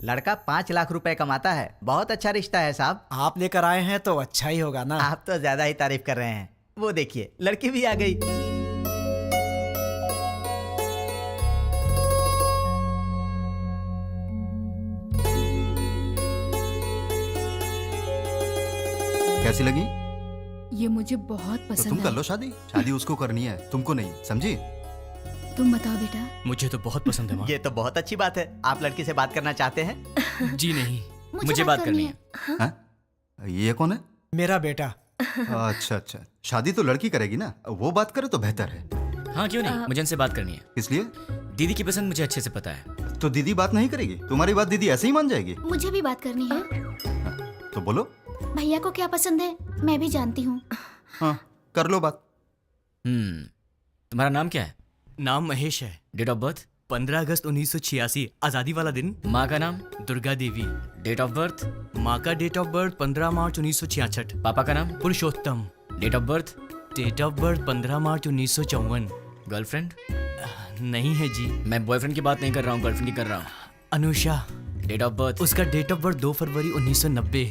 लड़का 5 लाख रुपए कमाता है। बहुत अच्छा रिश्ता है साहब। आप लेकर आए हैं तो अच्छा ही होगा ना। आप तो ज्यादा ही तारीफ कर रहे हैं। वो देखिए लड़की भी आ गई। कैसी लगी? ये मुझे बहुत तो पसंद तुम कर है। लो शादी। शादी उसको करनी है, तुमको नहीं, समझी? तुम बताओ बेटा। मुझे तो बहुत पसंद है माँ। ये तो बहुत अच्छी बात है। आप लड़की से बात करना चाहते हैं? जी नहीं, मुझे बात करनी है। हाँ? ये कौन है? मेरा बेटा। अच्छा अच्छा, शादी तो लड़की करेगी ना, वो बात करे तो बेहतर है। हाँ क्यों नहीं, मुझे इनसे बात करनी है। इसलिए दीदी की पसंद मुझे अच्छे से पता है। तो दीदी बात नहीं करेगी? तुम्हारी बात दीदी ऐसे ही मान जाएगी? मुझे भी बात करनी है। तो बोलो। भैया को क्या पसंद है मैं भी जानती हूँ। हाँ कर लो बात। तुम्हारा नाम क्या है? नाम महेश है। Date of birth? 15 अगस्त 1986, आजादी वाला दिन। माँ का नाम? Durga Devi. Date of birth? माँ का डेट ऑफ बर्थ 15 मार्च 1966। पापा का नाम? Purushottam. Date of birth? Date of birth 15 March 1954। Girlfriend? नहीं है जी। मैं बॉयफ्रेंड की बात नहीं कर रहा हूँ, गर्लफ्रेंड की कर रहा हूँ। अनुषा। Date of birth? उसका डेट ऑफ बर्थ 2 फरवरी 1990।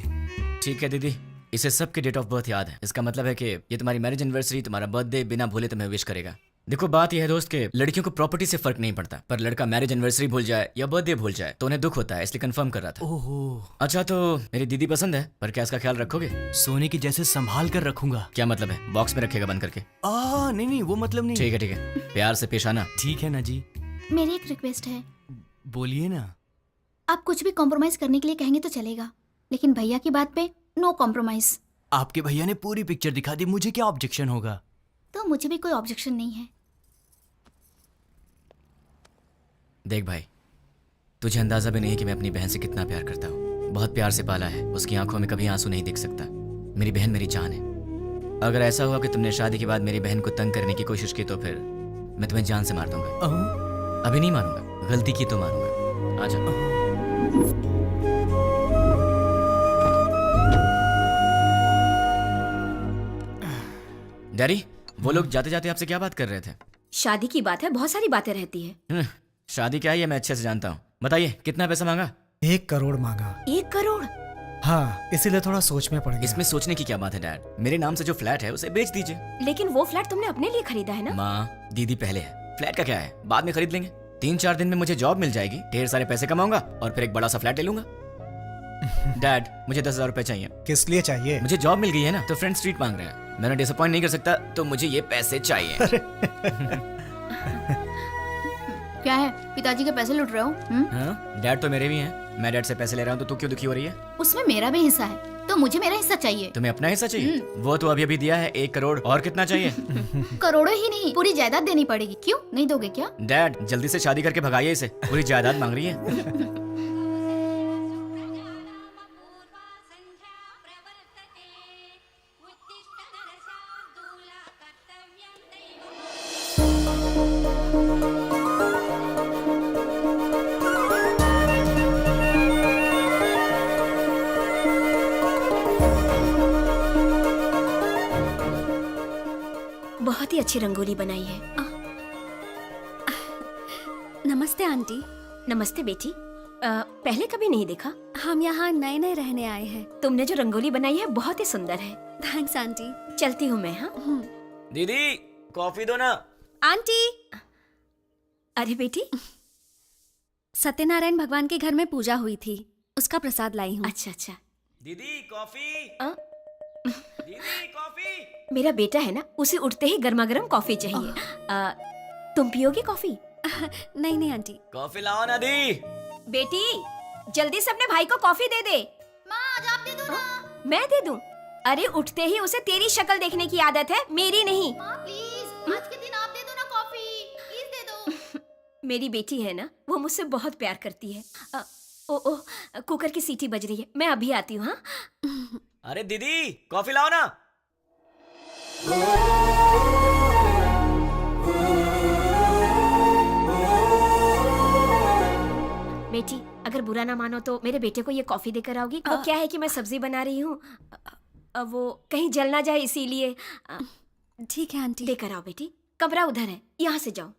ठीक है दीदी, इसे सबके डेट ऑफ बर्थ याद है। इसका मतलब है कि ये तुम्हारी मैरिज एनिवर्सरी, तुम्हारा बर्थडे बिना भूले तुम्हें विश करेगा। देखो बात यह है दोस्त के लड़कियों को प्रॉपर्टी से फर्क नहीं पड़ता, पर लड़का मैरिज एनिवर्सरी भूल जाए या बर्थडे भूल जाए तो उन्हें दुख होता है, इसलिए कंफर्म कर रहा था। ओहो। अच्छा तो मेरी दीदी पसंद है, पर क्या इसका ख्याल रखोगे? सोने की जैसे संभाल कर रखूंगा। क्या मतलब है? बॉक्स में रखेगा बंद करके? नहीं वो मतलब नहीं। ठीक है, प्यार से पेश आना। ठीक है ना जी। मेरी एक रिक्वेस्ट है। बोलिए ना। आप कुछ भी कॉम्प्रोमाइज करने के लिए कहेंगे तो चलेगा, लेकिन भैया की बात पे नो कॉम्प्रोमाइज। आपके भैया ने पूरी पिक्चर दिखा दी, मुझे क्या ऑब्जेक्शन होगा? तो मुझे भी कोई ऑब्जेक्शन नहीं है। देख भाई, तुझे अंदाजा भी नहीं है कि मैं अपनी बहन से कितना प्यार करता हूँ। बहुत प्यार से पाला है, उसकी आंखों में कभी आंसू नहीं दिख सकता। मेरी बहन मेरी जान है। अगर ऐसा हुआ कि तुमने शादी के बाद मेरी बहन को तंग करने की कोशिश की तो फिर मैं तुम्हें जान से मार दूंगा। अभी नहीं मारूंगा, गलती की तो मारूंगा। आजा। डैडी, वो लोग जाते जाते आपसे क्या बात कर रहे थे? शादी की बात है, बहुत सारी बातें रहती है। शादी क्या है ये मैं अच्छे से जानता हूँ। बताइए कितना पैसा मांगा? 1 करोड़ मांगा। 1 करोड़? हाँ, इसीलिए थोड़ा सोच में पड़ गया। इसमें सोचने की क्या बात है डैड? मेरे नाम से जो फ्लैट है उसे बेच दीजिए। लेकिन वो फ्लैट तुमने अपने लिए खरीदा है ना? माँ, दीदी पहले है, फ्लैट का क्या है, बाद में खरीद लेंगे। 3-4 दिन में मुझे जॉब मिल जाएगी, ढेर सारे पैसे कमाऊंगा और फिर एक बड़ा सा फ्लैट ले लूंगा। डैड, मुझे 10,000 रुपए चाहिए। किस लिए चाहिए? मुझे जॉब मिल गई है ना, तो फ्रेंड स्ट्रीट मांग रहे हैं। मैंने डिसअपॉइंट नहीं कर सकता, तो मुझे ये पैसे चाहिए। क्या है, पिताजी के पैसे लूट रहे हो? हाँ, डैड तो मेरे भी हैं। मैं डैड से पैसे ले रहा हूँ तो तू क्यों दुखी हो रही है? उसमें मेरा भी हिस्सा है, तो मुझे मेरा हिस्सा चाहिए। तुम्हें अपना हिस्सा चाहिए? वो तो अभी अभी दिया है 1 करोड़, और कितना चाहिए? करोड़ों ही नहीं, पूरी जायदाद देनी पड़ेगी। क्यों नहीं दोगे क्या? डैड, जल्दी से शादी करके भगाइए इसे, पूरी जायदाद मांग रही है। बहुत ही अच्छी रंगोली बनाई है। नमस्ते आंटी। नमस्ते बेटी। पहले कभी नहीं देखा। हम यहाँ नए नए रहने आए हैं। तुमने जो रंगोली बनाई है बहुत ही सुंदर है। Thanks aunty. चलती हूँ मैं। हाँ दीदी, कॉफी दो ना। आंटी। अरे बेटी, सत्यनारायण भगवान के घर में पूजा हुई थी, उसका प्रसाद लाई हूँ। अच्छा अच्छा। दीदी कॉफी। दीदी कॉफी। मेरा बेटा है ना, उसे उठते ही गर्मा गर्म कॉफी चाहिए। तुम पियोगी कॉफी? नहीं नहीं आंटी। कॉफी लाओ ना दी। बेटी, जल्दी से अपने भाई को कॉफी दे दे। माँ, आज आप दे दो ना। मैं दे दूं? अरे उठते ही उसे तेरी शक्ल देखने की आदत है, मेरी नहीं। माँ प्लीज, आज के दिन आप दे दो ना कॉफी, प्लीज दे दो। मेरी बेटी है ना, वो मुझसे बहुत प्यार करती है। ओ कुकर की सीटी बज रही है, मैं अभी आती हूँ। हाँ अरे दीदी, कॉफी लाओ ना। बेटी, अगर बुरा ना मानो तो मेरे बेटे को ये कॉफी देकर आओगी? वो क्या है कि मैं सब्जी बना रही हूँ, वो कहीं जल ना जाए इसीलिए। ठीक है आंटी। देकर आओ बेटी। कमरा उधर है, यहाँ से जाओ।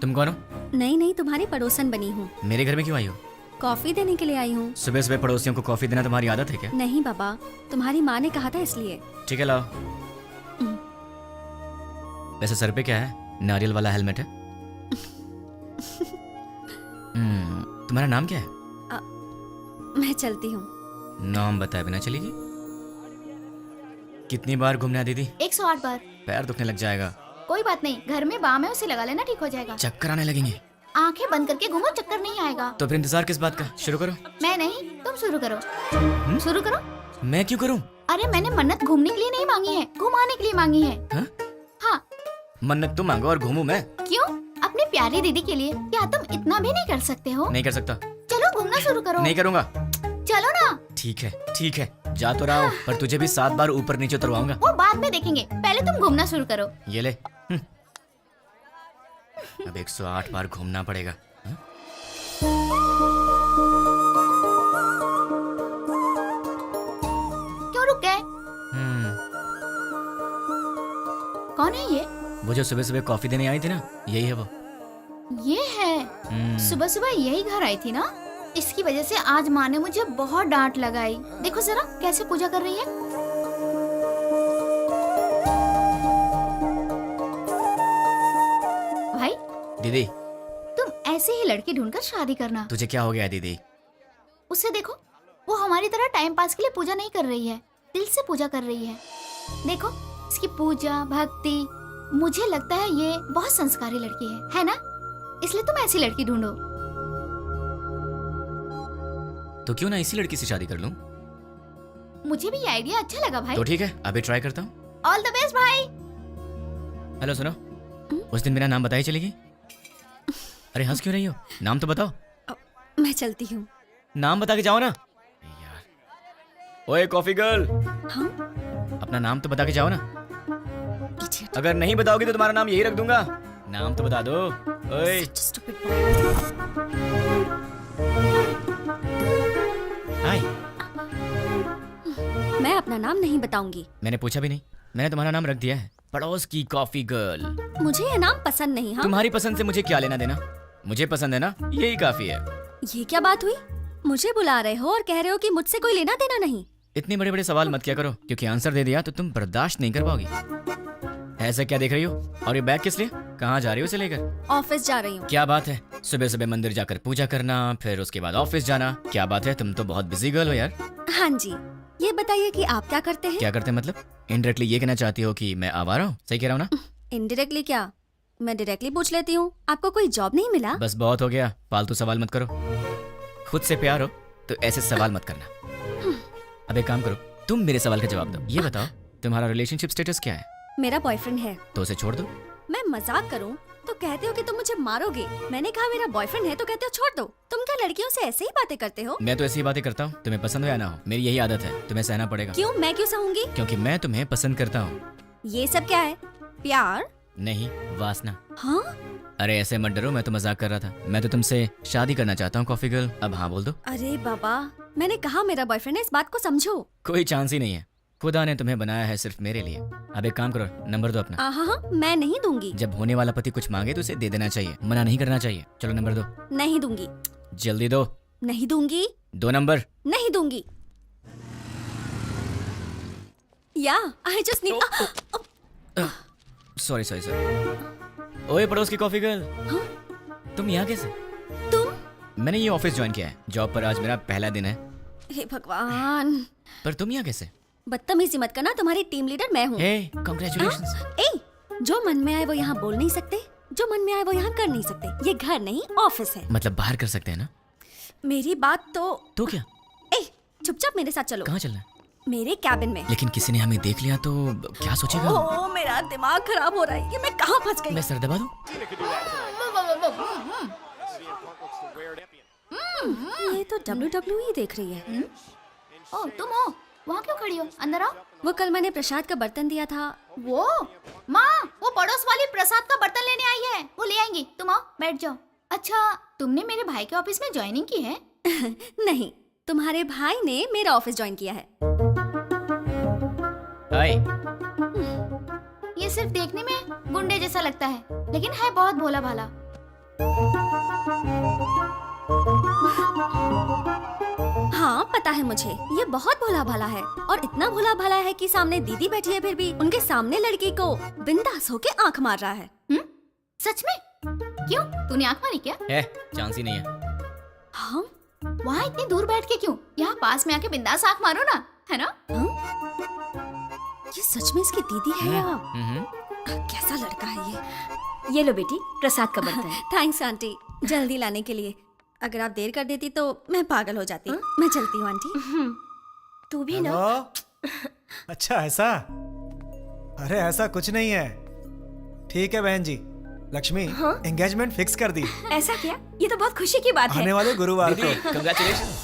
तुम कौन हो? नहीं नहीं, तुम्हारी पड़ोसन बनी हूँ। मेरे घर में क्यों आई हो? कॉफी देने के लिए आई हूँ। सुबह सुबह पड़ोसियों को कॉफी देना तुम्हारी आदत है क्या? नहीं बाबा, तुम्हारी माँ ने कहा था इसलिए। ठीक है, लाओ। वैसे सर पे क्या है? नारियल वाला हेलमेट है? तुम्हारा नाम क्या है? मैं चलती हूँ। नाम बताए बिना चलेगी? कितनी बार घूमना है दीदी? 108 बार। पैर दुखने लग जाएगा। कोई बात नहीं, घर में बाम है, उसे लगा लेना, ठीक हो जाएगा। चक्कर आने लगेंगे। आंखें बंद करके घूमो, चक्कर नहीं आएगा। तो फिर इंतजार किस बात का? शुरू करो। मैं नहीं, तुम शुरू करो। शुरू करो। मैं क्यों करूं? अरे मैंने मन्नत घूमने के लिए नहीं मांगी है, घुमाने के लिए मांगी है। हाँ? हाँ। मन्नत तुम मांगो और घूमूं मैं? क्यों? अपनी प्यारी दीदी के लिए क्या तुम इतना भी नहीं कर सकते हो? नहीं कर सकता। चलो घूमना शुरू करो। नहीं करूंगा। चलो ना। ठीक है, ठीक है, जा तो रहा हूं, पर तुझे भी 7 बार ऊपर नीचे उतरवाऊंगा। वो बाद में देखेंगे, पहले तुम घूमना शुरू करो। ये ले। अब 108 बार घूमना पड़ेगा। हाँ? क्यों रुक गए? कौन है ये? वो जो सुबह सुबह कॉफी देने आई थी ना, यही है वो। ये है। सुबह सुबह यही घर आई थी ना, इसकी वजह से आज माँ ने मुझे बहुत डांट लगाई। देखो जरा कैसे पूजा कर रही है। भाई दीदी, तुम ऐसे ही लड़की ढूंढकर शादी करना। तुझे क्या हो गया दीदी? उसे देखो, वो हमारी तरह टाइम पास के लिए पूजा नहीं कर रही है, दिल से पूजा कर रही है। देखो इसकी पूजा भक्ति, मुझे लगता है ये बहुत संस्कारी लड़की है ना? इसलिए तुम ऐसी लड़की ढूंढो। तो क्यों ना इसी लड़की से शादी कर लूं? मुझे भी ये आइडिया अच्छा लगा भाई। तो ठीक है, अभी ट्राई करता हूँ। ऑल द बेस्ट भाई। हेलो, सुनो, उस दिन मेरा नाम बताई चलेगी? अरे हंस क्यों रही हो? नाम तो बताओ। मैं चलती हूँ। नाम बता के जाओ ना यार। ओए कॉफी गर्ल, हाँ? अपना नाम तो बता के जाओ ना। पीछे हटो। अगर नहीं बताओगी तो तुम्हारा नाम यही रख दूंगा। नाम तो बता दो। ओए Such a stupid boy. हाय। मैं अपना नाम नहीं बताऊंगी। मैंने पूछा भी नहीं, मैंने तुम्हारा नाम रख दिया है, पड़ोस की कॉफी गर्ल। मुझे ये नाम पसंद नहीं। हाँ? तुम्हारी पसंद से मुझे क्या लेना देना? मुझे पसंद है ना, यही काफी है। ये क्या बात हुई? मुझे बुला रहे हो और कह रहे हो कि मुझसे कोई लेना देना नहीं। इतने बड़े बड़े सवाल मत किया करो, क्योंकि आंसर दे दिया तो तुम बर्दाश्त नहीं कर पाओगी। ऐसा क्या देख रही हो? और ये बैग किस लिए? कहाँ जा रही हो इसे लेकर? ऑफिस जा रही हूँ। क्या बात है, सुबह सुबह मंदिर जाकर पूजा करना, फिर उसके बाद ऑफिस जाना। क्या बात है, तुम तो बहुत बिजी गर्ल हो यार। हाँ जी, ये बताइए कि आप क्या करते हैं? क्या करते हैं मतलब? इनडायरेक्टली ये कहना चाहती हो कि मैं आवारा हूँ? सही कह रहा हूँ ना? इनडायरेक्टली क्या? मैं डायरेक्टली पूछ लेती हूँ, आपको कोई जॉब नहीं मिला? बस बहुत हो गया, फालतू सवाल मत करो। खुद से प्यार हो तो ऐसे सवाल मत करना। अब एक काम करो, तुम मेरे सवाल का जवाब दो। ये बताओ, तुम्हारा रिलेशनशिप स्टेटस क्या है? मेरा बॉयफ्रेंड है। तो उसे छोड़ दो। मैं मजाक करूं तो कहते हो कि तुम मुझे मारोगे। मैंने कहा मेरा बॉयफ्रेंड है तो कहते हो छोड़ दो। तुम क्या लड़कियों से ऐसे ही बातें करते हो? मैं तो ऐसी ही बातें करता हूँ, तुम्हें पसंद हो या ना हो, मेरी यही आदत है, तुम्हें सहना पड़ेगा। क्यों? मैं क्यों सहूंगी? क्योंकि मैं तुम्हें पसंद करता हूँ। ये सब क्या है? प्यार? नहीं, वासना। हाँ? अरे ऐसे मत डरो, मैं तो मजाक कर रहा था। मैं तो तुमसे शादी करना चाहता हूँ कॉफी गर्ल, अब हाँ बोल दो। अरे बाबा, मैंने कहा मेरा बॉयफ्रेंड है, इस बात को समझो। कोई चांस ही नहीं है, खुदा ने तुम्हें बनाया है सिर्फ मेरे लिए। अब एक काम करो, नंबर दो अपना। हाँ, मैं नहीं दूंगी। जब होने वाला पति कुछ मांगे तो उसे दे देना चाहिए, मना नहीं करना चाहिए। चलो नंबर दो। नहीं दूंगी। जल्दी दो। नहीं दूंगी। 2 नंबर। नहीं दूंगी। या I just need. Sorry sorry sorry. ओए पड़ोस की कॉफी गर्ल, तुम यहाँ कैसे? तुम? मैंने ये ऑफिस ज्वाइन किया है, जॉब पर आज मेरा पहला दिन है। हे भगवान, पर तुम यहाँ कैसे? बदतमीजी मत करना, तुम्हारी टीम लीडर मैं हूँ। हे कांग्रेचुलेशंस। जो मन में आए वो यहाँ बोल नहीं सकते, जो मन में आए वो यहाँ कर नहीं सकते। ये घर नहीं ऑफिस है। मतलब बाहर कर सकते हैं ना? मेरी बात तो क्या? चुपचाप मेरे साथ चलो। कहाँ चलना है? मेरे कैबिन में। लेकिन किसी ने हमें देख लिया तो क्या सोचेगा? ओह, मेरा दिमाग खराब हो रहा है, ये मैं कहाँ फंस गई? मैं सर दबा दूं? ये तो WWE देख रही है। ओ तुम हो? वहाँ क्यों खड़ी हो? अंदर आओ। वो कल मैंने प्रसाद का बर्तन दिया था। वो माँ, वो पड़ोस वाली प्रसाद का बर्तन लेने आई है, वो ले आएंगी। तुम आओ, बैठ जाओ। अच्छा, तुमने मेरे भाई के ऑफिस में ज्वाइनिंग की है? नहीं, तुम्हारे भाई ने मेरा ऑफिस ज्वाइन किया है। हाय। ये सिर्फ देखने में गुंडे जैसा लगता है, लेकिन है बहुत भोला भाला। हाँ पता है मुझे, ये बहुत भोला भाला है और इतना भोला भाला है कि सामने दीदी बैठी है फिर भी उनके सामने लड़की को बिंदास होके आंख मार रहा है। सच में? क्यों, तूने आंख मारी क्या? है, चांस ही नहीं है। हाँ? वहाँ इतनी दूर बैठ के क्यों? यहाँ पास में आके बिंदास आंख मारो ना, है ना? ये सच में इसकी दीदी है या हम्म। कैसा लड़का है ये लो बेटी, प्रसाद का बर्तन। थैंक्स आंटी, जल्दी लाने के लिए। अगर आप देर कर देती तो मैं पागल हो जाती। मैं चलती हूँ आंटी। तू भी ना। हेलो? अच्छा ऐसा? अरे ऐसा कुछ नहीं है। ठीक है बहन जी, लक्ष्मी एंगेजमेंट फिक्स कर दी। ऐसा क्या? ये तो बहुत खुशी की बात है। आने वाले गुरुवार को। कंग्रेचुलेशन।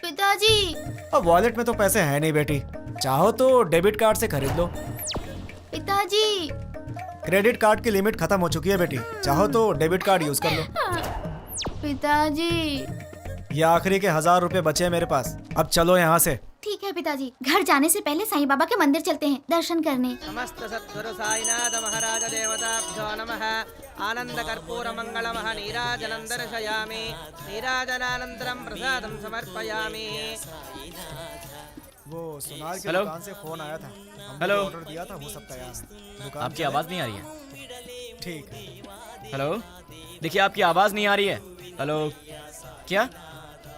पिताजी। अब वॉलेट में तो पैसे हैं नहीं बेटी, चाहो तो डेबिट कार्ड से खरीद लो। पिताजी। क्रेडिट कार्ड की लिमिट खत्म हो चुकी है बेटी, चाहो तो डेबिट कार्ड यूज कर लो। पिताजी। ये आखिरी के 1000 रुपए बचे हैं मेरे पास, अब चलो यहाँ से। ठीक है पिताजी, घर जाने से पहले साईं बाबा के मंदिर चलते हैं दर्शन करने। समस्त सद्गुरु साईनाथ महाराज देवताभ्यो नमः। आनंद कर्पूर मंगलमः नीराजनं दर्शयामि। नीराजनानन्तरं प्रसादं समर्पयामि। वो सोनार की हेलो? दुकान से फोन आया था, हमने हेलो? ऑर्डर दिया था वो सब तैयार है। दुकान आपकी चले? आवाज नहीं आ रही है। ठीक है। हेलो, देखिए आपकी आवाज नहीं आ रही है। हेलो, क्या?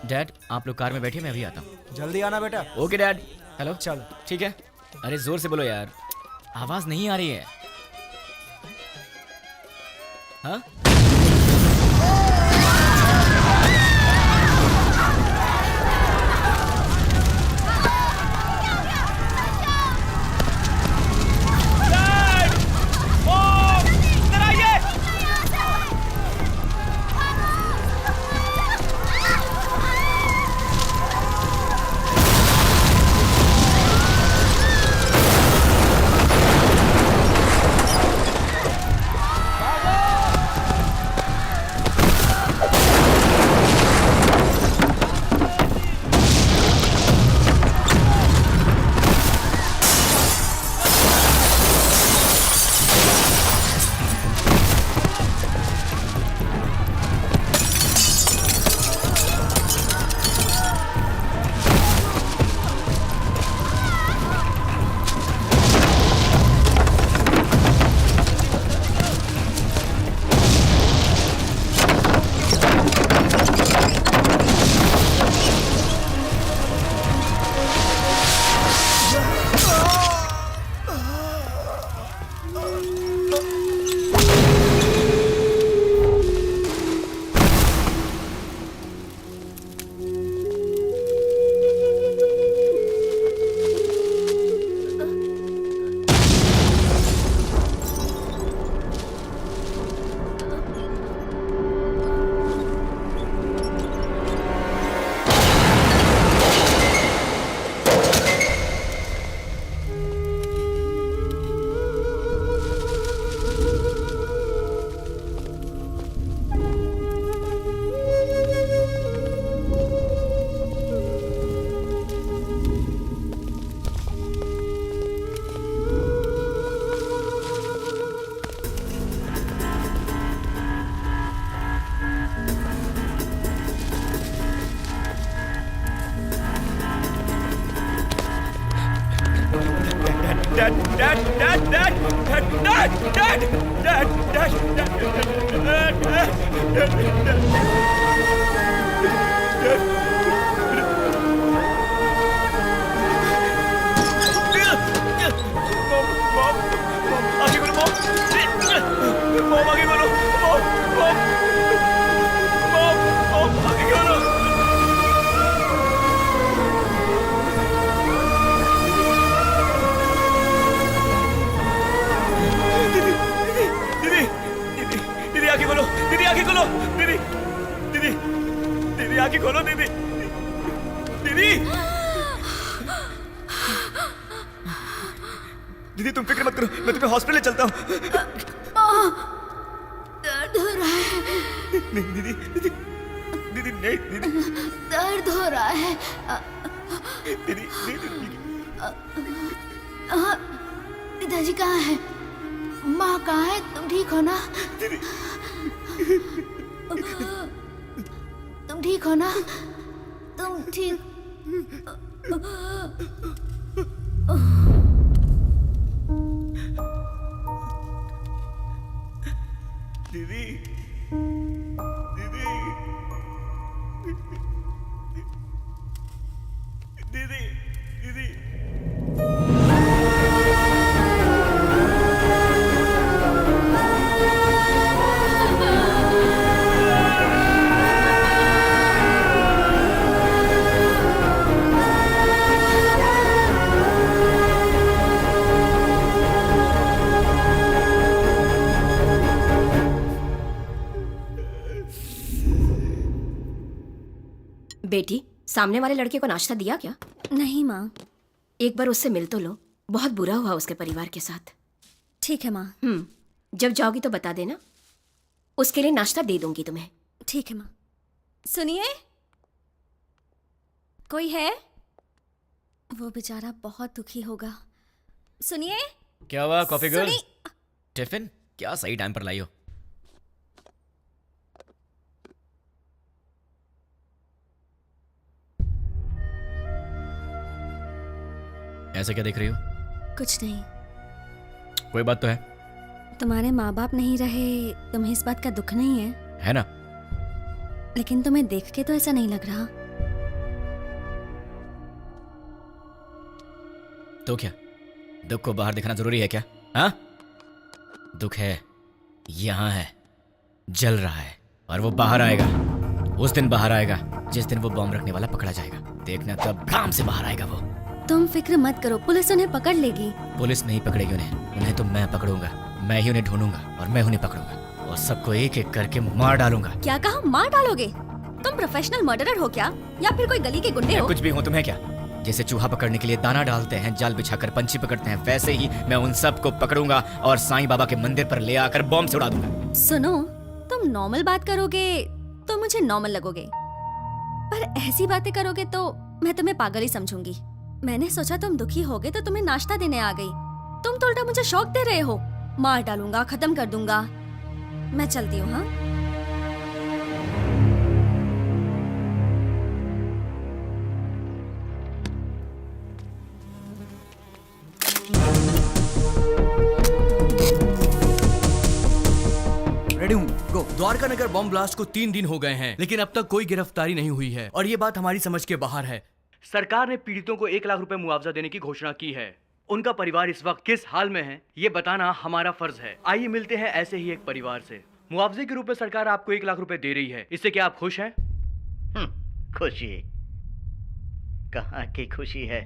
डैड आप लोग कार में बैठिए, मैं अभी आता हूँ। जल्दी आना बेटा। Okay dad. हेलो, चलो। ठीक है। अरे जोर से बोलो यार, आवाज नहीं आ रही है। हाँ? दीदी तुम फिक्र मत करो, मैं तुम्हें हॉस्पिटल ले चलता हूँ। दर्द हो रहा है। नहीं दीदी, दीदी, दीदी नहीं दीदी, दर्द हो रहा है। दीदी, दीदी, पिताजी कहाँ है? माँ कहाँ है? तुम ठीक हो ना? दीदी, तुम ठीक हो ना? तुम ठीक? दीदी, दीदी, दीदी, दीदी। बेटी, सामने वाले लड़के को नाश्ता दिया क्या? नहीं माँ। एक बार उससे मिल तो लो, बहुत बुरा हुआ उसके परिवार के साथ। ठीक है माँ। जब जाओगी तो बता देना, उसके लिए नाश्ता दे दूंगी तुम्हें। ठीक है माँ। सुनिए, कोई है? वो बेचारा बहुत दुखी होगा। सुनिए। क्या हुआ कॉफी गर्ल? सुनी- टिफिन क्या सही टाइम पर लाई हो? ऐसे क्या देख रही हो? कुछ नहीं। कोई बात तो है? तुम्हारे माँ बाप नहीं रहे, तुम्हें इस बात का दुख नहीं है? है ना? लेकिन तुम्हें देख के तो ऐसा नहीं लग रहा। तो क्या दुख को बाहर दिखाना जरूरी है क्या? हाँ, दुख है, यहां है, जल रहा है, और वो बाहर आएगा। उस दिन बाहर आएगा जिस दिन वो बॉम्ब रखने वाला पकड़ा जाएगा। देखना कब काम से बाहर आएगा वो। तुम फिक्र मत करो, पुलिस उन्हें पकड़ लेगी। पुलिस नहीं पकड़ेगी उन्हें तो मैं पकड़ूंगा। मैं ही उन्हें ढूंढूंगा और मैं उन्हें पकड़ूंगा और सबको एक एक करके मार डालूंगा। क्या कहा? मार डालोगे? तुम प्रोफेशनल मर्डरर हो क्या, या फिर कोई गली के गुंडे हो? कुछ भी हूँ, तुम्हें क्या? जैसे चूहा पकड़ने के लिए दाना डालते हैं, जाल बिछाकर पंछी पकड़ते हैं, वैसे ही मैं उन सबको पकड़ूंगा और साईं बाबा के मंदिर पर ले आकर बॉम्ब से उड़ा दूंगा। सुनो, तुम नॉर्मल बात करोगे तो मुझे नॉर्मल लगोगे, पर ऐसी बातें करोगे तो मैं तुम्हें पागल ही समझूंगी। मैंने सोचा तुम दुखी होगे तो तुम्हें नाश्ता देने आ गई, तुम तो उल्टा मुझे शौक दे रहे हो। मार डालूंगा, खत्म कर दूंगा। मैं चलती हूँ। हाँ, रेडी हूँ, गो। द्वारका नगर बॉम्ब ब्लास्ट को 3 दिन हो गए हैं, लेकिन अब तक कोई गिरफ्तारी नहीं हुई है और ये बात हमारी समझ के बाहर है। सरकार ने पीड़ितों को 1 लाख रुपए मुआवजा देने की घोषणा की है। उनका परिवार इस वक्त किस हाल में है, ये बताना हमारा फर्ज है। आइए मिलते हैं ऐसे ही एक परिवार से। मुआवजे के रूप में सरकार आपको 1 लाख रुपए दे रही है, इससे क्या आप खुश हैं? खुशी? कहाँ की खुशी है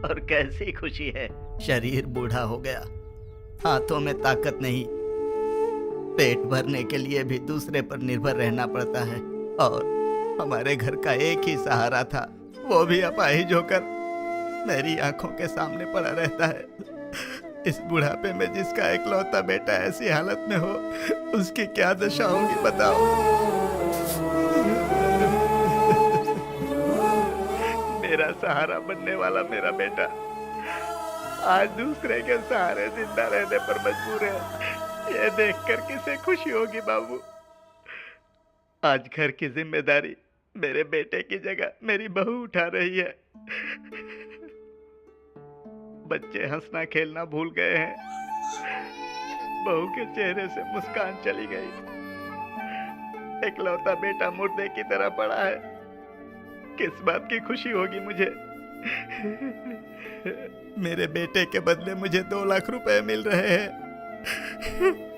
और कैसी खुशी है? शरीर बूढ़ा हो गया, हाथों में ताकत नहीं, पेट भरने के लिए भी दूसरे पर निर्भर रहना पड़ता है, और हमारे घर का एक ही सहारा था, वो भी अपाहिज होकर मेरी आंखों के सामने पड़ा रहता है। इस बुढ़ापे में जिसका इकलौता बेटा ऐसी हालत में हो, उसकी क्या दशा होगी बताओ। मेरा सहारा बनने वाला मेरा बेटा आज दूसरे के सहारे जिंदा रहने पर मजबूर है। ये देखकर किसे खुशी होगी बाबू। आज घर की जिम्मेदारी मेरे बेटे की जगह मेरी बहू उठा रही है। बच्चे हंसना खेलना भूल गए हैं, बहू के चेहरे से मुस्कान चली गई। इकलौता बेटा मुर्दे की तरह पड़ा है, किस बात की खुशी होगी मुझे। मेरे बेटे के बदले मुझे 2 लाख रुपए मिल रहे हैं,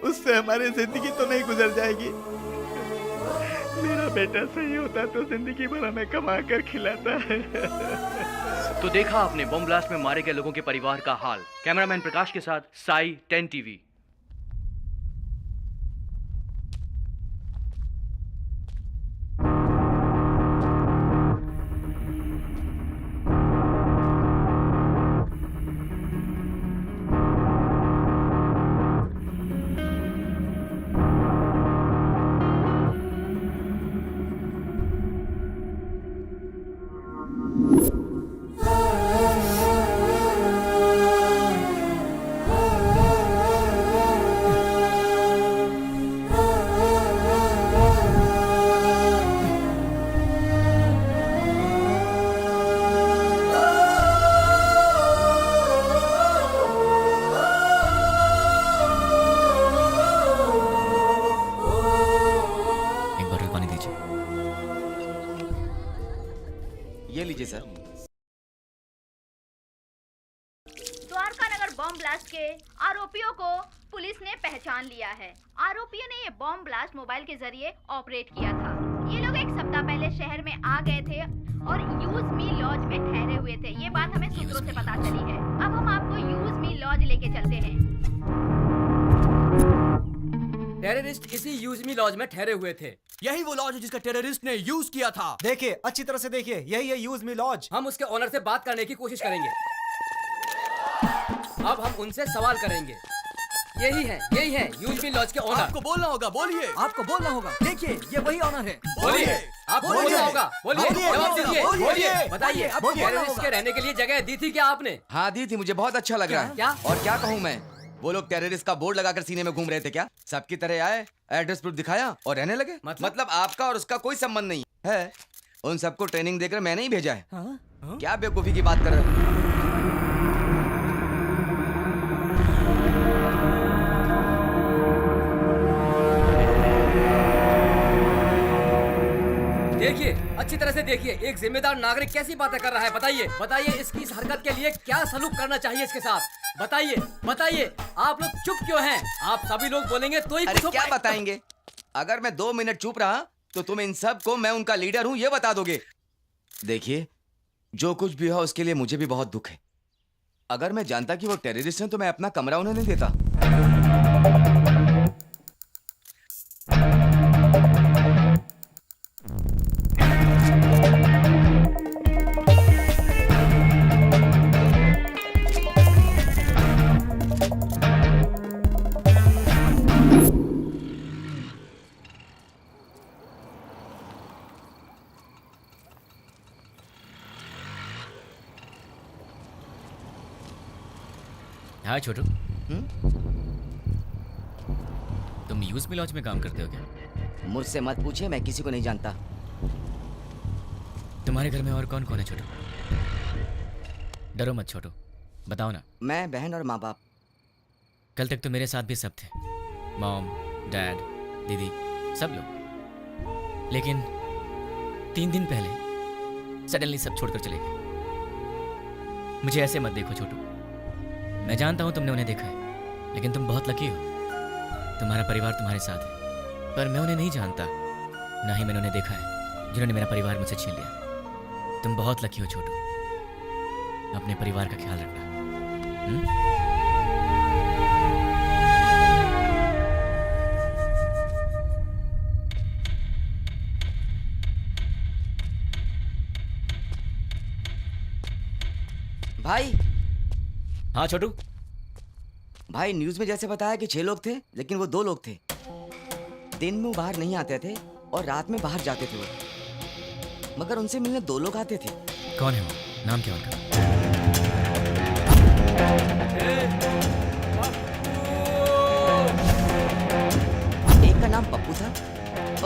उससे हमारी जिंदगी तो नहीं गुजर जाएगी। मेरा बेटा सही होता तो जिंदगी भर हमें कमा कर खिलाता है। तो देखा आपने बॉम्ब ब्लास्ट में मारे गए लोगों के परिवार का हाल। कैमरामैन प्रकाश के साथ साई, 10 टीवी। के आरोपियों को पुलिस ने पहचान लिया है। आरोपियों ने ये बॉम्ब ब्लास्ट मोबाइल के जरिए ऑपरेट किया था। ये लोग एक सप्ताह पहले शहर में आ गए थे और यूज मी लॉज में ठहरे हुए थे। ये बात हमें सूत्रों से पता चली है। अब हम आपको यूज मी लॉज लेके चलते हैं। टेररिस्ट इसी यूज मी लॉज में ठहरे हुए थे। यही वो लॉज है जिसका टेररिस्ट ने यूज किया था। देखिए, अच्छी तरह से देखिए, यही है यूज मी लॉज। हम उसके ओनर से बात करने की कोशिश करेंगे। अब हम उनसे सवाल करेंगे। यही है यूज मी लॉज के ओनर। आपको बोलना होगा, बोलिए। आपको बोलना होगा। देखिए, ये वही ओनर है। बोलिए। आपको बोलना होगा, बोलिए। जवाब दीजिए, बोलिए। बताइए, टेररिस्ट के रहने के लिए जगह दी थी क्या आपने? हाँ दी थी, मुझे बहुत अच्छा लग रहा है। क्या? और क्या कहूँ मैं, वो लोग टेररिस्ट का बोर्ड लगाकर सीने में घूम रहे थे क्या? सबकी तरह आए, एड्रेस प्रूफ दिखाया और रहने लगे। मतलब आपका और उसका कोई संबंध नहीं है। उन सबको ट्रेनिंग देकर मैंने ही भेजा है। क्या बेवकूफी की बात कर रहे हो? देखिए, अच्छी तरह से देखिए, एक जिम्मेदार नागरिक कैसी बातें कर रहा है। बताइए इसकी इस हरकत के लिए क्या सलूक करना चाहिए इसके साथ। बताइए, आप लोग चुप क्यों हैं? आप सभी लोग बोलेंगे तो ही अरे कुछ क्या बताएंगे? अगर मैं 2 मिनट चुप रहा तो तुम इन सब को मैं उनका लीडर हूँ ये बता दोगे। देखिए, जो कुछ भी हुआ उसके लिए मुझे भी बहुत दुख है। अगर मैं जानता कि वो टेररिस्ट हैं तो मैं अपना कमरा उन्हें नहीं देता। हाँ छोटू, तुम यूज मी लॉज में काम करते हो क्या? मुझसे मत पूछिए, मैं किसी को नहीं जानता। तुम्हारे घर में और कौन कौन है छोटू? डरो मत छोटू, बताओ ना। मैं, बहन और माँ बाप। कल तक तो मेरे साथ भी सब थे, मॉम, डैड, दीदी, सब लोग। लेकिन 3 दिन पहले सडनली सब छोड़कर चले गए। मुझे ऐसे मत देखो छोटू, मैं जानता हूं तुमने उन्हें देखा है, लेकिन तुम बहुत लकी हो। तुम्हारा परिवार तुम्हारे साथ है, पर मैं उन्हें नहीं जानता, ना ही मैंने उन्हें देखा है जिन्होंने मेरा परिवार मुझसे छीन लिया। तुम बहुत लकी हो छोटू, अपने परिवार का ख्याल रखना। भाई। हाँ छोटू। भाई, न्यूज में जैसे बताया कि 6 लोग थे, लेकिन वो 2 लोग थे। दिन में वो बाहर नहीं आते थे और रात में बाहर जाते थे वो, मगर उनसे मिलने 2 लोग आते थे। कौन है वो? नाम क्या उनका? एक का नाम पप्पू था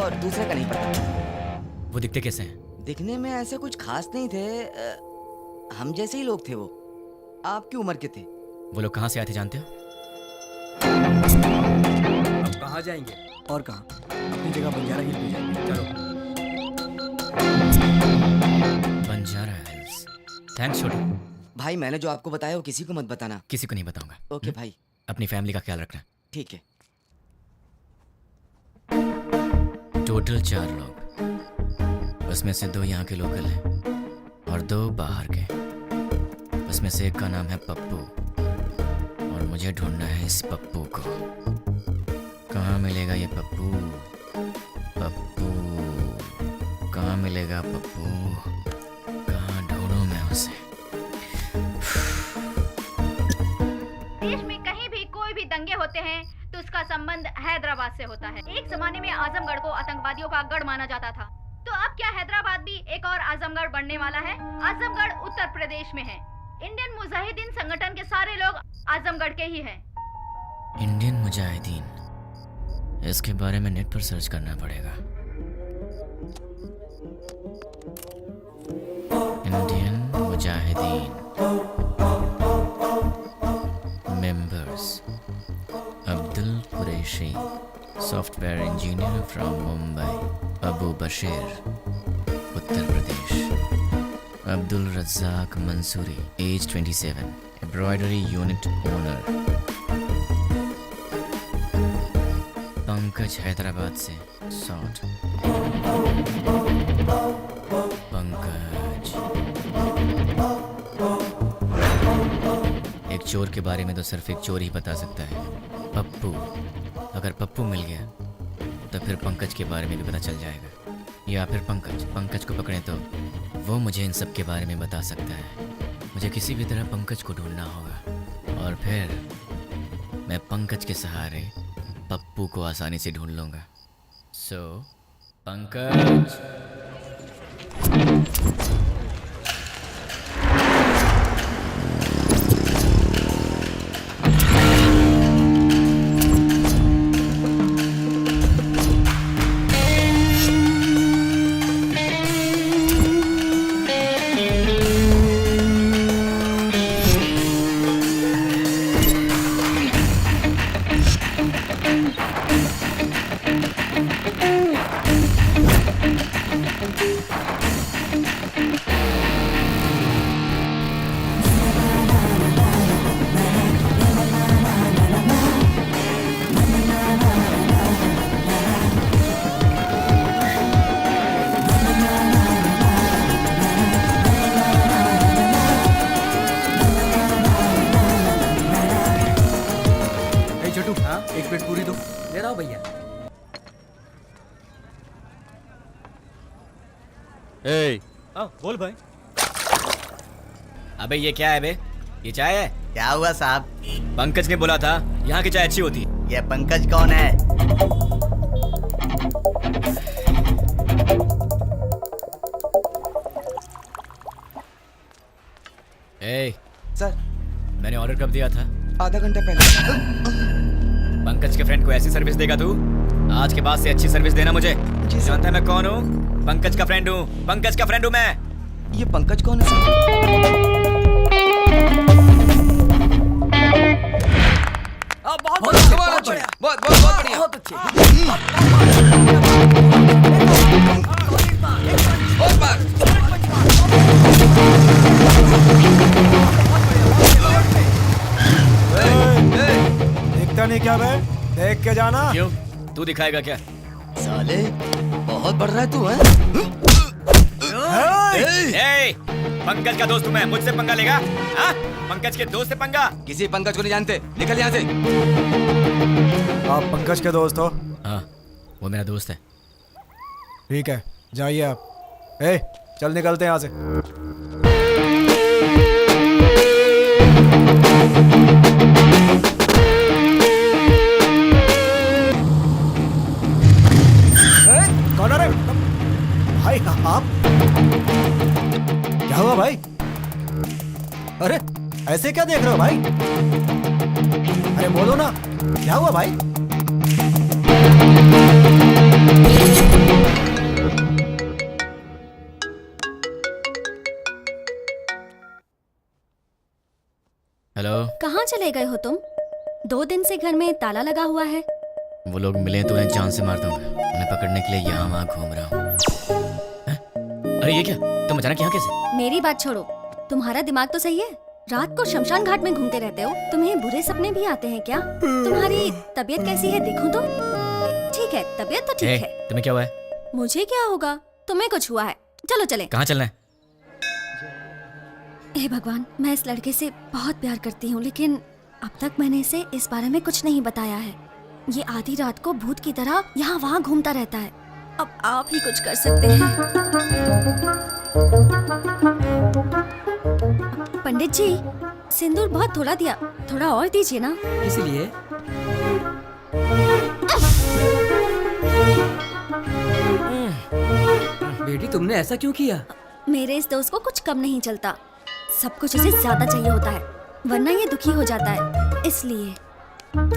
और दूसरे का नहीं पता। वो दिखते कैसे हैं? दिखने में ऐसे कुछ खास नहीं थे, हम जैसे ही लोग थे। वो आपकी उम्र के थे। वो लोग कहाँ से आए थे जानते हो? अब कहाँ जाएंगे? और कहाँ? अपनी जगह बंजारा हिल पे जाएंगे। चलो। बंजारा हिल्स। थैंक्स छोटू। भाई, मैंने जो आपको बताया वो किसी को मत बताना। किसी को नहीं बताऊंगा। ओके भाई। अपनी फैमिली का ख्याल रखना। ठीक है। टोटल 4 लोग, उसमें से 2 यहाँ के लोकल हैं और 2 बाहर के। उसमें से एक का नाम है पप्पू और मुझे ढूंढना है इस पप्पू को। कहाँ मिलेगा ये पप्पू? कहाँ मिलेगा पप्पू? कहाँ ढूंढूं मैं उसे? देश में कहीं भी कोई भी दंगे होते हैं तो उसका संबंध हैदराबाद से होता है। एक जमाने में आजमगढ़ को आतंकवादियों का गढ़ माना जाता था, तो अब क्या हैदराबाद भी एक और आजमगढ़ बनने वाला है? आजमगढ़ उत्तर प्रदेश में है। इंडियन मुजाहिदीन संगठन के सारे लोग आजमगढ़ के ही हैं। इंडियन मुजाहिदीन, इसके बारे में नेट पर सर्च करना पड़ेगा। Indian Mujahideen members: Abdul Qureshi, software engineer from Mumbai, Abu Bashir, Uttar Pradesh, Abdul Razzaq Mansoori, age 27, embroidery unit owner Pankaj, Hyderabad से 60। पंकज, एक चोर के बारे में तो सिर्फ एक चोर ही बता सकता है, पप्पू। अगर पप्पू मिल गया तो फिर पंकज के बारे में भी पता चल जाएगा, या फिर पंकज को पकड़े तो वो मुझे इन सब के बारे में बता सकता है। मुझे किसी भी तरह पंकज को ढूंढना होगा और फिर मैं पंकज के सहारे पप्पू को आसानी से ढूंढ लूंगा। सो पंकज। एक प्लेट पूरी दो। ले रहा हूँ भैया। बोल भाई। अबे ये क्या है बे? ये चाय है? क्या हुआ साहब? पंकज ने बोला था यहाँ की चाय अच्छी होती। ये पंकज कौन है? ए, सर मैंने ऑर्डर कब दिया था? आधा घंटा पहले। पंकज के फ्रेंड को ऐसी सर्विस देगा तू? आज के बाद से अच्छी सर्विस देना मुझे। जानता है मैं कौन हूँ? पंकज का फ्रेंड हूँ। पंकज का फ्रेंड हूँ मैं। ये पंकज कौन है सर? बहुत बढ़िया। बहुत अच्छे। बहुत बार। दिखता नहीं क्या बे? देख के जाना। क्यों? तू दिखाएगा क्या? साले बहुत बढ़ रहा है तू, है? ए, पंकज का दोस्त हूँ मैं, मुझसे पंगा लेगा? हाँ? पंकज के दोस्त से पंगा? किसी पंकज को नहीं जानते, निकल यहाँ से। आप पंकज के दोस्त हो? हाँ, वो मेरा दोस्त है। ठीक है, जाइए आप। ए, चल निकलते हैं यहाँ से। कौन है रे? भाई आप? क्या हुआ भाई? अरे ऐसे क्या देख रहे हो भाई? अरे बोलो ना, क्या हुआ भाई? हेलो। कहाँ चले गए हो तुम? 2 दिन से घर में ताला लगा हुआ है। वो लोग मिले तो उन्हें जान से मार दूंगा। उन्हें पकड़ने के लिए यहाँ वहाँ घूम रहा हूँ। अरे ये क्या? तुम अचानक यहाँ कैसे? मेरी बात छोड़ो, तुम्हारा दिमाग तो सही है? रात को शमशान घाट में घूमते रहते हो। तुम्हें बुरे सपने भी आते हैं क्या? तुम्हारी तबीयत कैसी है देखूं तो? ठीक है, तबीयत तो ठीक है। तुम्हें क्या हुआ है? मुझे क्या होगा? तुम्हें कुछ हुआ है। चलो चले। कहाँ चलना है? हे भगवान, मैं इस लड़के से बहुत प्यार करती हूँ, लेकिन अब तक मैंने इसे इस बारे में कुछ नहीं बताया है। ये आधी रात को भूत की तरह यहाँ वहाँ घूमता रहता है। अब आप ही कुछ कर सकते हैं। पंडित जी, सिंदूर बहुत थोड़ा दिया, थोड़ा और दीजिए ना। इसलिए बेटी तुमने ऐसा क्यों किया? मेरे इस दोस्त को कुछ कम नहीं चलता, सब कुछ उसे ज्यादा चाहिए होता है, वरना ये दुखी हो जाता है। इसलिए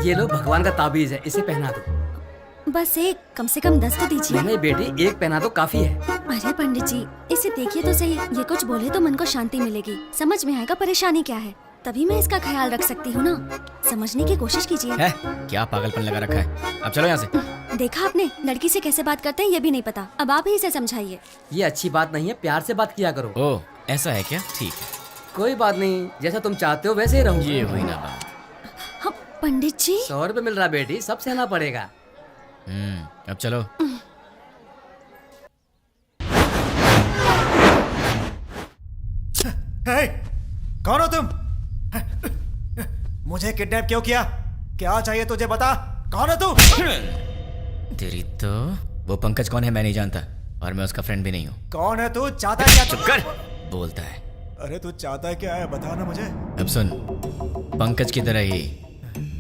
ये लो भगवान का ताबीज है, इसे पहना दो। बस एक, कम से कम 10 तो दीजिए। नहीं बेटी, एक पहना दो काफी है। अरे पंडित जी, इसे देखिए तो सही, ये कुछ बोले तो मन को शांति मिलेगी, समझ में आएगा परेशानी क्या है, तभी मैं इसका ख्याल रख सकती हूँ ना। समझने की कोशिश कीजिए। है? क्या पागलपन लगा रखा है? अब चलो यहाँ से। देखा आपने, लड़की से कैसे बात करते हैं ये भी नहीं पता। अब आप ही इसे समझाइए। ये अच्छी बात नहीं है, प्यार से बात किया करो। ओह, ऐसा है क्या? ठीक है। कोई बात नहीं, जैसा तुम चाहते हो वैसे ही रहूंगा। ये हुई ना बात। हाँ, पंडित जी 100 रुपए मिल रहा बेटी, सब सहना पड़ेगा। अब चलो। हे, कौन हो तुम? मुझे किडनैप क्यों किया? क्या चाहिए तुझे, बता। कौन है तू? तेरी तो वो पंकज कौन है मैं नहीं जानता, और मैं उसका फ्रेंड भी नहीं हूँ। कौन है तू? चाहता है क्या? चुप कर। बोलता है। अरे तू चाहता है क्या है, बता ना मुझे। अब सुन, पंकज की तरह ही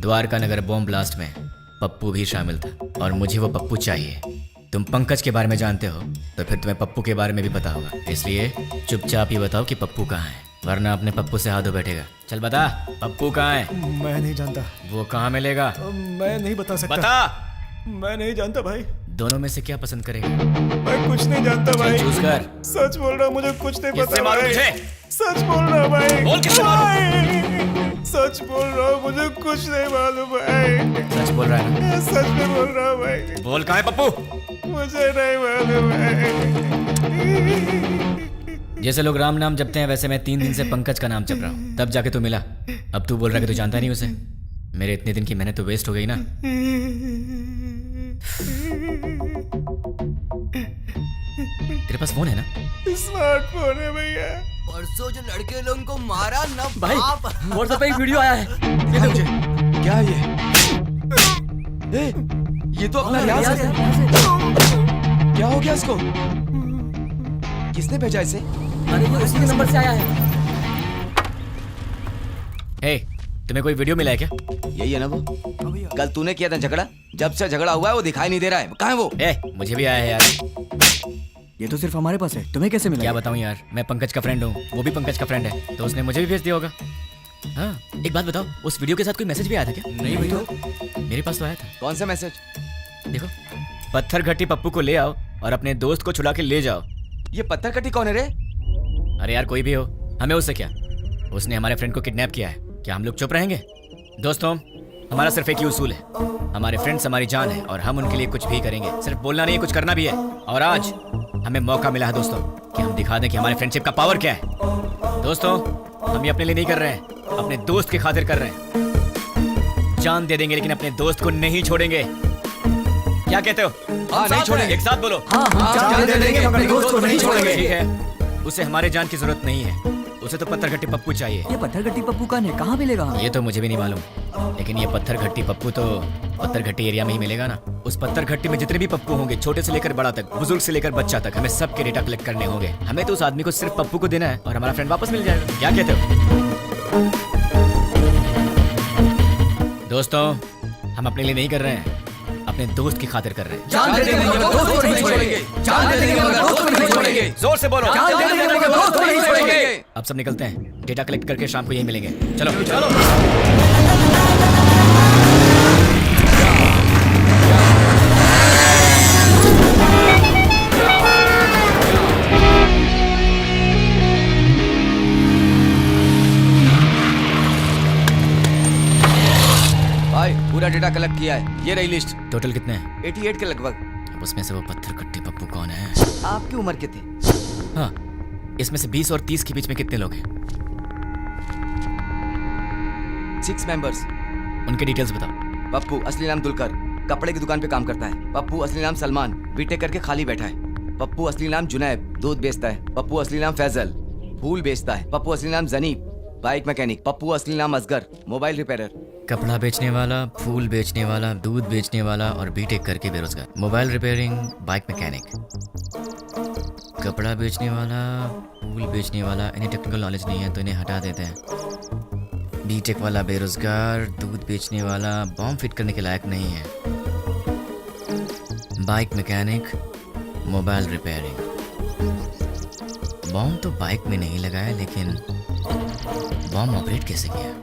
द्वारका नगर बॉम्ब ब्लास्ट में पप्पू भी शामिल था, और मुझे वो पप्पू चाहिए। तुम पंकज के बारे में जानते हो तो फिर तुम्हें पप्पू के बारे में भी पता होगा, इसलिए चुपचाप ही बताओ कि पप्पू कहाँ है, वरना अपने पप्पू से हाथ धो बैठेगा। चल बता, पप्पू कहाँ है? मैं नहीं जानता। वो कहाँ मिलेगा? मैं नहीं बता सकता। बता। मैं नहीं जानता भाई। दोनों में से क्या पसंद करेगा? मैं कुछ नहीं जानता भाई। चूज कर। सच बोल रहा हूँ, मुझे कुछ नहीं किससे पता मारूं भाई। तुझे? सच बोल रहा हूँ भाई। बोल किससे भाई, सच बोल रहा हूँ, मुझे कुछ नहीं मालूम भाई। सच बोल रहा है ना? सच में बोल रहा हूँ भाई। बोल कहाँ है पप्पू? मुझे नहीं मालूम भाई। जैसे लोग राम नाम जपते हैं, वैसे मैं 3 दिन से पंकज का नाम जप रहा हूँ, तब जाके तू मिला। अब तू बोल रहा है कि तू जानता नहीं उसे। मेरे इतने दिन की मेहनत तो वेस्ट हो गई ना। तेरे पास फोन है ना? स्मार्टफोन है भैया। परसों जो लड़के लोगों को मारा ना भाई व्हाट्सएप पे एक वीडियो आया है, ये देखो। क्या ये? ये तो अपना रियाज है। क्या हो गया इसको? किसने भेजा इसे? अरे ये उसी के नंबर से आया है। हे, तुम्हें कोई वीडियो मिला है क्या? यही है ना वो? कल तूने किया था झगड़ा, जब से झगड़ा हुआ है वो दिखाई नहीं दे रहा है। कहाँ है वो? मुझे भी आया है यार। ये तो सिर्फ हमारे पास है, तुम्हें कैसे मिला? क्या बताऊं यार, मैं पंकज का फ्रेंड हूँ, वो भी पंकज का फ्रेंड है, तो उसने मुझे भी भेज दिया होगा। हाँ, एक बात बताओ, उस वीडियो के साथ कोई मैसेज भी आया था क्या? नहीं भाई। तो मेरे पास तो आया था। कौन सा मैसेज? देखो, पत्थर घट्टी पप्पू को ले आओ और अपने दोस्त को छुड़ा के ले जाओ। ये पत्थर कट्टी कौन है रे? अरे यार कोई भी हो, हमें उससे क्या? उसने हमारे फ्रेंड को किडनैप किया है, क्या हम लोग चुप रहेंगे? दोस्तों, हमारा सिर्फ एक ही उसूल है, हमारे फ्रेंड्स हमारी जान है और हम उनके लिए कुछ भी करेंगे। सिर्फ बोलना नहीं है, कुछ करना भी है। और आज हमें मौका मिला है दोस्तों कि हम दिखा दें कि हमारे फ्रेंडशिप का पावर क्या है। दोस्तों, हम ये अपने लिए नहीं कर रहे हैं, अपने दोस्त की खातिर कर रहे हैं। जान दे देंगे लेकिन अपने दोस्त को नहीं छोड़ेंगे। क्या कहते हो? हाँ, नहीं छोड़ेंगे। एक साथ बोलो। जान दे देंगे, अपने दोस्त को नहीं छोड़ेंगे। ठीक है, उसे हमारे जान की जरूरत नहीं है, उसे तो पत्थर घट्टी पप्पू चाहिए। ये पत्थर घट्टी पप्पू कहाँ मिलेगा? ये तो मुझे भी नहीं मालूम, लेकिन ये पत्थर घट्टी पप्पू तो पत्थर घट्टी एरिया में ही मिलेगा ना। उस पत्थर घट्टी में जितने भी पप्पू होंगे, छोटे से लेकर बड़ा तक, बुजुर्ग से लेकर बच्चा तक, हमें सबके डेटा कलेक्ट करने होंगे। हमें तो उस आदमी को सिर्फ पप्पू को देना है और हमारा फ्रेंड वापस मिल जाएगा। क्या कहते हो दोस्तों? हम अपने लिए नहीं कर रहे हैं, अपने दोस्त की खातिर कर रहे हैं। जान दे देंगे, मगर दोस्त को नहीं छोड़ेंगे। जान दे देंगे, मगर दोस्त को नहीं छोड़ेंगे। जोर से बोलो। जान दे देंगे, मगर दोस्त को नहीं छोड़ेंगे। अब सब निकलते हैं, डेटा कलेक्ट करके शाम को यही मिलेंगे। चलो चलो। भाई पूरा डेटा कलेक्ट किया है, ये रही लिस्ट। टोटल कितने हैं? 88 के लगभग। अब उसमें से वो पत्थर घट्टी पप्पू कौन है? आपकी उम्र के थे? हाँ, इसमें से 20 और 30 के बीच में कितने लोग हैं? 6 मेंबर्स। उनके डिटेल्स बताओ। पप्पू असली नाम दुलकर, कपड़े की दुकान पे काम करता है। पप्पू असली नाम सलमान, बीटेक करके खाली बैठा है। पप्पू असली नाम जुनैब, दूध बेचता है। पप्पू असली नाम फैजल, फूल बेचता है। पप्पू असली नाम जनीब, बाइक मैकेनिक। पप्पू असली नाम असगर, मोबाइल रिपेयरर। कपड़ा बेचने वाला, फूल बेचने वाला, दूध बेचने वाला और बीटेक करके बेरोजगार। Mobile repairing, bike mechanic. कपड़ा बेचने वाला, फूल बेचने वाला, इन्हें टेक्निकल नॉलेज नहीं है तो इन्हें हटा देते हैं। बीटेक वाला बेरोजगार, दूध बेचने वाला बॉम्ब फिट करने के लायक नहीं है। Bike mechanic, mobile repairing. Bomb तो बाइक में नहीं लगाया, लेकिन बॉम्ब ऑपरेट कैसे किया?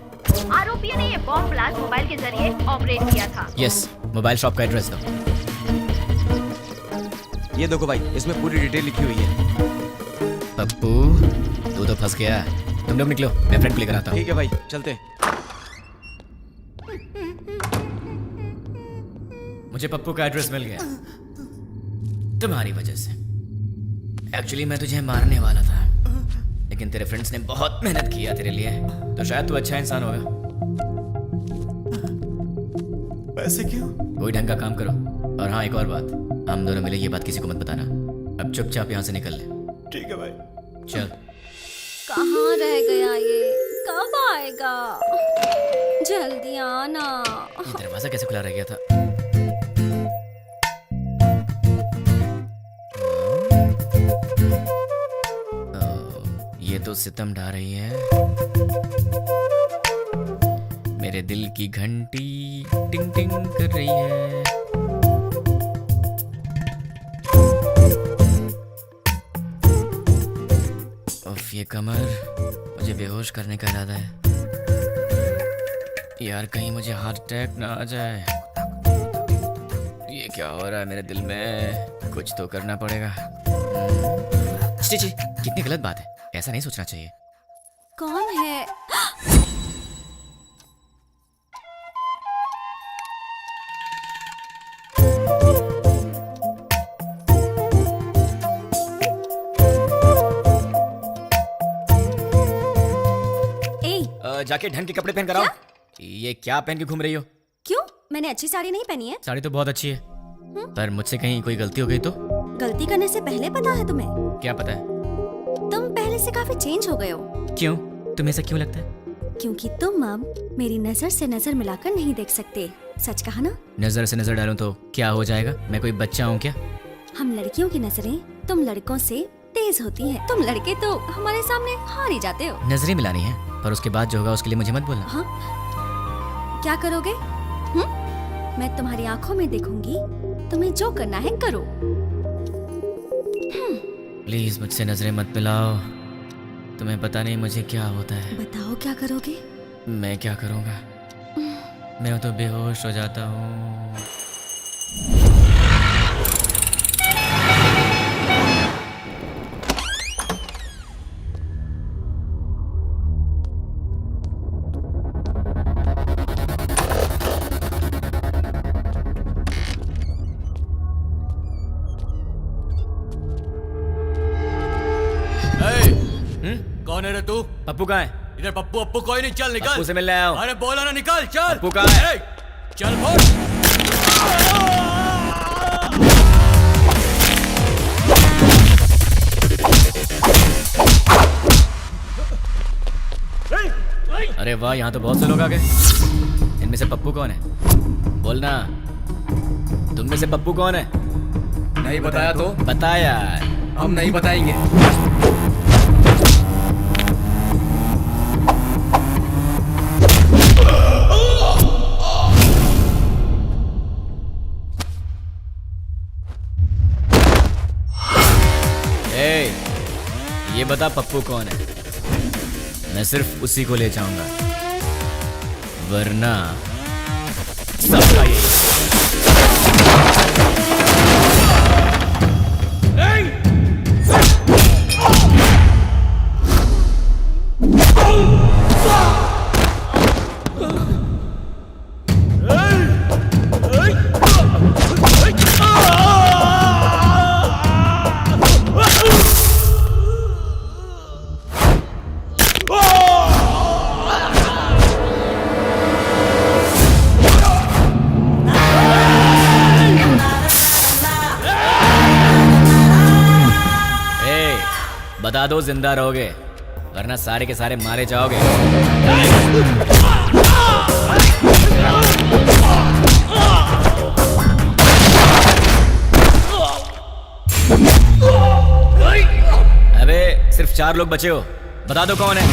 आरोपियों ने ये बॉम्ब ब्लास्ट मोबाइल के जरिए ऑपरेट किया था। यस, मोबाइल शॉप का एड्रेस दो। ये देखो भाई, इसमें पूरी डिटेल लिखी हुई है। पप्पू, तू तो फंस गया। तुम लोग निकलो, मैं फ्रेंड को लेकर आता हूँ। ठीक है भाई, चलते हैं। मुझे पप्पू का एड्रेस मिल गया तुम्हारी वजह से। एक्चुअली मैं तुझे मारने वाला था, लेकिन तेरे फ्रेंड्स ने बहुत मेहनत किया तेरे लिए, तो शायद तू अच्छा इंसान होगा। पैसे क्यों? कोई ढंग का काम करो। और हाँ, एक और बात, हम दोनों मिले ये बात किसी को मत बताना। अब चुपचाप यहाँ से निकल ले। ठीक है भाई। चल। कहाँ रह गया ये? कब आएगा? जल्दी आना। ये दरवाजा कैसे खुला रह गया था? ये तो सितम ढा रही है। मेरे दिल की घंटी टिंग टिंग कर रही है। उफ, ये कमर, मुझे बेहोश करने का इरादा है। यार कहीं मुझे हार्ट अटैक ना आ जाए। ये क्या हो रहा है मेरे दिल में? कुछ तो करना पड़ेगा। छी छी, कितनी गलत बात है, ऐसा नहीं सोचना चाहिए। कौन है? जाके ढंग के कपड़े पहन कर आओ। ये क्या पहन के घूम रही हो? क्यों? मैंने अच्छी साड़ी नहीं पहनी है। साड़ी तो बहुत अच्छी है, पर मुझसे कहीं कोई गलती हो गई तो? गलती करने से पहले पता है तुम्हें? क्या पता है? तुम पहले से काफी चेंज हो गए हो। क्यों? तुम्हें ऐसा क्यों लगता है? क्योंकि तुम अब मेरी नजर से नजर मिलाकर नहीं देख सकते। सच कहा ना? नजर से नजर डालूं तो क्या हो जाएगा? मैं कोई बच्चा हूँ क्या? हम लड़कियों की नजरें तुम लड़कों से तेज होती हैं। तुम लड़के तो हमारे सामने हार ही जाते हो। नजरें मिलानी है, पर उसके बाद जो होगा उसके लिए मुझे मत बोलना। हाँ? क्या करोगे? मैं तुम्हारी आंखों में देखूंगी, तुम्हें जो करना है करो। प्लीज मुझसे नजरें मत मिलाओ। तुम्हें पता नहीं मुझे क्या होता है। बताओ क्या करोगे? मैं क्या करूँगा? मैं तो बेहोश हो जाता हूँ। कौन है रे तू? पप्पू कहाँ है? इधर पप्पू अप्पू कोई नहीं, चल निकल। पप्पू से मिलने आया हूँ। अरे बोला ना निकल, चल। पप्पू कहाँ है? चल बोल। अरे वाह, यहाँ तो बहुत से लोग आ गए। इनमें से पप्पू कौन है? बोलना, तुम में से पप्पू कौन है? नहीं बताया तो? बता यार। हम नहीं बताएंगे। ये बता पप्पू कौन है? मैं सिर्फ उसी को ले जाऊंगा, वरना सबका यही। बता दो जिंदा रहोगे, वरना सारे के सारे मारे जाओगे। अबे सिर्फ 4 लोग बचे हो, बता दो कौन है?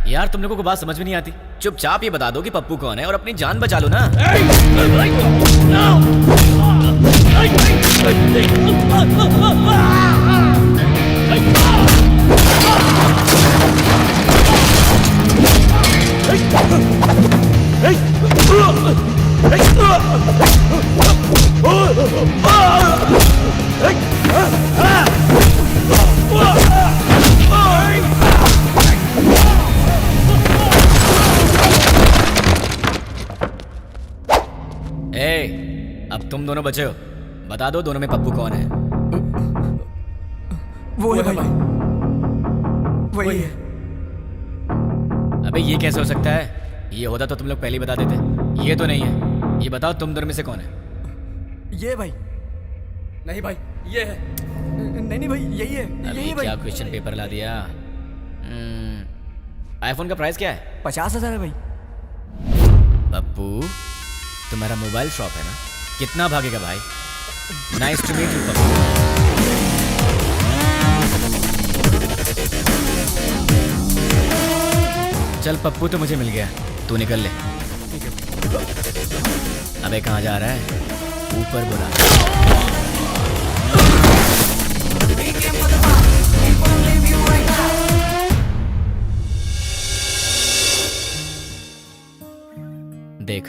यार तुम लोगों को बात समझ में नहीं आती। चुपचाप ये बता दो कि पप्पू कौन है और अपनी जान बचा लो ना। तुम दोनों बचे हो, बता दो दोनों में पप्पू कौन है? वो है भाई, वही है। अबे ये कैसे हो सकता है? ये होता तो तुम लोग पहले ही बता देते। ये तो नहीं है। ये बताओ तुम दोनों में से कौन है? ये भाई, नहीं भाई, ये है। नहीं भाई, यही है, अभी यही है भाई। क्या क्वेश्चन पेपर ला दिया? आईफोन का प्राइस क्या है? 50,000 है भाई। पप्पू, तुम्हारा मोबाइल शॉप है ना? कितना भागेगा भाई? Nice to meet you Pappu. चल पप्पू तो मुझे मिल गया, तू निकल ले। अबे कहाँ जा रहा है? ऊपर बुला। देख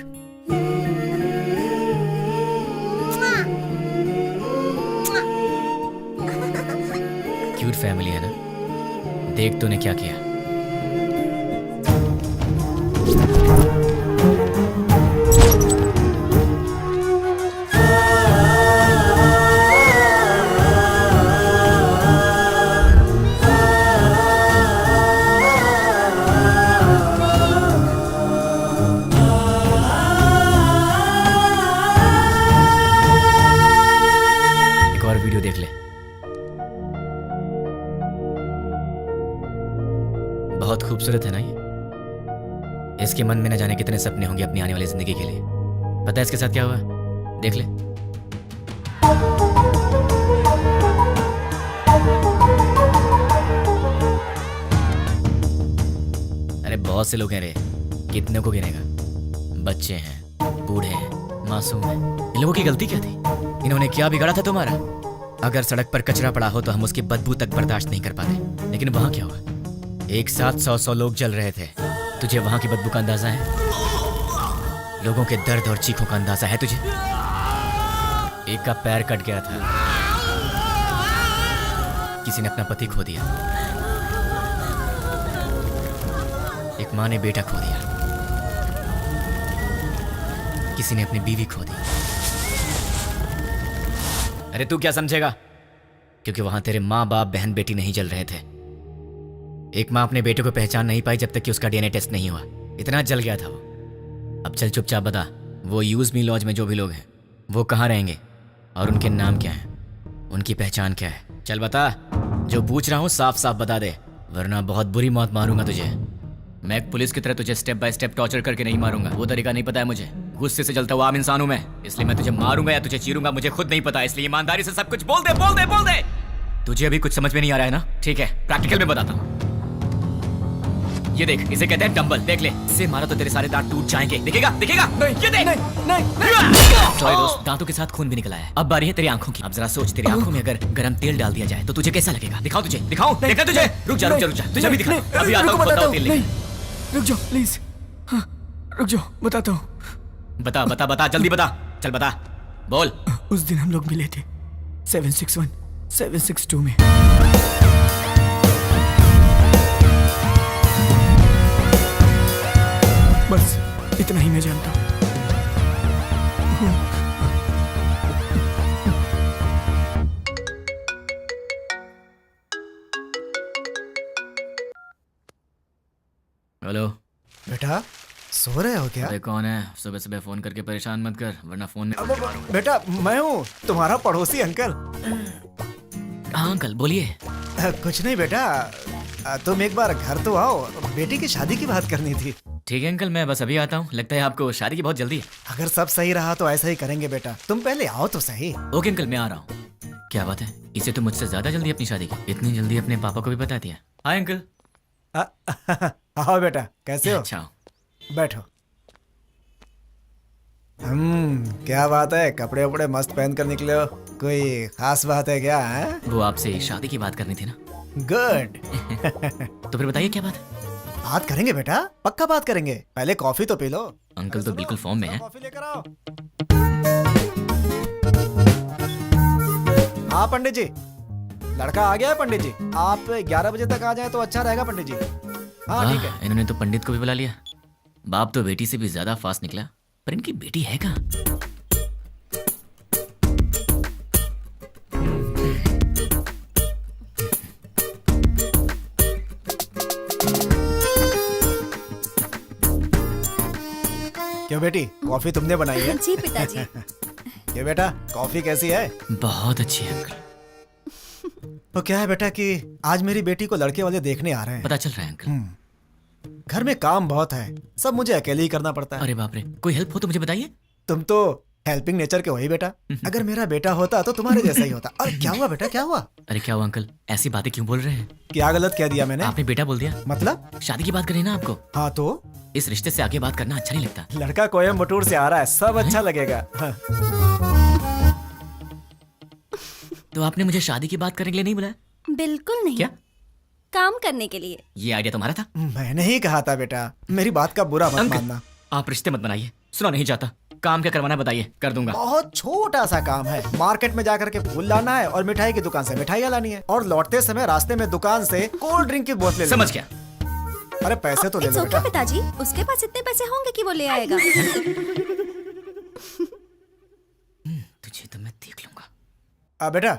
क्यूट फैमिली है ना? देख तूने क्या किया। एक और वीडियो देख ले। बहुत खूबसूरत है ना ये? इसके मन में न जाने कितने सपने होंगे अपनी आने वाली जिंदगी के लिए। पता है इसके साथ क्या हुआ? देख ले। अरे बहुत से लोग हैं रे, कितने को गिनेगा? बच्चे हैं, बूढ़े हैं, मासूम हैं। इन लोगों की गलती क्या थी? इन्होंने क्या बिगाड़ा था तुम्हारा? अगर सड़क पर कचरा पड़ा हो तो हम उसकी बदबू तक बर्दाश्त नहीं कर पाते, लेकिन वहां क्या हुआ? एक साथ 100 लोग जल रहे थे। तुझे वहां की बदबू का अंदाजा है? लोगों के दर्द और चीखों का अंदाजा है तुझे? एक का पैर कट गया था, किसी ने अपना पति खो दिया, एक माँ ने बेटा खो दिया, किसी ने अपनी बीवी खो दी। अरे तू क्या समझेगा? क्योंकि वहां तेरे माँ बाप बहन बेटी नहीं जल रहे थे। एक माँ अपने बेटे को पहचान नहीं पाई जब तक कि उसका डीएनए टेस्ट नहीं हुआ। इतना जल गया था वो। अब चल चुपचाप बता, वो यूज मी लॉज में जो भी लोग हैं वो कहाँ रहेंगे और उनके नाम क्या हैं, उनकी पहचान क्या है? चल बता। जो पूछ रहा हूँ साफ साफ बता दे, वरना बहुत बुरी मौत मारूंगा तुझे। मैं एक पुलिस की तरह तुझे स्टेप बाय स्टेप टॉर्चर करके नहीं मारूंगा, वो तरीका नहीं पता है मुझे। गुस्से से जलता हुआ आम इंसान हूं मैं, इसलिए मैं तुझे मारूंगा या तुझे चीरूंगा मुझे खुद नहीं पता। इसलिए ईमानदारी से सब कुछ बोल दे, बोल दे, बोल दे। तुझे अभी कुछ समझ में नहीं आ रहा है ना? ठीक है, प्रैक्टिकल में बताता हूँ। ये देख, इसे कहते हैं डंबल। देख ले, इससे मारा तो तेरे सारे दांत टूट जाएंगे। दिखेगा? दिखेगा? नहीं, ये देख। नहीं। सॉरी दोस्त, दांतों के साथ खून भी निकला है। अब बारी है तेरी आंखों की। अब जरा सोच, तेरी आंखों में अगर गरम तेल डाल दिया जाए तो तुझे कैसा लगेगा? दिखाओ तुझे, दिखाओ। देखा तुझे? रुक जा, रुक जा, रुक जा, तुझे अभी दिखा। अभी आता हूँ, बताओ तेल लेके। रुक जाओ प्लीज। हाँ, रुक जाओ, बताता हूँ। बता बता बता, जल्दी बता। चल बता, बोल। उस दिन हम लोग मिले थे 761 762 में। बस इतना ही मैं जानता हूँ। हेलो बेटा, सो रहे हो क्या? अरे कौन है? सुबह सुबह फोन करके परेशान मत कर, वरना फोन में। बेटा मैं हूँ, तुम्हारा पड़ोसी अंकल। हाँ अंकल, बोलिए। कुछ नहीं बेटा, तुम एक बार घर तो आओ, बेटी की शादी की बात करनी थी। ठीक है अंकल, मैं बस अभी आता हूँ। लगता है आपको शादी की बहुत जल्दी है। अगर सब सही रहा तो ऐसा ही करेंगे बेटा, तुम पहले आओ तो सही। ओके अंकल, मैं आ रहा हूँ। क्या बात है, इसे तो मुझसे ज्यादा जल्दी अपनी शादी की। इतनी जल्दी अपने पापा को भी बता दिया। Hi uncle. आओ बेटा, कैसे हो? अच्छा, बैठो। क्या बात है, कपड़े वपड़े मस्त पहन कर निकले हो, कोई खास बात है क्या? है वो आपसे शादी की बात करनी थी ना। गुड। तो फिर बताइए क्या बात है? बात करेंगे बेटा, पक्का बात करेंगे। पहले कॉफी तो पी लो। अंकल तो बिल्कुल फॉर्म में है। कॉफी लेकर आओ। हाँ पंडित जी, लड़का आ गया है पंडित जी। आप 11 बजे तक आ जाए तो अच्छा रहेगा पंडित जी। हाँ ठीक है। इन्होंने तो पंडित को भी बुला लिया। बाप तो बेटी से भी ज्यादा फास्ट निकला, पर इनकी बेटी है कहाँ? क्यों बेटी, कॉफी तुमने बनाई है? जी पिताजी। ये बेटा, कॉफी कैसी है? बहुत अच्छी है अंकल। तो क्या है बेटा कि आज मेरी बेटी को लड़के वाले देखने आ रहे हैं। पता चल रहा है अंकल। घर में काम बहुत है, सब मुझे अकेले ही करना पड़ता है। अरे बाप रे, कोई हेल्प हो तो मुझे बताइए। तुम तो हेल्पिंग नेचर के हो ही बेटा। अगर मेरा बेटा होता तो तुम्हारे जैसा ही होता। अरे क्या हुआ बेटा, क्या हुआ? अरे क्या हुआ अंकल, ऐसी बातें क्यों बोल रहे हैं? क्या गलत कह दिया मैंने? आपने बेटा बोल दिया। मतलब? शादी की बात करी ना आपको। हाँ तो इस रिश्ते से आगे बात करना अच्छा नहीं लगता। लड़का कोयम्बटूर से आ रहा है, सब अच्छा लगेगा। हाँ। तो आपने मुझे शादी की बात करने के लिए नहीं बुलाया? बिल्कुल नहीं। क्या? काम करने के लिए। ये आइडिया तुम्हारा था? मैंने ही कहा था बेटा, मेरी बात का बुरा मत मानना। आप रिश्ते मत बनाइए, सुना नहीं चाहता। काम क्या करवाना बताइए, कर दूंगा। बहुत छोटा सा काम है, मार्केट में जाकर के फूल लाना है और मिठाई की दुकान से मिठाइयाँ लानी है, और लौटते समय रास्ते में दुकान से कोल्ड ड्रिंक की बोतलें। समझ गया। अरे पैसे तो ले लो बेटा। पिताजी, उसके पास इतने पैसे होंगे कि वो ले आएगा। तुझे तो मैं देख लूंगा। बेटा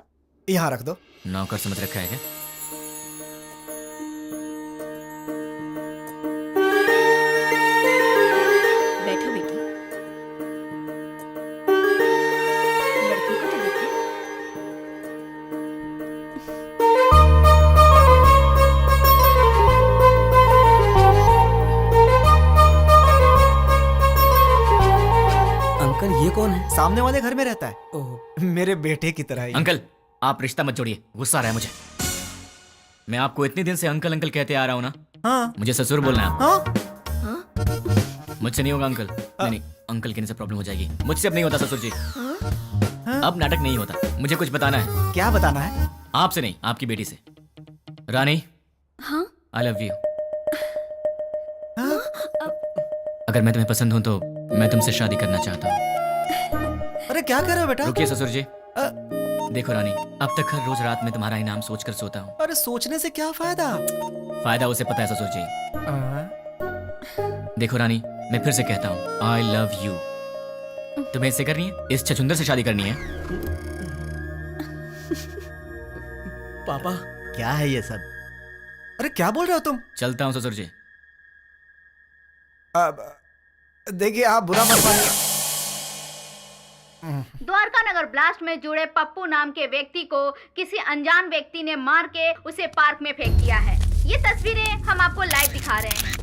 यहाँ रख दो। नौकर समझ रखा है क्या? बैठो बेटी। लड़की को तो देखो। अंकल ये कौन है? सामने वाले घर में रहता है। ओह, मेरे बेटे की तरह ही। अंकल आप रिश्ता मत जोड़िए, गुस्सा आ रहा है मुझे। मैं आपको इतने दिन से अंकल अंकल कहते आ रहा हूँ ना। हाँ। मुझे ससुर बोलना है। हाँ? मुझसे नहीं होगा अंकल। नहीं नहीं, अंकल कहने से प्रॉब्लम हो जाएगी। मुझसे अब नहीं होता ससुर जी। अब नाटक नहीं होता, मुझे कुछ बताना है। क्या बताना है? आपसे नहीं, आपकी बेटी से। रानी, हाँ? I love you. अगर मैं तुम्हें पसंद हूं तो मैं तुमसे शादी करना चाहता हूँ। अरे क्या कर रहे हो बेटा? रुकिए ससुर जी। देखो रानी, अब तक हर रोज रात में तुम्हारा इनाम सोचकर सोता हूँ। अरे सोचने से क्या फायदा? फायदा उसे पता है ससुर जी। देखो रानी, मैं फिर से कहता हूँ, आई लव यू। तुम्हें इससे करनी है? इस छछुंदर से शादी करनी है? पापा क्या है ये सब? अरे क्या बोल रहे हो तुम? चलता हूँ ससुर जी। देखिए आप बुरा मत मानिए। द्वारका नगर ब्लास्ट में जुड़े पप्पू नाम के व्यक्ति को किसी अनजान व्यक्ति ने मार के उसे पार्क में फेंक दिया है। ये तस्वीरें हम आपको लाइव दिखा रहे हैं।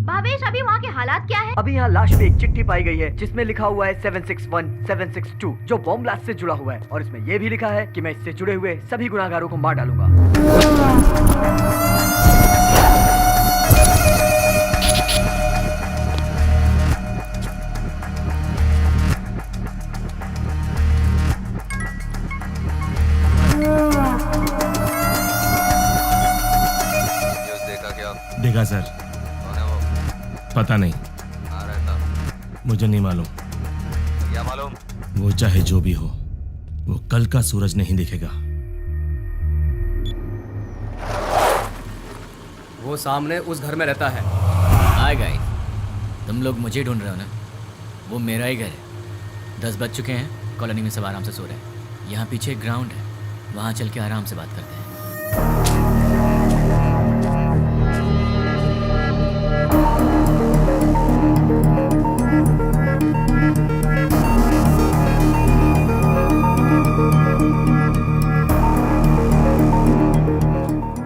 भावेश, अभी वहाँ के हालात क्या है? अभी यहाँ लाश पे एक चिट्ठी पाई गई है जिसमें लिखा हुआ है 761 762 जो बॉम्ब ब्लास्ट से जुड़ा हुआ है, और इसमें यह भी लिखा है कि मैं इससे जुड़े हुए सभी गुनाहगारों को मार डालूंगा। देखा सर? कौन है वो? पता नहीं, कहाँ रहता? मुझे नहीं मालूम। क्या मालूम? वो चाहे जो भी हो, वो कल का सूरज नहीं दिखेगा। वो सामने उस घर में रहता है। हाय गाइस, तुम लोग मुझे ढूंढ रहे हो ना? वो मेरा ही घर है। 10 बज चुके हैं, कॉलोनी में सब आराम से सो रहे हैं। यहाँ पीछे एक ग्राउंड है, वहाँ चल के आराम से बात करते हैं।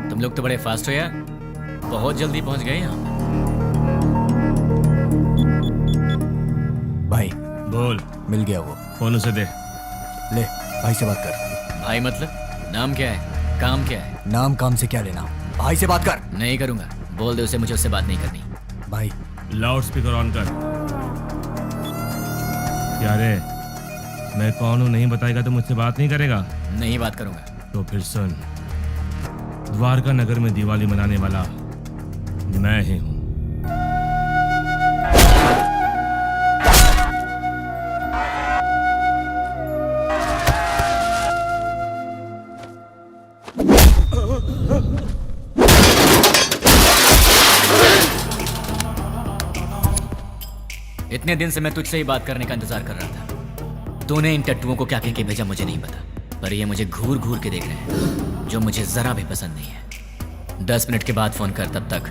तुम लोग तो बड़े फास्ट हो यार, बहुत जल्दी पहुंच गए यहाँ। भाई बोल। मिल गया वो। फोन उसे दे। ले भाई से बात कर। भाई मतलब? नाम क्या है, काम क्या है? नाम काम से क्या लेना, भाई से बात कर। नहीं करूंगा, बोल दे उसे मुझे उससे बात नहीं करनी। भाई लाउड स्पीकर ऑन कर। क्या रे, मैं कौन हूँ नहीं बताएगा तो मुझसे बात नहीं करेगा? नहीं बात करूंगा। तो फिर सुन, द्वारका नगर में दिवाली मनाने वाला मैं ही हूँ। इतने दिन से मैं तुझसे ही बात करने का इंतजार कर रहा था। तूने इन टट्टुओं को क्या कह के भेजा मुझे नहीं पता, पर ये मुझे घूर घूर के देख रहे हैं, जो मुझे जरा भी पसंद नहीं है। 10 मिनट के बाद फोन कर, तब तक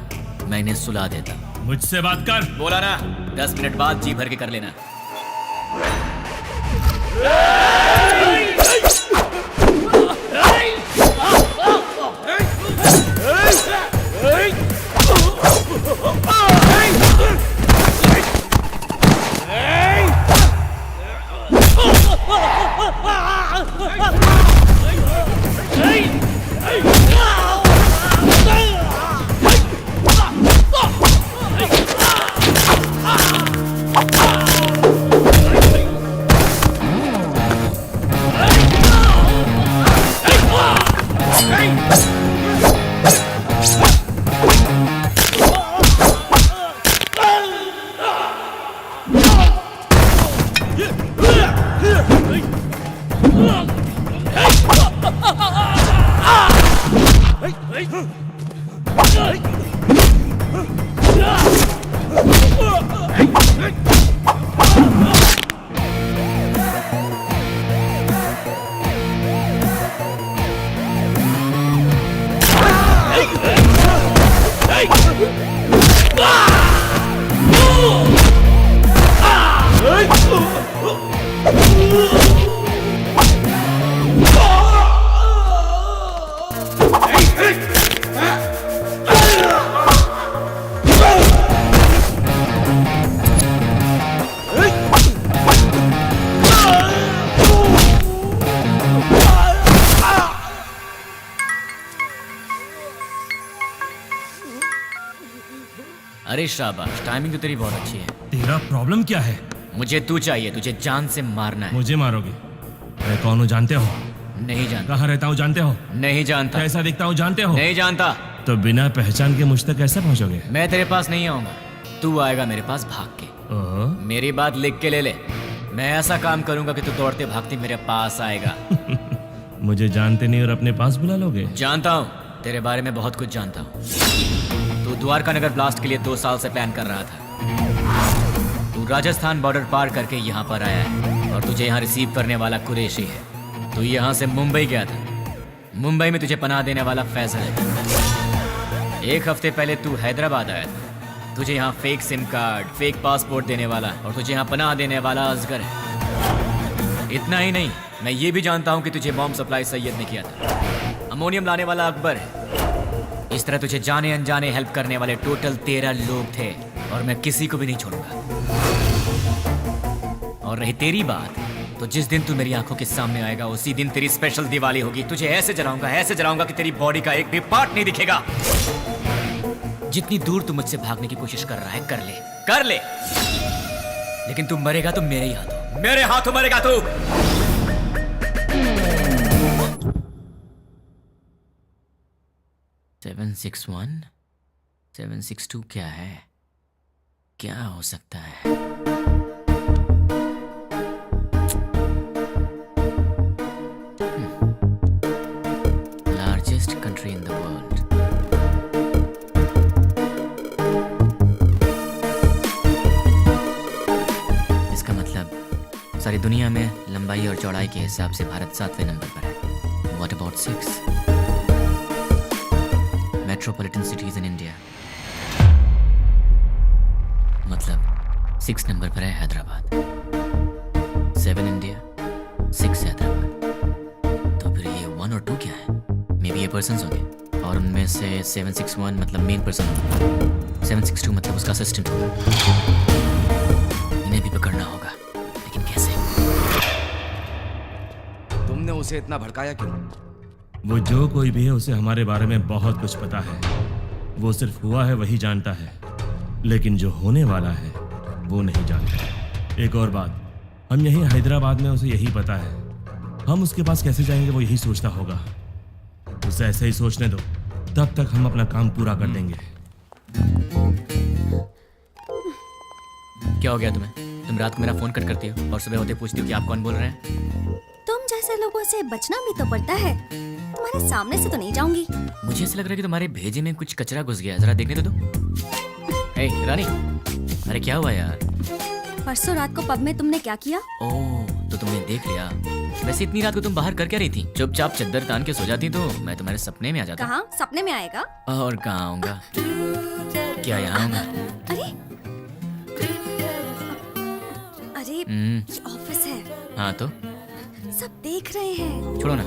मैं इन्हें सुला देता। मुझसे बात कर। बोला ना, 10 मिनट बाद जी भर के कर लेना। अरे शाबाश, टाइमिंग तो तेरी बहुत अच्छी है। तेरा प्रॉब्लम क्या है? मुझे तू चाहिए, तुझे जान से मारना है। मुझे मारोगे? मैं कौन हूँ जानते हो? नहीं जानता। कहाँ रहता हूँ जानते हो? नहीं जानता। कैसा दिखता हूँ जानते हो? नहीं जानता। तो बिना पहचान के मुझ तक कैसे पहुँचोगे? मैं तेरे पास नहीं आऊंगा, तू आएगा मेरे पास भाग के। मेरी बात लिख के ले ले। मैं ऐसा काम करूंगा कि तू दौड़ते भागते मेरे पास आएगा। मुझे जानते नहीं और अपने पास बुला लोगे? जानता हूँ, तेरे बारे में बहुत कुछ जानता हूँ। तू द्वारका नगर ब्लास्ट के लिए 2 साल से प्लान कर रहा था। तू राजस्थान बॉर्डर पार करके यहाँ पर आया है और तुझे यहाँ रिसीव करने वाला कुरैशी है। तू यहाँ से मुंबई गया था। मुंबई में तुझे पनाह देने वाला फैजल है। 1 हफ्ते पहले तू हैदराबाद आया था। तुझे यहाँ fake SIM card, fake passport देने वाला और तुझे यहाँ पनाह देने वाला असगर है। इतना ही नहीं, मैं ये भी जानता हूँ कि तुझे बॉम्ब सप्लाई सैयद ने किया था। अमोनियम लाने वाला अकबर है। इस तरह तुझे जाने अनजाने हेल्प करने वाले टोटल 13 लोग थे और मैं किसी को भी नहीं छोड़ूंगा। और रही तेरी बात, तो जिस दिन तू मेरी आंखों के सामने आएगा उसी दिन तेरी स्पेशल दिवाली होगी। तुझे ऐसे जलाऊंगा कि तेरी बॉडी का एक भी पार्ट नहीं दिखेगा। जितनी दूर तू मुझसे भागने की कोशिश कर रहा है कर ले, लेकिन तू मरेगा तो मेरे ही हाथों, मेरे हाथों मरेगा तू। 761 762 क्या है? क्या हो सकता है? Largest country in the world. इसका मतलब सारी दुनिया में लंबाई और चौड़ाई के हिसाब से भारत 7वें नंबर पर है। What about 6? Metropolitan cities in India, मतलब 6 नंबर पर है हैदराबाद। 7 इंडिया, 6 हैदराबाद। तो फिर ये 1 और 2 क्या है? मे बी ये पर्सन्स होंगे और उनमें से 761 मतलब मेन पर्सन होगा, 762 मतलब उसका असिस्टेंट होगा। इन्हें भी पकड़ना होगा, लेकिन कैसे? तुमने उसे इतना भड़काया क्यों? वो जो कोई भी है उसे हमारे बारे में बहुत कुछ पता है। वो सिर्फ हुआ है वही जानता है, लेकिन जो होने वाला है वो नहीं जानता। एक और बात, हम यहीं हैदराबाद में उसे यही पता है। हम उसके पास कैसे जाएंगे वो यही सोचता होगा। उसे ऐसे ही सोचने दो, तब तक हम अपना काम पूरा कर देंगे। क्या हो गया तुम्हें? तुम रात को मेरा फोन कट करती हो और सुबह होते पूछती हो कि आप कौन बोल रहे हैं। तुम जैसे लोगों से बचना भी तो पड़ता है। तुम्हारे सामने से तो नहीं जाऊंगी। मुझे ऐसा लग रहा है कि तुम्हारे भेजे में कुछ कचरा घुस गया। जरा देखने दो। ए रानी, अरे क्या हुआ यार? परसों रात को पब में तुमने क्या किया? ओह, तो तुमने देख लिया। वैसे इतनी रात को तुम बाहर कर क्या रही थी? चुपचाप चद्दर तान के सो जाती तो मैं तुम्हारे सपने में आ जाता। कहाँ सपने में आएगा? और कहाँ आऊंगा? क्या यहाँ हूँ मैं? अरे अरे ये ऑफिस है। हाँ तो सब देख रहे हैं। छोड़ो ना,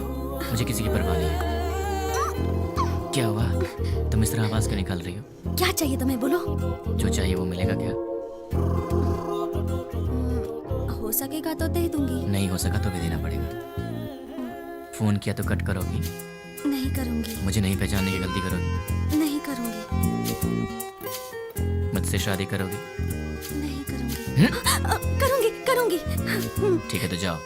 मुझे किसी की परवाह नहीं है। क्या हुआ, तुम इस तरह आवाज क्यों निकाल रही हो? क्या चाहिए तुम्हें, बोलो। जो चाहिए वो मिलेगा क्या? हो सकेगा तो दे दूंगी। नहीं हो सका तो भी देना पड़ेगा। फोन किया तो कट करोगी? नहीं करूंगी। मुझे नहीं पहचानने की गलती करोगी? नहीं करूंगी। मुझसे शादी करोगी? नहीं करूंगी। करूंगी करूंगी। ठीक है तो जाओ।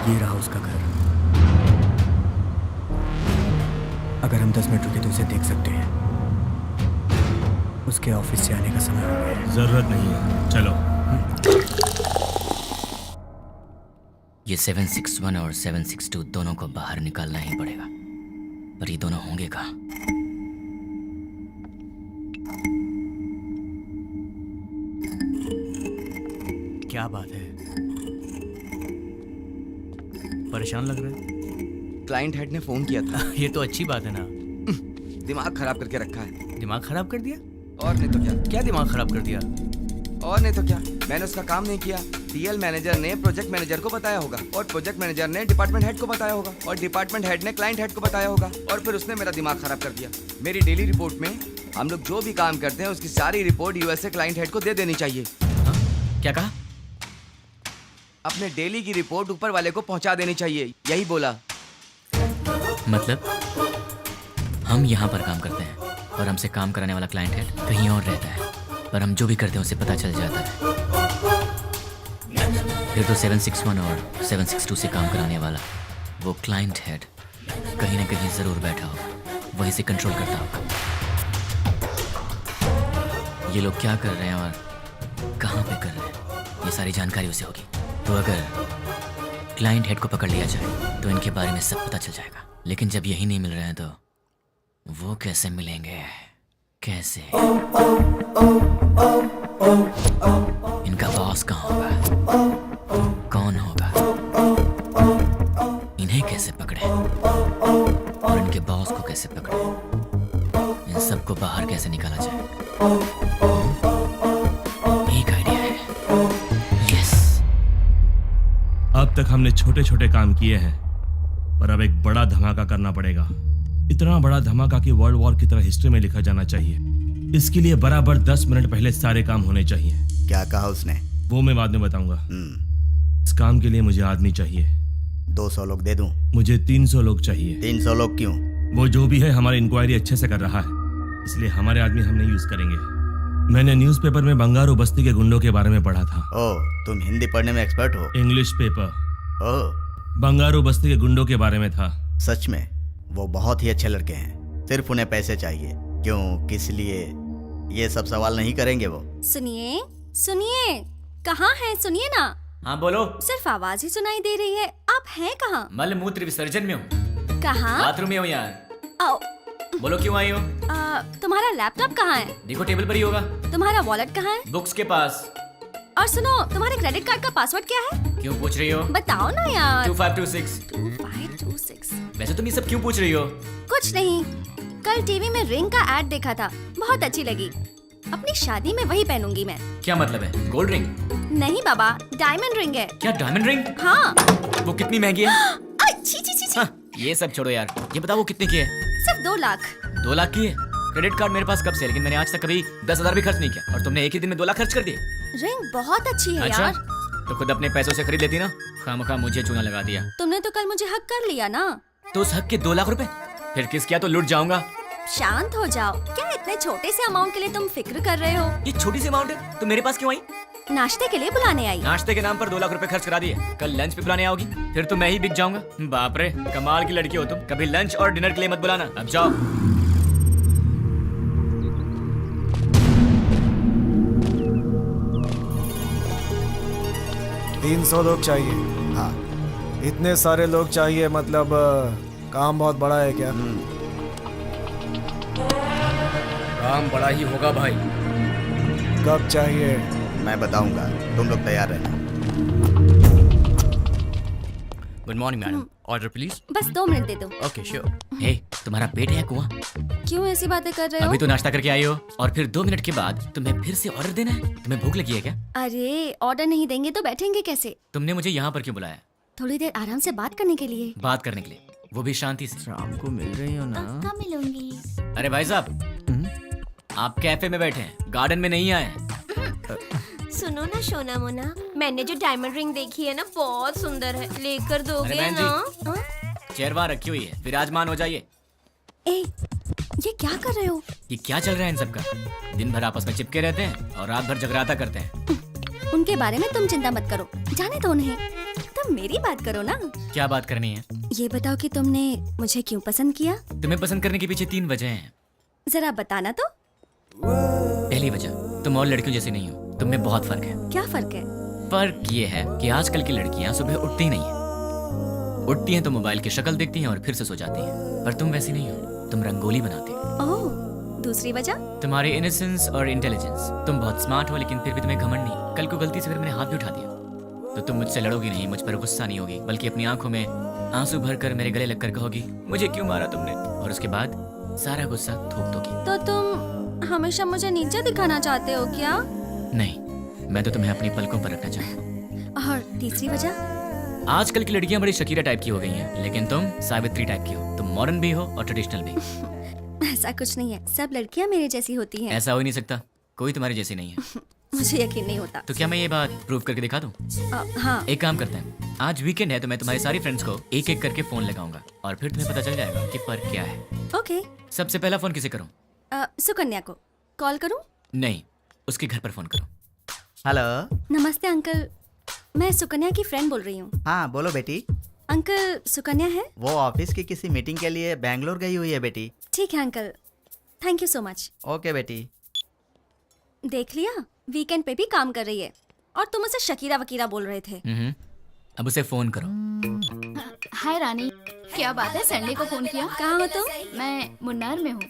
ये रहा उसका घर। अगर हम 10 मिनट रुके तो उसे देख सकते हैं। उसके ऑफिस से आने का समय हो गया है। जरूरत नहीं है, चलो। ये 761 और 762 दोनों को बाहर निकालना ही पड़ेगा, पर ये दोनों होंगे कहाँ? क्या बात है, परेशान लग रहे हैं? क्लाइंट हेड ने फोन किया था। ये तो अच्छी बात है ना। दिमाग खराब करके रखा है। दिमाग खराब कर दिया? और नहीं तो क्या। क्या दिमाग खराब कर दिया? और नहीं तो क्या, मैंने उसका काम नहीं किया। डीएल मैनेजर ने प्रोजेक्ट मैनेजर को बताया होगा, और प्रोजेक्ट मैनेजर ने डिपार्टमेंट हेड को बताया होगा, और डिपार्टमेंट हेड ने क्लाइंट हेड को बताया होगा, और फिर उसने मेरा दिमाग खराब कर दिया। मेरी डेली रिपोर्ट में हम लोग जो भी काम करते हैं उसकी सारी रिपोर्ट यूएसए क्लाइंट हेड को दे देनी चाहिए। क्या कहा? अपने डेली की रिपोर्ट ऊपर वाले को पहुंचा देनी चाहिए, यही बोला। मतलब हम यहाँ पर काम करते हैं और हमसे काम कराने वाला क्लाइंट हेड कहीं और रहता है, पर हम जो भी करते हैं उसे पता चल जाता है। फिर तो 761 और 762 से काम कराने वाला वो क्लाइंट हेड कहीं ना कहीं जरूर बैठा होगा, वहीं से कंट्रोल करता होगा। ये लोग क्या कर रहे हैं और कहाँ पे कर रहे हैं, ये सारी जानकारी उसे होगी। तो अगर क्लाइंट हेड को पकड़ लिया जाए तो इनके बारे में सब पता चल जाएगा। लेकिन जब यही नहीं मिल रहे हैं तो वो कैसे मिलेंगे? कैसे? इनका बॉस कहाँ होगा? कौन होगा? इन्हें कैसे पकड़े और इनके बॉस को कैसे पकड़े? इन सबको बाहर कैसे निकाला जाए? एक आइडिया है। यस। अब तक हमने छोटे छोटे काम किए हैं, पर अब एक बड़ा धमाका करना पड़ेगा। इतना बड़ा धमाका कि वर्ल्ड वॉर की तरह हिस्ट्री में लिखा जाना चाहिए। इसके लिए बराबर 10 मिनट पहले सारे काम होने चाहिए। क्या कहा उसने? वो मैं बाद में बताऊंगा। इस काम के लिए मुझे आदमी चाहिए। 200 लोग दे दूं? मुझे 300 लोग चाहिए। 300 लोग क्यों? वो जो भी है हमारी इंक्वायरी अच्छे से कर रहा है, इसलिए हमारे आदमी हम नहीं यूज करेंगे। मैंने न्यूज़पेपर में बंगारू बस्ती के गुंडों के बारे में पढ़ा था। ओह, तुम हिंदी पढ़ने में एक्सपर्ट हो? English paper. ओह, बंगारू बस्ती के गुंडों के बारे में था। सच में? वो बहुत ही अच्छे लड़के हैं, सिर्फ उन्हें पैसे चाहिए। क्यों, किस लिए, ये सब सवाल नहीं करेंगे वो। सुनिए सुनिए, कहाँ हैं? सुनिए ना। हाँ बोलो। सिर्फ आवाज ही सुनाई दे रही है, आप हैं कहाँ? मल मूत्र विसर्जन में हूँ। कहाँ? बाथरूम में हूँ यार। आओ। बोलो क्यों आई हो? तुम्हारा लैपटॉप कहाँ है? देखो टेबल पर ही होगा। तुम्हारा वॉलेट कहाँ है? बुक्स के पास। और सुनो, तुम्हारे क्रेडिट कार्ड का पासवर्ड क्या है? क्यों पूछ रही हो? बताओ ना यार। 2526। 2526। वैसे तुम ये सब क्यों पूछ रही हो? कुछ नहीं, कल टीवी में रिंग का एड देखा था, बहुत अच्छी लगी। अपनी शादी में वही पहनूंगी मैं। क्या मतलब है? Gold ring? नहीं बाबा, डायमंड रिंग है। क्या डायमंड रिंग? हाँ। वो कितनी महंगी है? छी छी छी छी। हाँ, ये सब छोड़ो यार, ये बताओ वो कितने की है? सिर्फ 2 लाख। 2 लाख की है? क्रेडिट कार्ड मेरे पास कब से, लेकिन मैंने आज तक कभी 10,000 भी खर्च नहीं किया, और तुमने एक ही दिन में 2 लाख खर्च कर दिए। रिंग बहुत अच्छी है अच्छा? यार। तो खुद अपने पैसों से खरीद लेती ना, खामखा मुझे चूना लगा दिया। तुमने तो कल मुझे हक कर लिया ना। तो उस हक के 2 लाख रुपए फिर किस किया तो लुट जाऊंगा। शांत हो जाओ, क्या इतने छोटे से अमाउंट के लिए तुम फिक्र कर रहे हो? ये छोटी सी अमाउंट है, तो मेरे पास क्यों आई? नाश्ते के लिए बुलाने आई। नाश्ते के नाम पर 2 लाख रुपए खर्च करा दिए, कल लंच पे बुलाने आओगी, फिर तो मैं ही बिक जाऊंगा। बाप रे, कमाल की लड़की हो तुम। कभी लंच और डिनर के लिए मत बुलाना, अब जाओ। 300 लोग चाहिए। हाँ। इतने सारे लोग चाहिए, मतलब काम बहुत बड़ा है क्या? काम बड़ा ही होगा भाई। कब चाहिए? मैं बताऊंगा, तुम लोग तैयार रहना। Good morning madam, order please. बस 2 मिनट दे दो। Okay sure. हे, तुम्हारा पेट है कुआं? क्यों ऐसी बातें कर रहे हो? अभी तो नाश्ता करके आई हो और फिर 2 मिनट के बाद तुम्हें फिर से ऑर्डर देना है? तुम्हें भूख लगी है क्या? अरे ऑर्डर नहीं देंगे तो बैठेंगे कैसे? तुमने मुझे यहाँ पर क्यों बुलाया? थोड़ी देर आराम से बात करने के लिए। बात करने के लिए, वो भी शांति से। शाम को मिल रही हो ना? कब मिलूंगी? अरे भाई साहब, आप कैफे में बैठे हैं, गार्डन में नहीं आए हैं। सुनो ना सोना मोना, मैंने जो डायमंड रिंग देखी है ना बहुत सुंदर है, लेकर दोगे बहन जी, ना? चेयर वहाँ रखी हुई है, विराजमान हो जाइए। ए, ये क्या कर रहे हो? ये क्या चल रहा है इन सबका? दिन भर आपस में चिपके रहते हैं और रात भर जगराता करते हैं। उनके बारे में तुम चिंता मत करो, जाने दो उन्हें। तुम मेरी बात करो ना। क्या बात करनी है? ये बताओ कि तुमने मुझे क्यों पसंद किया? तुम्हें पसंद करने के पीछे 3 वजह हैं। जरा बताना तो। पहली वजह, तुम और लड़कियों जैसी नहीं हो, तुम में बहुत फर्क है। क्या फर्क है? फर्क ये है कि आजकल की लड़कियां सुबह उठती ही नहीं है। उठती हैं तो मोबाइल की शक्ल देखती हैं और फिर से सो जाती हैं। पर तुम वैसी नहीं हो, तुम रंगोली बनाती हो। ओह, दूसरी वजह? तुम्हारी इनोसेंस और इंटेलिजेंस। तुम बहुत स्मार्ट हो लेकिन फिर भी तुम्हें घमंड नहीं। कल को गलती से अगर मैंने हाथ भी उठा दिया तो तुम मुझसे लड़ोगी नहीं, मुझ पर गुस्सा नहीं होगी, बल्कि अपनी आंखों में आंसू भरकर मेरे गले लगकर कहोगी मुझे क्यों मारा तुमने, और उसके बाद सारा गुस्सा थूक दोगी। तो तुम हमेशा मुझे नीचे दिखाना चाहते हो क्या? नहीं, मैं तो तुम्हें अपनी पलकों पर रखना चाहता हूँ। और तीसरी वजह? आजकल की लड़कियां बड़ी शकीरा टाइप की हो गई हैं, लेकिन तुम सावित्री टाइप की हो। तुम मॉडर्न भी हो और ट्रेडिशनल भी। ऐसा कुछ नहीं है, सब लड़कियां मेरे जैसी होती हैं। ऐसा हो ही नहीं सकता, कोई तुम्हारी जैसी नहीं है। मुझे यकीन नहीं होता। तो क्या मैं ये बात प्रूव करके दिखा दूं? हाँ। एक काम करते हैं, आज वीकेंड है तो मैं तुम्हारी सारी फ्रेंड्स को एक एक करके फोन लगाऊंगा और फिर तुम्हें पता चल जाएगा कि फर्क क्या है। ओके। सबसे पहला फोन किसे करूं? सुकन्या को कॉल करूं? नहीं, उसके घर पर फोन करो। हेलो। नमस्ते अंकल, मैं सुकन्या की फ्रेंड बोल रही हूँ। हाँ बोलो बेटी। अंकल, सुकन्या है? वो ऑफिस की किसी मीटिंग के लिए बैंगलोर गई हुई है बेटी। ठीक है uncle, thank you so much. Okay बेटी। देख लिया, वीकेंड पे भी काम कर रही है और तुम उसे शकीरा वकीरा बोल रहे थे। अब उसे फोन करो। हाय रानी, क्या बात है, संडे को फोन किया? कहाँ हो तुम? मैं मुन्नार में हूँ।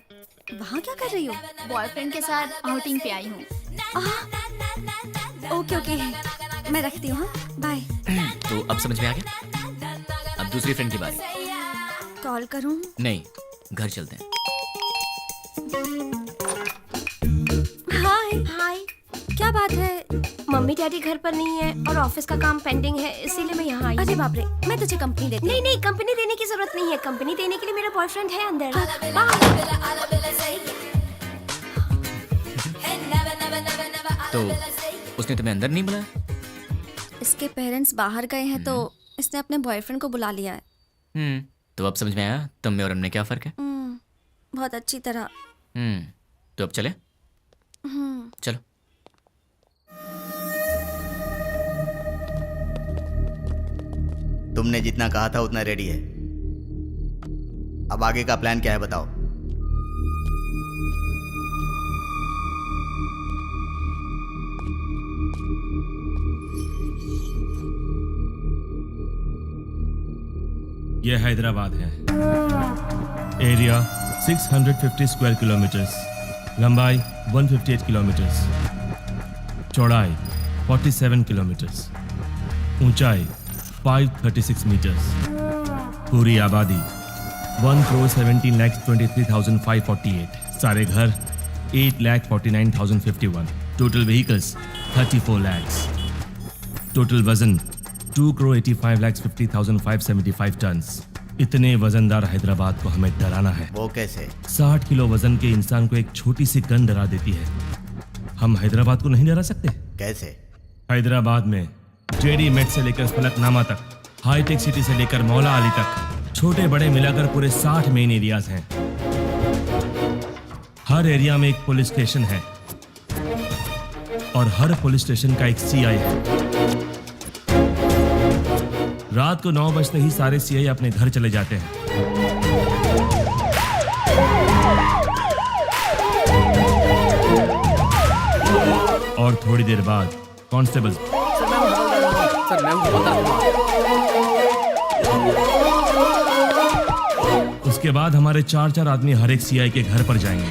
वहाँ क्या कर रही हो? बॉयफ्रेंड के साथ आउटिंग पे आई हूँ। ओके ओके, मैं रखती हूँ, बाय। तो अब समझ में आ गया? अब दूसरी फ्रेंड की बारी। कॉल करूँ? नहीं, घर चलते हैं। हाय हाय, क्या बात है? मम्मी डैडी घर पर नहीं है और ऑफिस का काम पेंडिंग है, इसीलिए मैं यहाँ आई। अरे बाप रे, मैं तुझे कंपनी देती हूँ। नहीं, कंपनी देने की जरूरत नहीं है। कंपनी देने के लिए मेरा बॉयफ्रेंड है अंदर। तो उसने तुम्हें अंदर नहीं बुलाया? इसके पेरेंट्स बाहर गए हैं तो इसने अपने बॉयफ्रेंड को बुला लिया है। तो अब समझ में आया तुम में और हमने क्या फर्क है? बहुत अच्छी तरह। तो अब चले? चलो। तुमने जितना कहा था उतना रेडी है। अब आगे का प्लान क्या है बताओ। यह हैदराबाद है। एरिया 650 स्क्वायर किलोमीटर्स, लंबाई 158 किलोमीटर्स, चौड़ाई 47 किलोमीटर्स, ऊंचाई 536 मीटर्स, पूरी आबादी 1,17,23,548, सारे घर 8,49,051, टोटल व्हीकल्स 34 lakhs, टोटल वजन 2,85,50,575 टन्स। इतने वजनदार हैदराबाद को हमें डराना है। वो कैसे? 60 किलो वजन के इंसान को एक छोटी सी गन डरा देती है। हम हैदराबाद को नहीं डरा सकते? कैसे? हैदराबाद में जेडी मेट से लेकर फलकनामा तक, हाईटेक सिटी से लेकर मौला अली तक, छोटे बड़े मिलाकर पूरे 60 मेन एरियाज हैं। हर एरिया में एक पुलिस स्टेशन है और हर पुलिस स्टेशन का एक सीआई है। रात को 9 बजते ही सारे सीआई अपने घर चले जाते हैं। और थोड़ी देर बाद कांस्टेबल उसके बाद हमारे 4 आदमी हर एक सीआई के घर पर जाएंगे।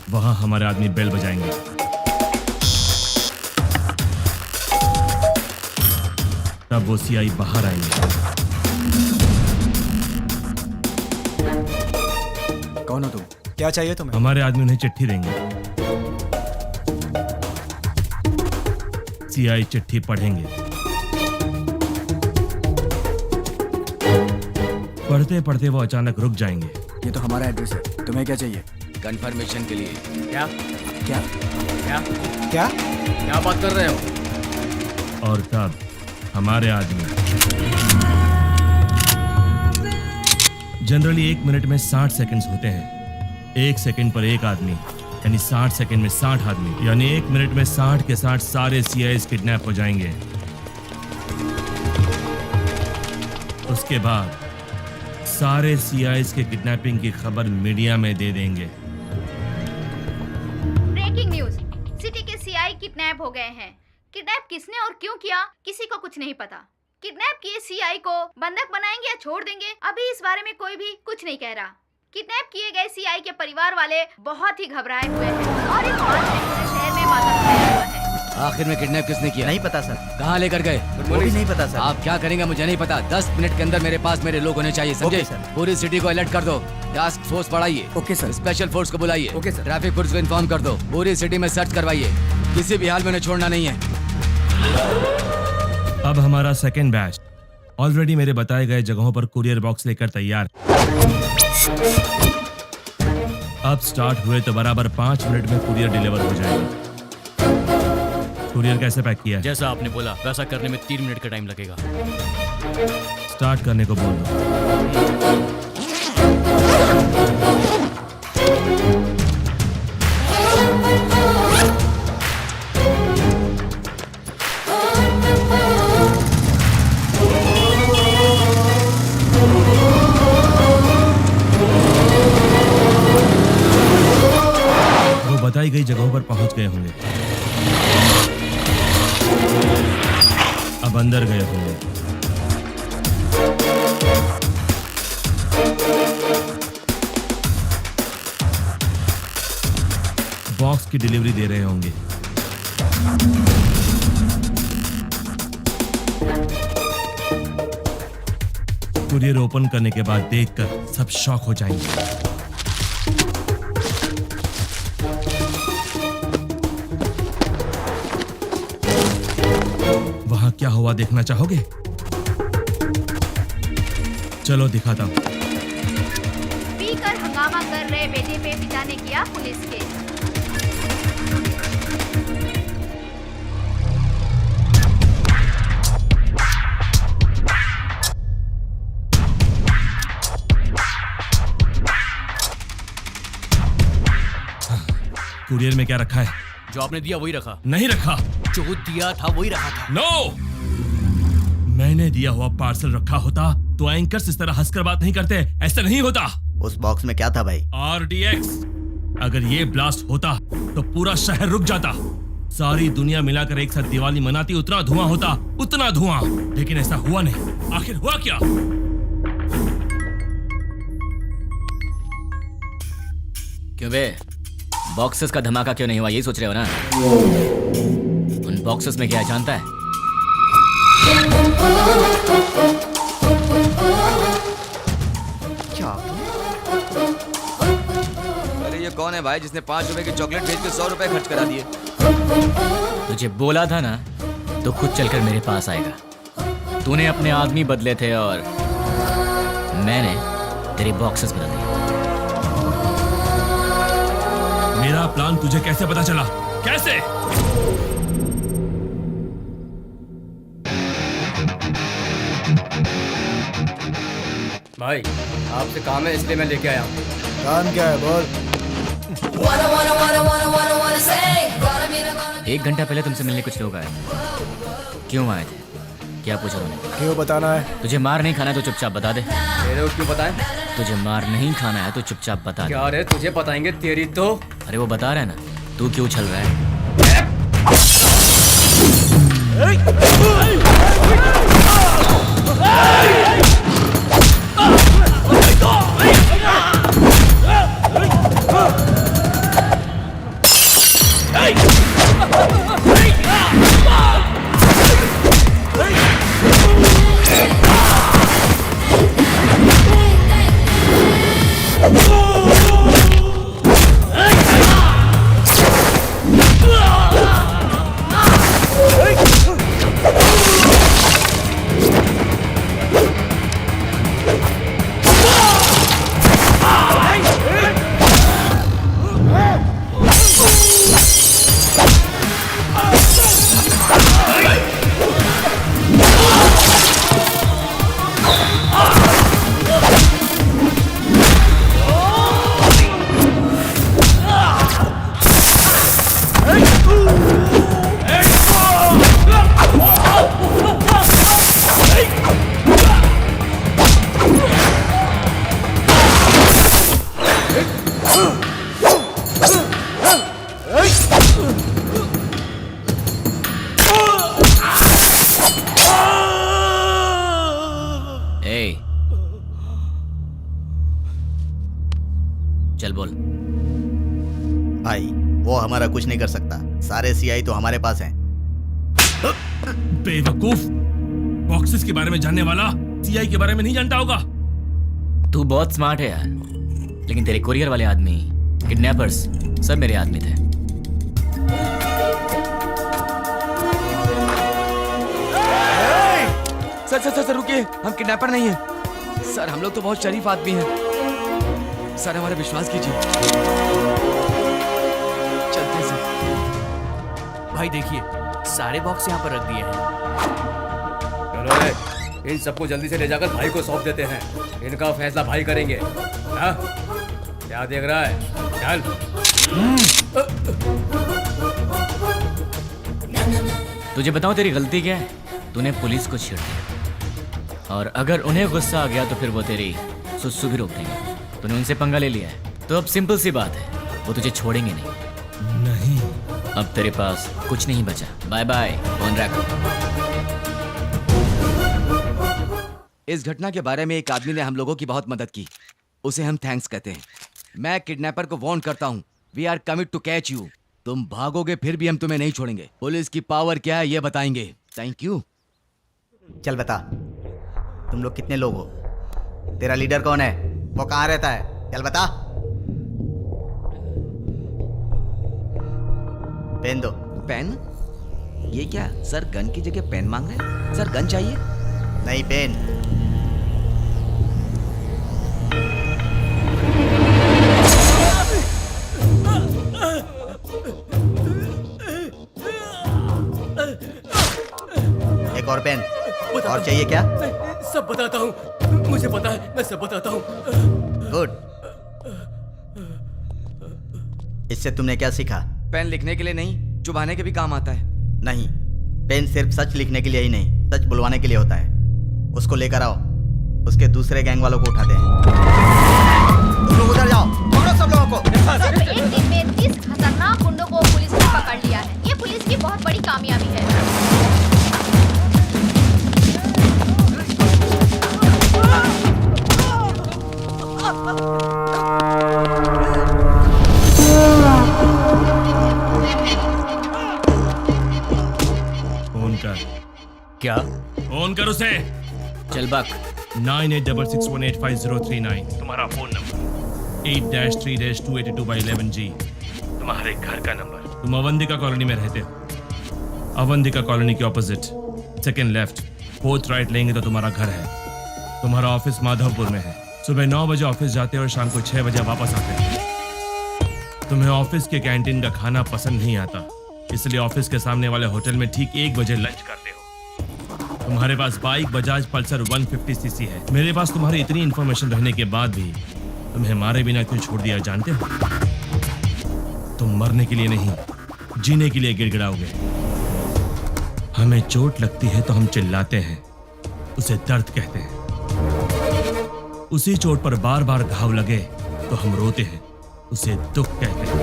वहां हमारे आदमी बेल बजाएंगे। तब वो सीआई बाहर आएंगे। कौन हो तुम? क्या चाहिए तुम्हें? हमारे आदमी उन्हें चिट्ठी देंगे। सीआई चिट्ठी पढ़ेंगे। पढ़ते पढ़ते वो अचानक रुक जाएंगे। ये तो हमारा एड्रेस है, तुम्हें क्या चाहिए? कंफर्मेशन के लिए। क्या क्या क्या क्या क्या बात कर रहे हो? और तब हमारे आदमी जनरली 1 मिनट में 60 सेकंड्स होते हैं। 1 सेकंड पर एक आदमी यानी 60 सेकंड में 60 आदमी, यानी 1 मिनट में 60 के 60 सारे सीआईएस किडनैप हो जाएंगे। उसके बाद सारे सीआईएस के किडनैपिंग की खबर मीडिया में दे देंगे। ब्रेकिंग न्यूज, सिटी के सीआई किडनैप हो गए हैं। किडनैप किसने और क्यों किया किसी को कुछ नहीं पता। किडनैप किए सीआई को बंधक बनाएंगे या छोड़ देंगे, अभी इस बारे में कोई भी कुछ नहीं कह रहा। किडनैप किए गए सीआई के परिवार वाले बहुत ही घबराए हुए हैं और इस बात से पूरे शहर में मातम छाया हुआ है। आखिर में किडनैप किसने किया? नहीं पता सर। कहाँ लेकर गए? वो भी नहीं पता सर। आप क्या करेंगे मुझे नहीं पता। 10 मिनट के अंदर मेरे पास मेरे लोग होने चाहिए, समझे? पूरी सिटी को अलर्ट कर दो। टास्क फोर्स बढ़ाइए। Okay sir. स्पेशल फोर्स को बुलाइए। Okay sir. ट्रैफिक पुलिस को इन्फॉर्म कर दो। पूरी सिटी में सर्च करवाइए, किसी भी हाल में उन्हें छोड़ना नहीं है। अब हमारा सेकेंड बैच ऑलरेडी मेरे बताए गए जगहों पर कुरियर बॉक्स लेकर तैयार। अब स्टार्ट हुए तो बराबर 5 मिनट में कुरियर डिलीवर हो जाएगा। कुरियर कैसे पैक किया है? जैसा आपने बोला वैसा करने में 3 मिनट का टाइम लगेगा। स्टार्ट करने को बोल दो। वो बताई गई जगहों पर पहुंच गए होंगे। अब अंदर गए होंगे। बॉक्स की डिलीवरी दे रहे होंगे। कुरियर ओपन करने के बाद देखकर सब शॉक हो जाएंगे। वहां क्या हुआ देखना चाहोगे? चलो दिखाता हूं। पीकर हंगामा कर रहे बेटे पे पिता ने किया पुलिस केस। कुरियर में क्या रखा है? जो आपने दिया वही रखा। नहीं रखा। जो दिया था वही रखा था। नो! मैंने दिया हुआ पार्सल रखा होता तो एंकर्स इस तरह हंसकर बात नहीं करते। ऐसा नहीं होता। उस बॉक्स में क्या था भाई? RDX। अगर ये ब्लास्ट होता तो पूरा शहर रुक जाता। सारी दुनिया मिलाकर एक साथ दिवाली मनाती, उतना धुआं होता, उतना धुआं। लेकिन ऐसा हुआ नहीं। आखिर हुआ क्या? क्यों बे, बॉक्सेस का धमाका क्यों नहीं हुआ, यही सोच रहे हो ना? उन बॉक्सेस में क्या है जानता है? अरे ये कौन है भाई जिसने 5 रुपए की चॉकलेट भेज के 100 रुपए खर्च करा दिए? तुझे बोला था ना, तो खुद चलकर मेरे पास आएगा। तूने अपने आदमी बदले थे और मैंने तेरे बॉक्सेस बदल दिए। मेरा प्लान तुझे कैसे पता चला? कैसे? भाई आपसे काम है इसलिए मैं लेके आया हूँ। काम क्या है बोल? 1 घंटा पहले तुमसे मिलने कुछ लोग आए। क्यों आए थे? क्या पूछा उन्होंने? क्यों बताना है? तुझे मार नहीं खाना है तो चुपचाप बता दे। तेरे को क्यों बताएं? तुझे मार नहीं खाना है तो चुपचाप बता दे। क्या रे, तुझे बताएंगे तेरी तो। अरे वो बता रहा है ना, तू क्यों उछल रहा है? भाई वो हमारा कुछ नहीं कर सकता। सारे सीआई तो हमारे पास हैं। बेवकूफ, बॉक्सेस के बारे में जानने वाला सीआई के बारे में नहीं जानता होगा। तू बहुत स्मार्ट है यार, लेकिन तेरे कोरियर वाले आदमी, किडनैपर्स सब मेरे आदमी थे। सर सर सर सर रुकिए, हम किडनैपर नहीं हैं। सर हम लोग तो बहुत शरीफ आदमी हैं। सर हमारा विश्वास कीजिए। चलते सर। भाई देखिए, सारे बॉक्स यहाँ पर रख दिए हैं। चलो इन सबको जल्दी से ले जाकर भाई को सौंप देते हैं। इनका फैसला भाई करेंगे। हाँ? क्या देख रहा है? चल। तुझे बताऊं तेरी गलती क्या है? तूने पुलिस को छेड़ दिया, और अगर उन्हें गुस्सा आ गया तो फिर वो तेरी सुसु भी रोक देंगे। तूने उनसे पंगा ले लिया है, तो अब सिंपल सी बात है, वो तुझे छोड़ेंगे नहीं। अब तेरे पास कुछ नहीं बचा। बाय बाय, फोन रख। इस घटना के बारे में एक आदमी ने हम लोगों की बहुत मदद की, उसे हम थैंक्स कहते हैं। मैं किडनैपर को वार्न करता हूँ, we are commit to catch you. तुम भागोगे फिर भी हम तुम्हें नहीं छोड़ेंगे। पुलिस की पावर क्या है ये बताएंगे। Thank you. चल बता, तुम लोग कितने लोग हो? तेरा लीडर कौन है? वो कहाँ रहता है? चल बता। पेन दो। पेन? ये क्या सर, गन की जगह पेन मांग रहे हैं? सर गन चाहिए? नहीं, पेन। एक और पेन। और चाहिए क्या? सब बताता हूँ, मुझे पता है, मैं सब बताता हूँ। गुड। इससे तुमने क्या सीखा? पेन लिखने के लिए नहीं, चुभाने के भी काम आता है। नहीं, पेन सिर्फ सच लिखने के लिए ही नहीं, सच बुलवाने के लिए होता है। उसको लेकर आओ, उसके दूसरे गैंग वालों को उठाते हैं। तुम लोग उधर जाओ, पकड़ो सब लोगों को। सिर्फ एक दिन में 30 खतरनाक गुंडों को पुलिस ने पकड़ लिया है। ये पुलिस की बहुत बड़ी कामयाबी है। फोन कर। क्या? फोन कर उसे। चल बक। 9866185039 तुम्हारा फोन नंबर। 8-3-282/11G तुम्हारे घर का नंबर। तुम अवंतिका कॉलोनी में रहते हो। अवंतिका कॉलोनी के opposite, second left, fourth right लेंगे तो तुम्हारा घर है। तुम्हारा ऑफिस माधवपुर में है। सुबह 9 बजे ऑफिस जाते हो और शाम को 6 बजे वापस आते हो। तुम्हें ऑफिस के कैंटीन का खाना पसंद नहीं आता, इसलिए ऑफिस के सामने वाले होटल में ठीक 1 बजे लंच करते हो। तुम्हारे पास बाइक बजाज पल्सर 150cc है। मेरे पास तुम्हारी इतनी इंफॉर्मेशन रहने के बाद भी तुम्हें मारे बिना क्यों छोड़ दिया जानते हो? तुम मरने के लिए नहीं, जीने के लिए गिड़गिड़ाओगे। हमें चोट लगती है तो हम चिल्लाते हैं, उसे दर्द कहते हैं। उसी चोट पर बार बार घाव लगे तो हम रोते हैं, उसे दुख कहते हैं।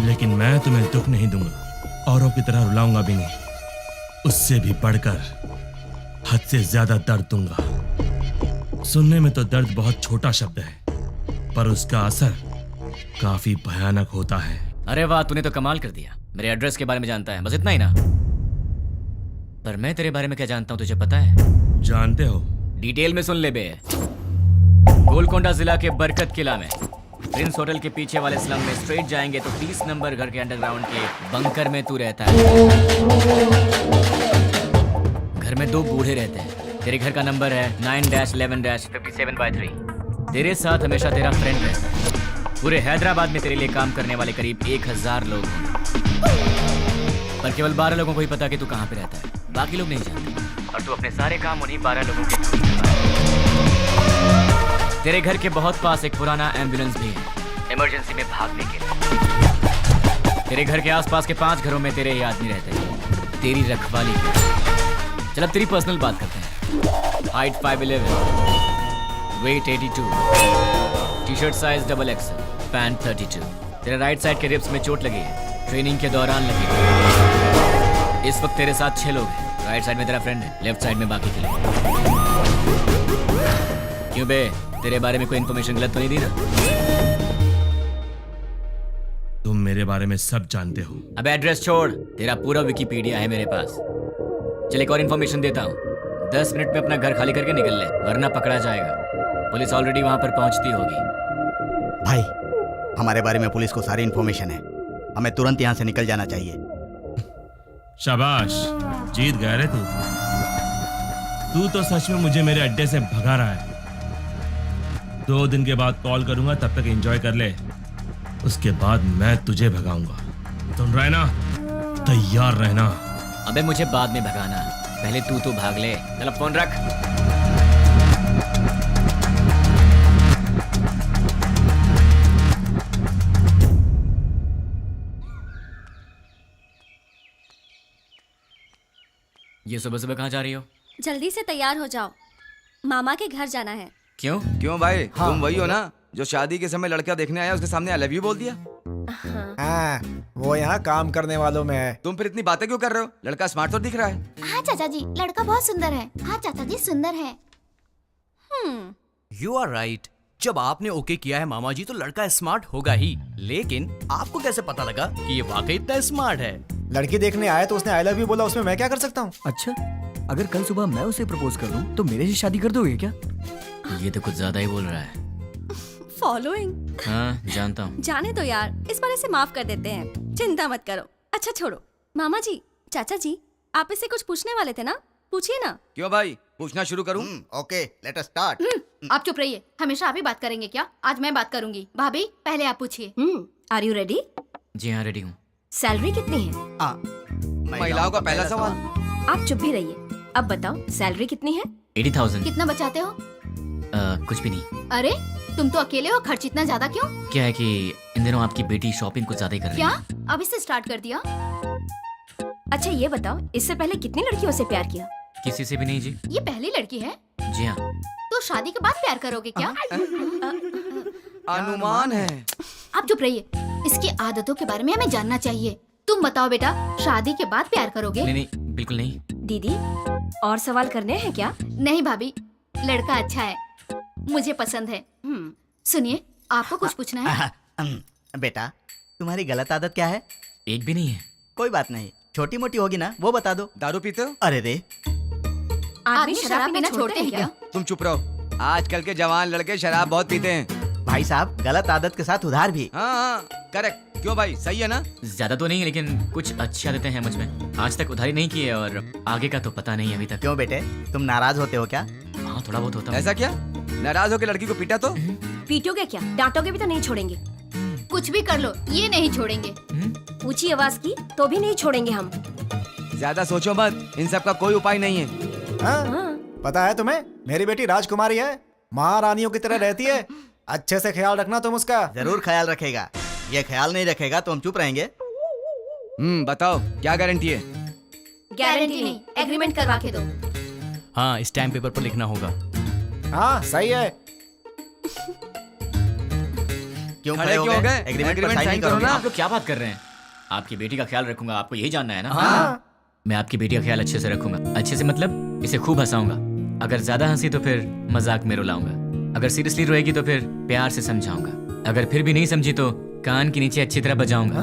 लेकिन मैं तुम्हें दुख नहीं दूंगा, औरों की तरह रुलाऊंगा भी नहीं। उससे भी बढ़कर हद से ज्यादा दर्द दूंगा। सुनने में तो दर्द बहुत छोटा शब्द है, पर उसका असर काफी भयानक होता है। अरे वाह, तूने तो कमाल कर दिया। मेरे एड्रेस के बारे में जानता है, बस इतना ही ना? पर मैं तेरे बारे में क्या जानता हूं तुझे पता है? जानते हो? डिटेल में सुन ले बे। गोलकोंडा जिला के बरकत किला में प्रिंस होटल के पीछे वाले स्लम में स्ट्रेट जाएंगे तो 30 नंबर घर के अंडरग्राउंड के बंकर में तू रहता है। घर में 2 बूढ़े रहते हैं। तेरे घर का नंबर है 9-11-57/3। तेरे साथ हमेशा तेरा फ्रेंड रहता है। पूरे हैदराबाद में तेरे लिए काम करने वाले करीब 1000 लोग हैं, पर केवल 12 लोगों को ही पता कि तू कहाँ पे रहता है। बाकी लोग नहीं जानते, और तू अपने सारे काम उन्हीं 12 लोगों के थ्रू करवाता है। तेरे घर के बहुत पास एक पुराना एम्बुलेंस भी है, इमरजेंसी में भागने के लिए। तेरे घर के आसपास के 5 घरों में तेरे ही आदमी रहते हैं, तेरी रखवाली के। चल अब तेरी पर्सनल बात करते हैं। Height 5'11", weight 82, T-shirt size XXL, pant 32। तेरे राइट साइड के रिब्स में चोट लगी है, ट्रेनिंग के दौरान लगी। इस वक्त तेरे साथ 6 लोग हैं। राइट साइड में तेरा फ्रेंड है, लेफ्ट साइड में बाकी के लोग। क्यों बे, तेरे बारे में कोई इन्फॉर्मेशन गलत तो नहीं दी ना? तुम मेरे बारे में सब जानते हो। अब एड्रेस छोड़, तेरा पूरा विकिपीडिया है मेरे पास। चल एक और इन्फॉर्मेशन देता हूँ, 10 मिनट में अपना घर खाली करके निकल ले, वरना पकड़ा जाएगा। पुलिस ऑलरेडी वहां पर पहुंचती होगी। भाई, हमारे बारे में पुलिस को सारी इन्फॉर्मेशन है, हमें तुरंत यहाँ से निकल जाना चाहिए। शाबाश, जीत गया रे तू। तू तो सच में मुझे मेरे अड्डे से भगा रहा है। 2 दिन के बाद कॉल करूंगा, तब तक एंजॉय कर ले, उसके बाद मैं तुझे भगाऊंगा। सुन रहा है ना? तैयार रहना। अबे मुझे बाद में भगाना, पहले तू तो भाग ले। चल अब फोन रख। ये सुबह सुबह कहाँ जा रही हो? जल्दी से तैयार हो जाओ, मामा के घर जाना है। क्यों? क्यों भाई? तुम वही हो ना जो शादी के समय लड़का देखने आया, उसके सामने आई लव यू बोल दिया? हाँ, वो यहाँ काम करने वालों में है। तुम फिर इतनी बातें क्यों कर रहे हो? लड़का स्मार्ट तो दिख रहा है। हाँ चाचा जी, लड़का बहुत सुंदर है। हाँ चाचा जी, सुंदर है। You are right. जब आपने ओके किया है मामा जी, तो लड़का स्मार्ट होगा ही। लेकिन आपको कैसे पता लगा कि ये वाकई इतना स्मार्ट है? लड़की देखने आए तो उसने आई लव यू बोला, उसमें मैं क्या कर सकता हूँ? अच्छा, अगर कल सुबह मैं उसे प्रपोज कर दूं तो मेरे से शादी कर दोगे क्या? ये तो कुछ ज्यादा ही बोल रहा है। फॉलोइंग। हाँ जानता हूँ। जाने दो यार, इस बार इसे माफ कर देते हैं, चिंता मत करो। अच्छा छोड़ो, मामा जी, चाचा जी, आप इससे कुछ पूछने वाले थे ना, पूछिए ना। क्यों भाई, पूछना शुरू करूं? Okay, let us start. आप चुप रहिए, हमेशा आप ही बात करेंगे क्या? आज मैं बात करूंगी। भाभी पहले आप पूछिए। Are you ready? जी हाँ, रेडी हूँ। सैलरी कितनी है? महिलाओं का पहला सवाल। आप चुप भी रहिए। अब बताओ, सैलरी कितनी है? 80,000। कितना बचाते हो? कुछ भी नहीं। अरे तुम तो अकेले हो, खर्च इतना ज्यादा क्यों? क्या है कि इन दिनों आपकी बेटी शॉपिंग कुछ ज्यादा ही कर रही क्या? है। अभी से स्टार्ट कर दिया? अच्छा ये बताओ, इससे पहले कितनी लड़कियों से प्यार किया? किसी से भी नहीं जी। ये पहली लड़की है? जी हाँ। तो शादी के बाद प्यार करोगे क्या? अनुमान है। आप चुप रहिए, इसकी आदतों के बारे में हमें जानना चाहिए। तुम बताओ बेटा, शादी के बाद प्यार करोगे? नहीं नहीं, बिल्कुल नहीं। दीदी, और सवाल करने हैं क्या? नहीं भाभी, लड़का अच्छा है, मुझे पसंद है। सुनिए, आपको कुछ पूछना है? बेटा, तुम्हारी गलत आदत क्या है? एक भी नहीं है। कोई बात नहीं, छोटी मोटी होगी ना, वो बता दो। दारू पीते हो? अरे रे, आदमी शराब पीना छोड़ते हैं क्या? तुम चुप रहो। आजकल के जवान लड़के शराब बहुत पीते हैं। भाई साहब, गलत आदत के साथ उधार भी। हाँ, करेक्ट। क्यों भाई, सही है ना? ज्यादा तो नहीं, लेकिन कुछ अच्छी आदतें हैं मुझ में। आज तक उधारी नहीं की है और आगे का तो पता नहीं अभी तक। क्यों बेटे, तुम नाराज होते हो क्या? हाँ, थोड़ा बहुत होता है। ऐसा क्या? नाराज होकर लड़की को पीटा तो? पीटोगे क्या? डांटोगे भी तो नहीं छोड़ेंगे। कुछ भी कर लो, ये नहीं छोड़ेंगे। ऊंची आवाज की तो भी नहीं छोड़ेंगे हम। ज्यादा सोचो मत, इन सब का कोई उपाय नहीं है। हाँ? पता है तुम्हें, मेरी बेटी राजकुमारी है, महारानियों की तरह रहती है। अच्छे से ख्याल रखना तुम उसका। जरूर ख्याल रखेगा। ये ख्याल नहीं रखेगा तो हम चुप रहेंगे। बताओ, क्या गारंटी है? गारंटी नहीं, एग्रीमेंट करवा के दो। हाँ, स्टैम्प पेपर पर लिखना होगा। हाँ सही है। क्यों खड़े क्यों हो गए? एग्रीमेंट पर Agreement साइन sign करो करो ना। ना। आप लोग क्या बात कर रहे हैं? आपकी बेटी का ख्याल रखूंगा, आपको यही जानना है ना? हाँ। मैं आपकी बेटी का ख्याल अच्छे से रखूंगा। अच्छे से मतलब इसे खूब हंसाऊंगा। अगर ज्यादा हंसी तो फिर मजाक में रुलाऊंगा। अगर सीरियसली रोएगी तो फिर प्यार से समझाऊंगा। अगर फिर भी नहीं समझी तो कान के नीचे अच्छी तरह बजाऊंगा।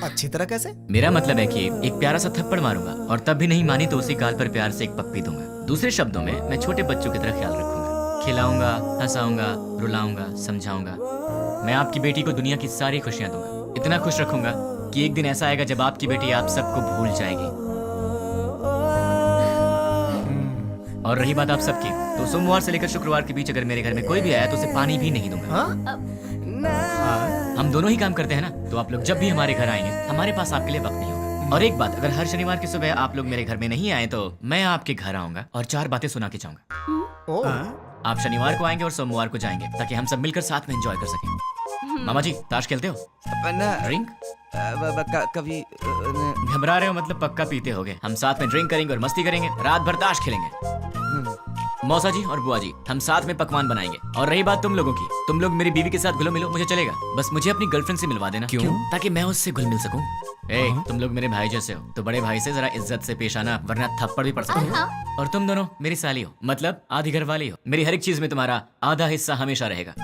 अच्छी तरह कैसे? मेरा मतलब है कि एक प्यारा सा थप्पड़ मारूंगा और तब भी नहीं मानी तो उसी गाल पर प्यार से एक पप्पी दूंगा। दूसरे शब्दों में, मैं छोटे बच्चों की तरह ख्याल रखूंगा। खिलाऊंगा, हंसाऊंगा, रुलाऊंगा, समझाऊंगा। मैं आपकी बेटी को दुनिया की सारी खुशियां दूंगा। इतना खुश रखूंगा कि एक दिन ऐसा आएगा जब आपकी बेटी आप सबको भूल जाएगी। और रही बात आप सबकी, तो सोमवार से लेकर शुक्रवार के बीच अगर मेरे घर में कोई भी आया तो उसे पानी भी नहीं दूंगा। हम दोनों ही काम करते हैं ना, तो आप लोग जब भी हमारे घर आएंगे, हमारे पास आपके लिए वक्त नहीं होगा। और एक बात, अगर हर शनिवार की सुबह आप लोग मेरे घर में नहीं आए तो मैं आपके घर आऊंगा और 4 बातें सुना के जाऊंगा। आप शनिवार को आएंगे और सोमवार को जाएंगे ताकि हम सब मिलकर साथ में एंजॉय कर सकें। मामा जी, ताश खेलते हो? ड्रिंक? कभी घबरा रहे हो मतलब पक्का पीते होगे। हम साथ में ड्रिंक करेंगे और मस्ती करेंगे, रात भर ताश खेलेंगे। मौसा जी और बुआ जी, हम साथ में पकवान बनाएंगे। और रही बात तुम लोगों की, तुम लोग मेरी बीवी के साथ घुलो मिलो, मुझे चलेगा। बस मुझे अपनी गर्लफ्रेंड से मिलवा देना। क्यों? ताकि मैं उससे घुल मिल सकूं। तुम लोग मेरे भाई जैसे हो, तो बड़े भाई से जरा इज्जत से पेश आना, वरना थप्पड़ भी पड़ सकता है। और तुम दोनों मेरी साली हो, मतलब आधी घर वाली हो। मेरी हर एक चीज में तुम्हारा आधा हिस्सा हमेशा रहेगा।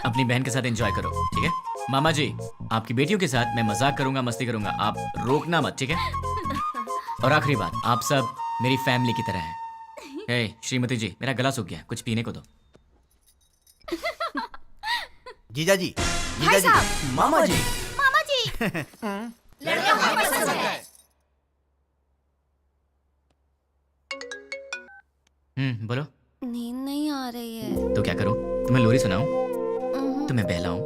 अपनी बहन के साथ एंजॉय करो, ठीक है? मामा जी, आपकी बेटियों के साथ मैं मजाक करूंगा, मस्ती करूंगा, आप रोकना मत, ठीक है? और आखिरी बात, आप सब मेरी फैमिली की तरह हैं। हे श्रीमती जी, मेरा गला सूख गया, कुछ पीने को दो। जीजा जी, भाई साहब, मामा जी, मामा जी लड़का हमें पसंद है। बोलो। नींद नहीं आ रही है। तो क्या करूं? तुम्हें लोरी सुनाऊं? तुम्हें बहलाऊं?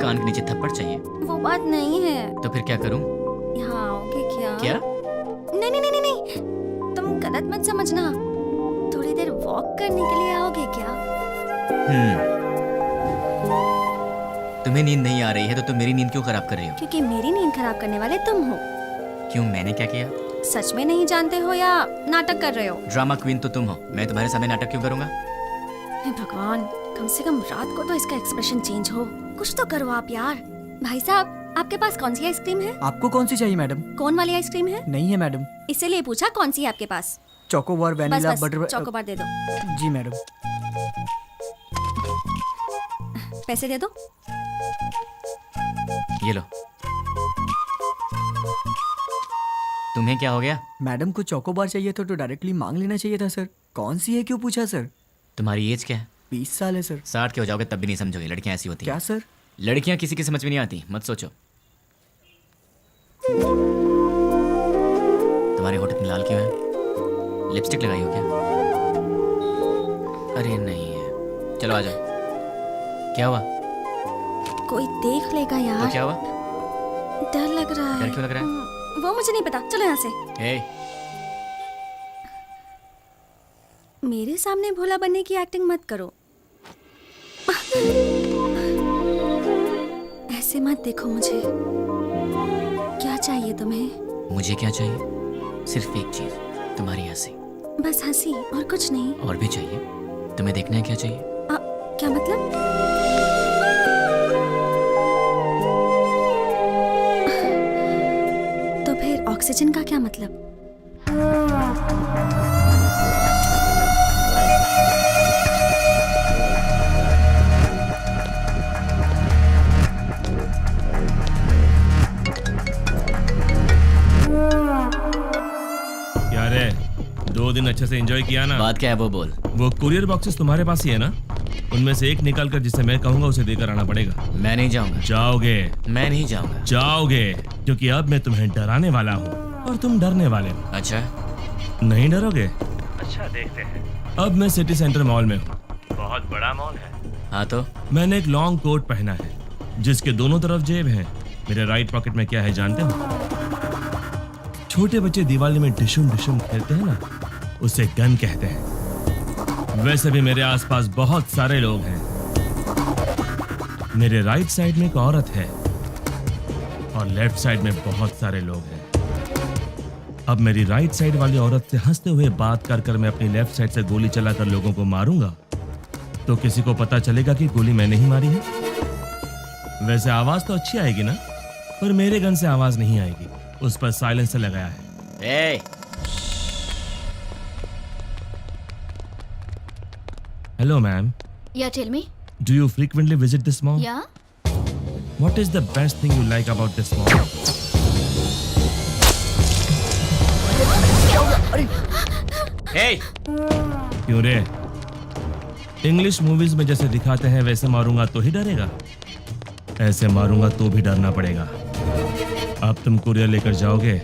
कान के नीचे थप्पड़ चाहिए? वो बात नहीं है। तो फिर क्या करूं? यहाँ आओगे क्या? क्या? नहीं नहीं नहीं नहीं, तुम गलत मत समझना। थोड़ी देर वॉक करने के लिए आओगे क्या? तुम्हें नींद नहीं आ रही है तो तुम मेरी नींद क्यों खराब कर रही हो? क्योंकि मेरी नींद खराब करने वाले तुम हो। क्यों, मैंने क्या किया? सच में नहीं जानते हो या नाटक कर रहे हो? ड्रामा क्वीन तो तुम हो, मैं तुम्हारे सामने नाटक क्यों करूंगा? हे भगवान, कम से कम रात को तो इसका एक्सप्रेशन चेंज हो। कुछ तो करो आप यार। भाई साहब, आपके पास कौन सी आइसक्रीम है? आपको कौन सी चाहिए मैडम? कौन वाली आइसक्रीम है? नहीं है मैडम। इसीलिए पूछा कौन सी है आपके पास? चोकोबार, बस वैनिला, बस बटर। चोकोबार दे दो। जी मैडम। पैसे दे दो। ये लो। तुम्हें क्या हो गया? मैडम को चोकोबार चाहिए था तो डायरेक्टली मांग लेना चाहिए था सर। कौन सी है क्यों पूछा सर? तुम्हारी एज क्या है? 20 साल है सर। 60 के हो जाओगे तब भी नहीं समझोगे, लड़कियां ऐसी होती हैं। क्या सर? लड़कियां किसी की समझ में नहीं आती, मत सोचो। तुम्हारे होठ इतने लाल क्यों है? लिपस्टिक लगाई हो क्या? अरे नहीं है। चलो आ जाओ। क्या हुआ? कोई देख लेगा यार। तो क्या हुआ? डर लग रहा है। डर क्यों लग रहा है? वो मुझे नहीं पता, चलो यहाँ से। हे, मेरे सामने भोला बनने की एक्टिंग मत करो। ऐसे मत देखो मुझे। क्या चाहिए तुम्हें? मुझे क्या चाहिए? सिर्फ एक चीज, तुम्हारी हंसी। बस हंसी और कुछ नहीं? और भी चाहिए। तुम्हें देखना है क्या चाहिए? क्या मतलब? तो फिर ऑक्सीजन का क्या मतलब? क्या रे, 2 दिन अच्छे से एंजॉय किया ना? बात क्या है वो बोल। वो कुरियर बॉक्सेस तुम्हारे पास ही है ना? उनमें से एक निकाल कर जिसे मैं कहूंगा उसे देकर आना पड़ेगा। मैं नहीं जाऊंगा। जाओगे? मैं नहीं जाऊंगा। जाओगे, क्योंकि अब मैं तुम्हें डराने वाला हूँ और तुम डरने वाले हो। अच्छा, नहीं डरोगे? अच्छा देखते हैं। अब मैं सिटी सेंटर मॉल में हूँ। बहुत बड़ा मॉल है। हाँ तो? मैंने एक लॉन्ग कोट पहना है जिसके दोनों तरफ जेब है। मेरे राइट पॉकेट में क्या है जानते हो? छोटे बच्चे दिवाली में डिशुम डिशुम खेलते हैं ना, उसे गन कहते हैं। वैसे भी मेरे आसपास बहुत सारे लोग हैं। मेरे राइट साइड में एक औरत है और लेफ्ट साइड में बहुत सारे लोग हैं। अब मेरी राइट साइड वाली औरत से हंसते हुए बात कर कर मैं अपनी लेफ्ट साइड से गोली चलाकर लोगों को मारूंगा तो किसी को पता चलेगा कि गोली मैंने ही मारी है। वैसे आवाज तो अच्छी आएगी ना, पर मेरे गन से आवाज नहीं आएगी, उस पर साइलेंसर लगाया है। Hello, ma'am. Yeah, tell me. Do you frequently visit this mall? Yeah. What is the best thing you like about this mall? Hey! क्यों रे? इंग्लिश मूवीज में जैसे दिखाते हैं वैसे मारूंगा तो ही डरेगा, ऐसे मारूंगा तो भी डरना पड़ेगा। अब तुम कुरियर लेकर जाओगे?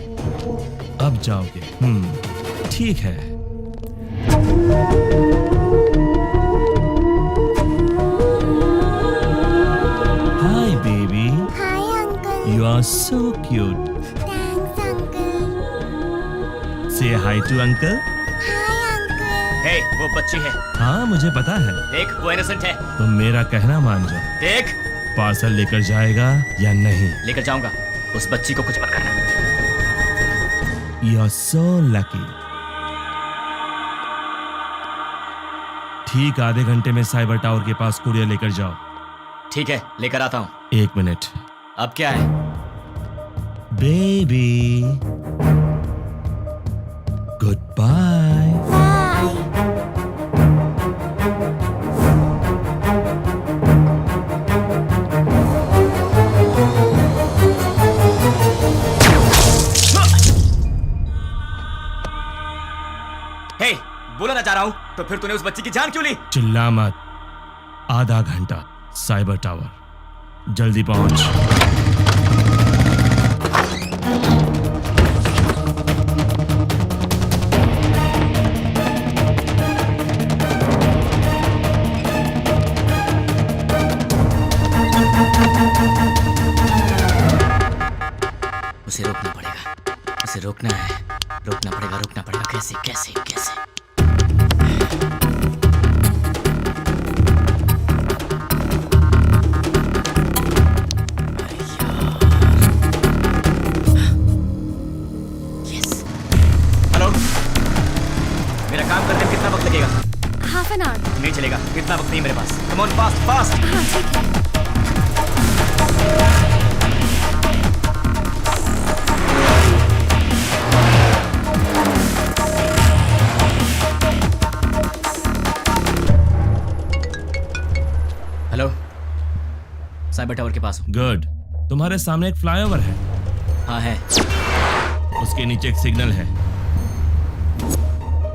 अब जाओगे। ठीक है। Hi, baby. Hi, uncle. You are so cute. Thanks, uncle. Say hi to uncle. Hi, uncle. Hey, वो बच्ची है। हाँ, मुझे पता है। देख, वो इनोसेंट है। तुम मेरा कहना मान जाओ। देख, पार्सल लेकर जाएगा या नहीं? लेकर जाऊंगा। उस बच्ची को कुछ मत करना। You are so lucky. ठीक आधे घंटे में साइबर टावर के पास कुरियर लेकर जाओ। ठीक है, लेकर आता हूँ। 1 मिनट। अब क्या है? Baby, good bye. तो फिर तूने उस बच्ची की जान क्यों ली? चिल्ला मत। आधा घंटा साइबर टावर, जल्दी पहुंच। उसे रोकना पड़ेगा, उसे रोकना है, रोकना पड़ेगा। कैसे कैसे कैसे? हेलो, मेरा काम करने में कितना वक्त लगेगा? Half an hour. नहीं चलेगा, इतना वक्त नहीं मेरे पास। Come on, fast fast. हाँ ठीक है। हेलो, साइबर टावर के पास हूँ। गुड। तुम्हारे सामने एक फ्लाईओवर है। हाँ है। उसके नीचे एक सिग्नल है।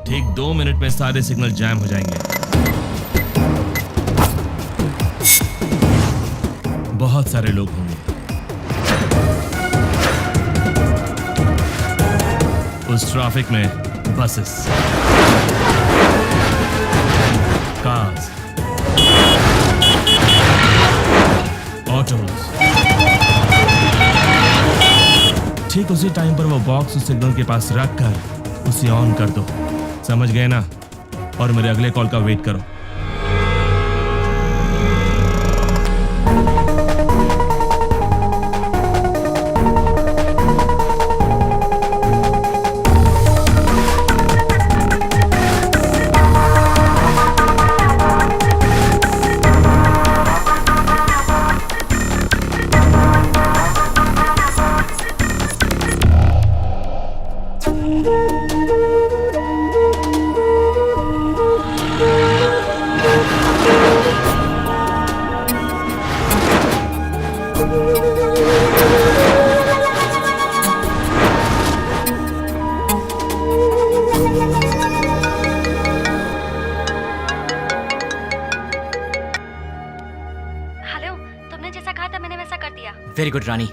ठीक 2 मिनट में सारे सिग्नल जैम हो जाएंगे। बहुत सारे लोग होंगे। उस ट्रैफिक में बसेस, कार्स, ऑटोज। ठीक उसी टाइम पर वो बॉक्स उस सिग्नल के पास रख कर उसे ऑन कर दो। समझ गए ना? और मेरे अगले कॉल का वेट करो। हेलो, तुमने जैसा कहा था मैंने वैसा कर दिया। वेरी गुड रानी।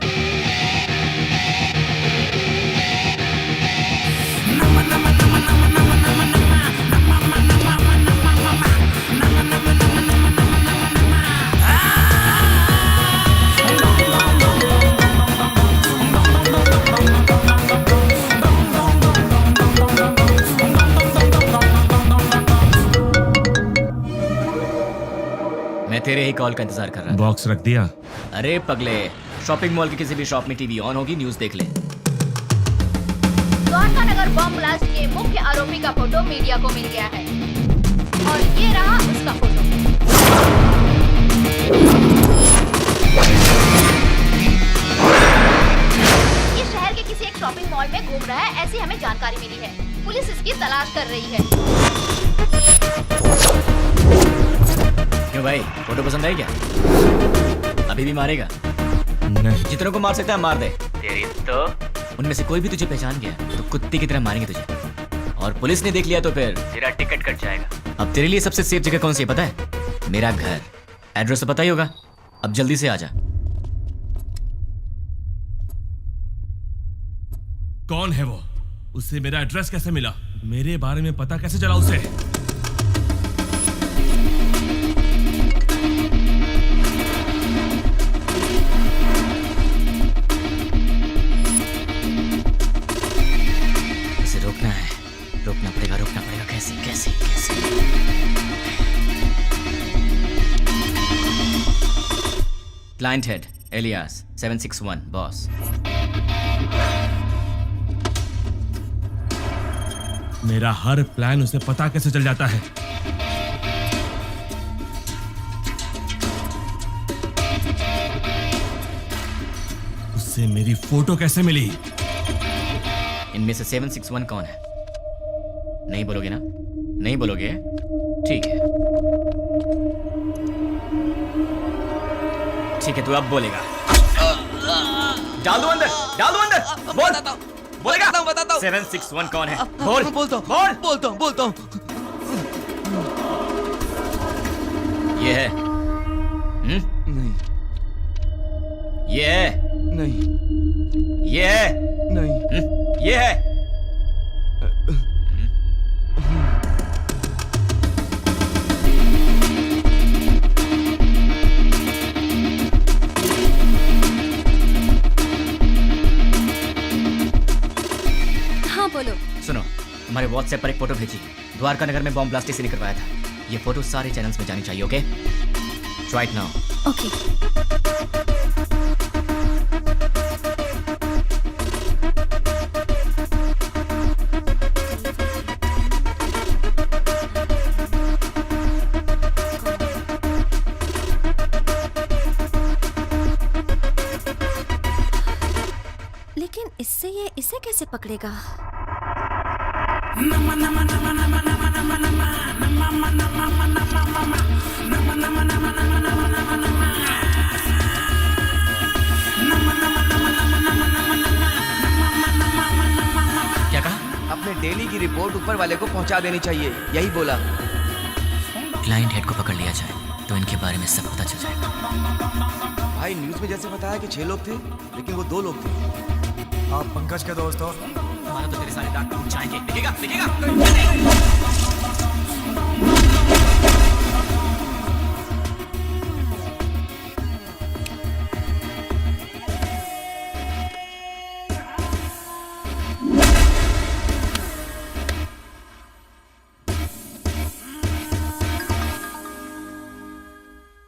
मैं तेरे ही कॉल का इंतजार कर रहा था। बॉक्स रख दिया? अरे पगले, शॉपिंग मॉल की किसी भी शॉप में टीवी ऑन होगी, न्यूज़ देख ले। द्वारका नगर बॉम्ब ब्लास्ट के मुख्य आरोपी का फोटो मीडिया को मिल गया है और ये रहा उसका फोटो। ये शहर के किसी एक शॉपिंग मॉल में घूम रहा है, ऐसी हमें जानकारी मिली है। पुलिस इसकी तलाश कर रही है। क्यों भाई, फोटो पसंद आई क्या? अभी भी मारेगा? नहीं। जितनों को मार सकता है मार दे। तेरी तो उनमें से कोई भी तुझे पहचान गया तो कुत्ते की तरह मारेंगे तुझे, और पुलिस ने देख लिया तो फिर तेरा टिकट कट जाएगा। अब तेरे लिए सबसे सेफ जगह कौन सी है पता है? मेरा घर। एड्रेस तो पता ही होगा। अब जल्दी से आ जा। कौन है वो? उससे मेरा एड्रेस कैसे मिला? मेरे बारे में पता कैसे चला उसे? उसे रोकना है, रोकना पड़ेगा। कैसे कैसे कैसे? Client head alias 761 boss. मेरा हर प्लान उसे पता कैसे चल जाता है? उससे मेरी फोटो कैसे मिली? इनमें से 761 कौन है? नहीं बोलोगे ना? नहीं बोलोगे? ठीक है, ठीक है, तू अब बोलेगा। डाल दो अंदर, डाल दो अंदर। बोल, बोलेगा? बताता हूँ। 761 कौन है? बोल, बोलता हूँ। ये है नहीं ये है नहीं ये है नहीं ये है हाँ बोलो। सुनो, तुम्हारे व्हाट्सएप पर एक फोटो भेजी। द्वारका नगर में बॉम्ब ब्लास्ट इसी ने करवाया था। ये फोटो सारे चैनल्स में जानी चाहिए। Okay, try it now. Okay. लेकिन इससे ये इसे कैसे पकड़ेगा? क्या कहा? अपने डेली की रिपोर्ट ऊपर वाले को पहुंचा देनी चाहिए, यही बोला। क्लाइंट हेड को पकड़ लिया जाए तो इनके बारे में सब पता चल जाएगा। भाई न्यूज में जैसे बताया कि 6 लोग थे, लेकिन वो 2 लोग थे। आप पंकज के दोस्त हो? हमारा तो तेरे सारे दांत टूट जाएंगे। दिखेगा दिखेगा।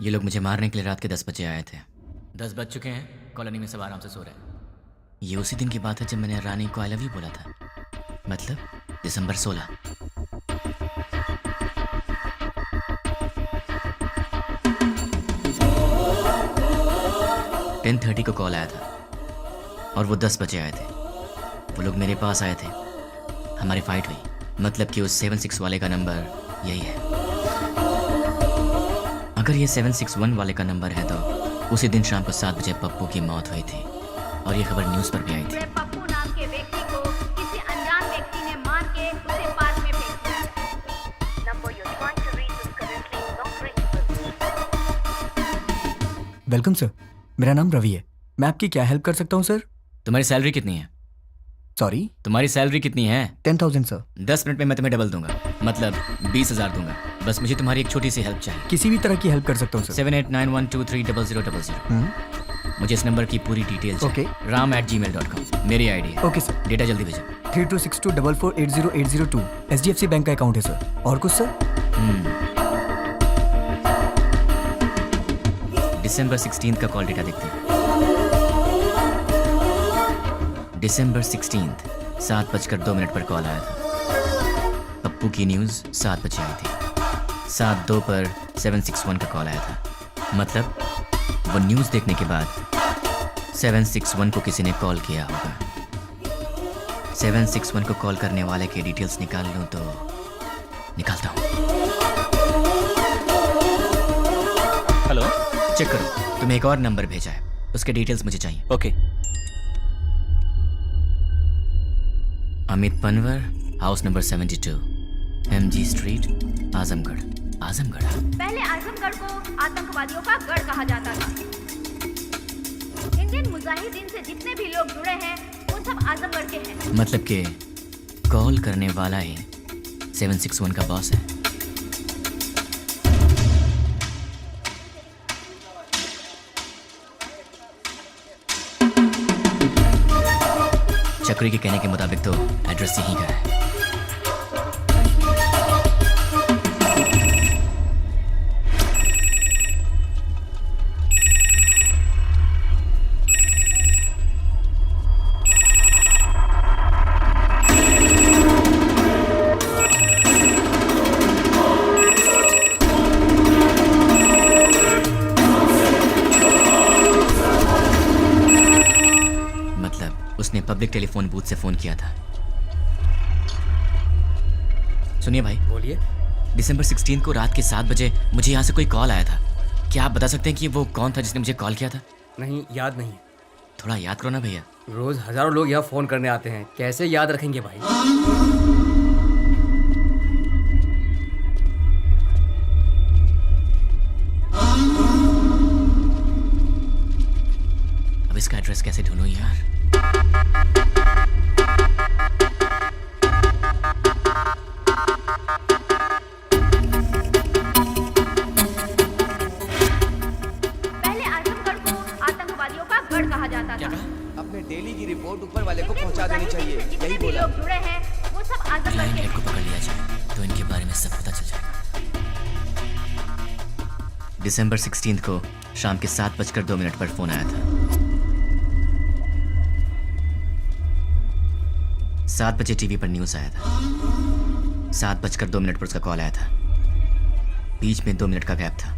ये लोग मुझे मारने के लिए रात के 10 बजे आए थे। 10 बज चुके हैं, कॉलोनी में सब आराम से सो रहे हैं। ये उसी दिन की बात है जब मैंने रानी को आई लव यू बोला था, मतलब दिसंबर 16। (10:30) को कॉल आया था और वो 10 बजे आए थे। वो लोग मेरे पास आए थे, हमारी फाइट हुई। मतलब कि उस 76 वाले का नंबर यही है। अगर ये 761 वाले का नंबर है तो उसी दिन शाम को 7 बजे पप्पू की मौत हुई थी और ये खबर न्यूज़ पर भी आई थी। पप्पू नाम के व्यक्ति को किसी अनजान व्यक्ति ने मार के उसे पार्क में फेंक दिया। Number you trying to reach is currently not reachable. Welcome sir, मेरा नाम रवि है। मैं आपकी क्या हेल्प कर सकता हूँ सर? तुम्हारी सैलरी कितनी है? सॉरी? तुम्हारी सैलरी कितनी है? 10,000 सर। 10 मिनट में मैं तुम्हें डबल दूंगा, मतलब 20,000 दूंगा। बस मुझे तुम्हारी एक छोटी सी हेल्प चाहिए। किसी भी तरह की हेल्प कर सकता हूँ सर। 7891230000। मुझे इस नंबर की पूरी डिटेल ओके। ram@gmail.com मेरी आईडी है। Okay sir. डेटा जल्दी भेजो। 326244800802 HDFC बैंक का अकाउंट है सर। और कुछ सर? दिसंबर 16 का कॉल डेटा देखते हैं। दिसंबर 16 7:02 पर कॉल आया था। पप्पू की न्यूज़ 7 बजे आई थी। 7:02 पर 761 का कॉल आया था। मतलब वो न्यूज़ देखने के बाद 761 को किसी ने कॉल किया होगा। 761 को कॉल करने वाले के डिटेल्स निकाल लूँ तो निकालता हूँ। हेलो, चेक करो, तुम्हें एक और नंबर भेजा है, उसके डिटेल्स मुझे चाहिए। Okay. Amit Panwar, house number 72, MG street, Azamgarh. Azamgarh? पहले आजमगढ़ को आतंकवादियों का गढ़ कहा जाता था। इंडियन मुजाहिदीन से जितने भी लोग जुड़े हैं वो सब आजमगढ़ के हैं। मतलब कि कॉल करने वाला ही 761 का बॉस है। चक्री के कहने के मुताबिक तो एड्रेस यहीं का है। उसने पब्लिक टेलीफोन बूथ से फोन किया था। सुनिए भाई। बोलिए। दिसंबर 16 को रात के 7 बजे मुझे यहाँ से कोई कॉल आया था। क्या आप बता सकते हैं कि वो कौन था जिसने मुझे कॉल किया था? नहीं, याद नहीं। थोड़ा याद करो ना भैया। रोज हजारों लोग यहाँ फोन करने आते हैं, कैसे याद रखेंगे भाई? इसका एड्रेस कैसे ढूंढूं यार? पहले आजमगढ़ को आतंकवादियों का गढ़ कहा जाता था। अपने डेली की रिपोर्ट ऊपर वाले को पहुंचा देनी चाहिए, जितने यही भी बोला। लोग जुड़े हैं वो सब आजमगढ़ क्लाइंट के हेड को पकड़ लिया जाए तो इनके बारे में सब पता चल जाएगा। दिसंबर 16 को शाम के 7:02 पर फोन आया था। 7 बजे टीवी पर न्यूज आया था। 7:02 पर उसका कॉल आया था। बीच में 2 मिनट का गैप था।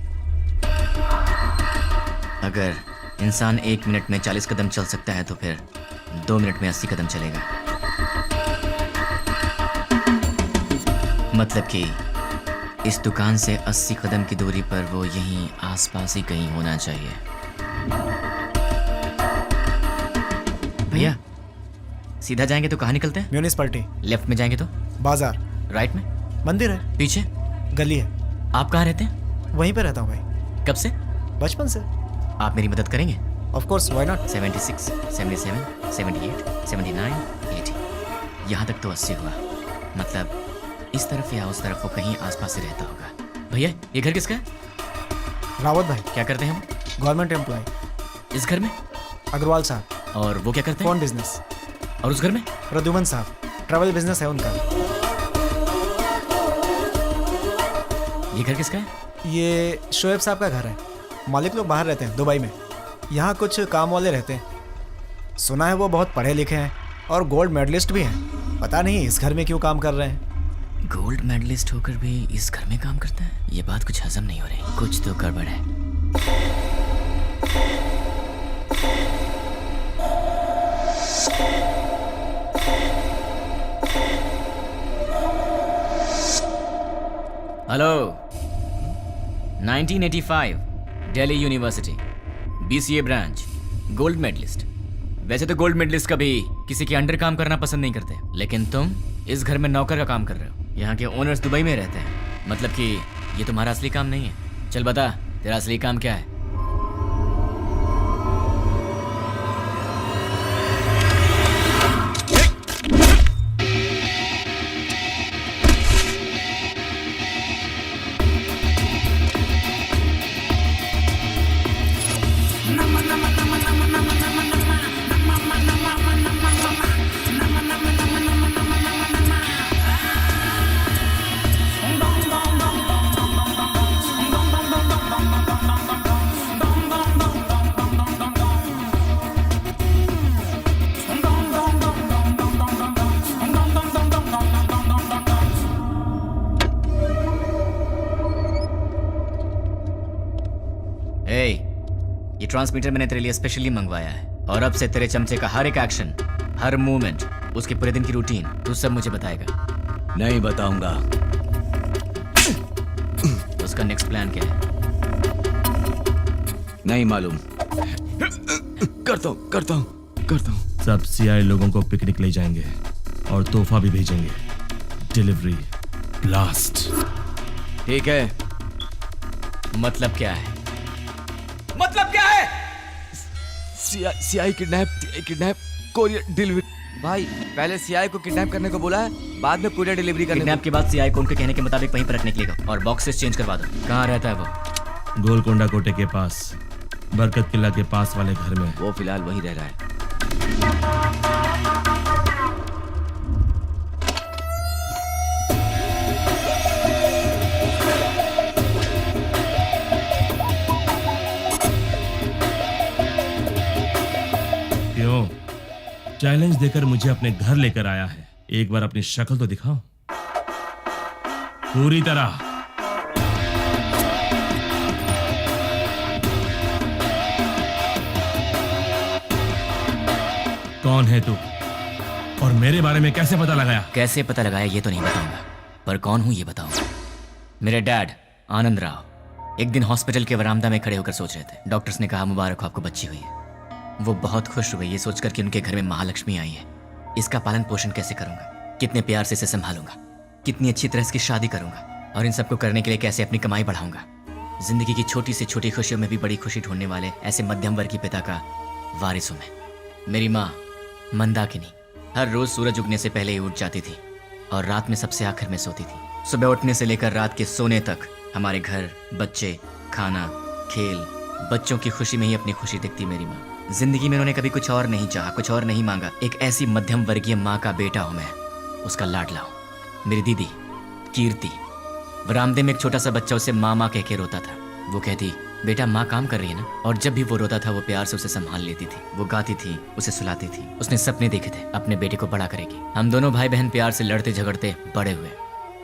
अगर इंसान 1 मिनट में 40 कदम चल सकता है तो फिर 2 मिनट में 80 कदम चलेगा। मतलब कि इस दुकान से 80 कदम की दूरी पर वो यहीं आसपास ही कहीं होना चाहिए। भैया सीधा जाएंगे तो कहाँ निकलते हैं? म्यूनिसिपैलिटी। लेफ्ट में जाएंगे तो? बाजार। राइट में? मंदिर है। पीछे? गली है। आप कहाँ रहते हैं? वहीं पे रहता हूँ भाई। कब से? बचपन से। आप मेरी मदद करेंगे? Of course, why not. 76, 77, 78, 79, 80। यहाँ तक तो 80 हुआ। मतलब इस तरफ या उस तरफ वो कहीं आसपास ही रहता होगा। भैया ये घर किसका है? रावत भाई। क्या करते हैं हम? Government employ. इस घर में? अग्रवाल साहब। और वो क्या करते हैं? Phone business. और उस घर में? प्रद्युमन साहब, ट्रैवल बिजनेस है उनका। ये घर किसका है? ये शोएब साहब का घर है। मालिक लोग बाहर रहते हैं, दुबई में। यहाँ कुछ काम वाले रहते हैं। सुना है वो बहुत पढ़े लिखे हैं और गोल्ड मेडलिस्ट भी हैं। पता नहीं इस घर में क्यों काम कर रहे हैं। गोल्ड मेडलिस्ट होकर भी इस घर में काम करता है? ये बात कुछ हजम नहीं हो रही। कुछ तो गड़बड़ है। Hello. 1985 Delhi university BCA branch, gold medalist. वैसे तो गोल्ड मेडलिस्ट कभी किसी के अंडर काम करना पसंद नहीं करते, लेकिन तुम इस घर में नौकर का काम कर रहे हो। यहाँ के ओनर्स दुबई में रहते हैं। मतलब कि ये तुम्हारा असली काम नहीं है। चल बता, तेरा असली काम क्या है? ये ट्रांसमीटर मैंने तेरे लिए स्पेशली मंगवाया है और अब से तेरे चमचे का हर एक एक्शन, हर मूवमेंट, उसके पूरे दिन की रूटीन तू सब मुझे बताएगा। नहीं बताऊंगा। उसका नेक्स्ट प्लान क्या है? नहीं मालूम। करता हूँ। सब सीआई लोगों को पिकनिक ले जाएंगे और तोहफा भी भेजेंगे। Delivery blast. ठीक है। मतलब क्या है? मतलब क्या है? CI kidnap courier delivery. भाई पहले सीआई को किडनैप करने को बोला है, बाद में कोरियर डिलीवरी करने किडनैप के बाद सीआई को उनके कहने के मुताबिक वहीं पर रखने के लिए और बॉक्सेस चेंज करवा दो। कहाँ रहता है वो? गोलकोंडा कोटे के पास, बरकत किला के पास वाले घर में। वो फिलहाल वहीं रह रहा है। क्यों? चैलेंज देकर मुझे अपने घर लेकर आया है। एक बार अपनी शक्ल तो दिखाओ पूरी तरह। कौन है तू और मेरे बारे में कैसे पता लगाया? कैसे पता लगाया ये तो नहीं बताऊंगा, पर कौन हूं ये बताऊंगा। मेरे डैड आनंद राव एक दिन हॉस्पिटल के वरामदा में खड़े होकर सोच रहे थे। डॉक्टर्स ने कहा मुबारक हो, आपको बच्ची हुई है। वो बहुत खुश हुए ये सोचकर कि उनके घर में महालक्ष्मी आई है। इसका पालन पोषण कैसे करूंगा, कितने प्यार से इसे संभालूंगा, कितनी अच्छी तरह इसकी शादी करूंगा और इन सबको करने के लिए कैसे अपनी कमाई बढ़ाऊंगा। जिंदगी की छोटी से छोटी खुशियों में भी बड़ी खुशी ढूंढने वाले ऐसे मध्यम वर्ग के पिता का वारिस हूं मैं। मेरी माँ मंदाकिनी हर रोज सूरज उगने से पहले ही उठ जाती थी और रात में सबसे आखिर में सोती थी। सुबह उठने से लेकर रात के सोने तक हमारे घर, बच्चे, खाना, खेल, बच्चों की खुशी में ही अपनी खुशी देखती मेरी माँ। जिंदगी में उन्होंने कभी कुछ और नहीं चाहा, कुछ और नहीं मांगा। एक ऐसी मध्यम वर्गीय माँ का बेटा हूं मैं, उसका लाडला हूं। मेरी दीदी कीर्ति, बरामदे में एक छोटा सा बच्चा उसे माँ माँ कह के रोता था। वो कहती, बेटा माँ काम कर रही है ना। और जब भी वो रोता था वो प्यार से उसे संभाल लेती थी। वो गाती थी, उसे सुलाती थी। उसने सपने देखे थे अपने बेटे को बड़ा करेगी। हम दोनों भाई बहन प्यार से लड़ते झगड़ते बड़े हुए।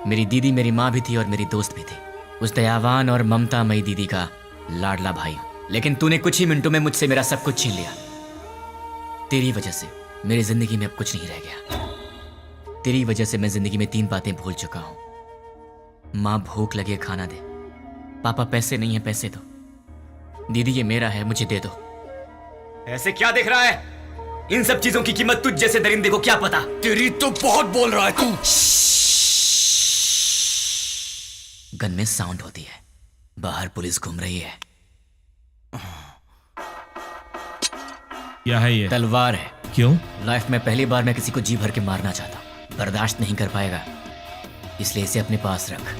मेरी दीदी मेरी माँ भी थी और मेरी दोस्त भी थी। उस दयावान और ममतामयी दीदी का लाडला भाई हूं। लेकिन तूने कुछ ही मिनटों में मुझसे मेरा सब कुछ छीन लिया। तेरी वजह से मेरी जिंदगी में अब कुछ नहीं रह गया। तेरी वजह से मैं जिंदगी में 3 बातें भूल चुका हूं। माँ भूख लगे खाना दे, पापा पैसे नहीं है पैसे दो, दीदी ये मेरा है मुझे दे दो। ऐसे क्या देख रहा है? इन सब चीजों की कीमत तुझ जैसे दरिंदे को क्या पता? तेरी तो बहुत बोल रहा है तू। गन में साउंड होती है, बाहर पुलिस घूम रही है। क्या है ये? तलवार है। क्यों? लाइफ में पहली बार मैं किसी को जी भर के मारना चाहता हूं। बर्दाश्त नहीं कर पाएगा, इसलिए इसे अपने पास रख।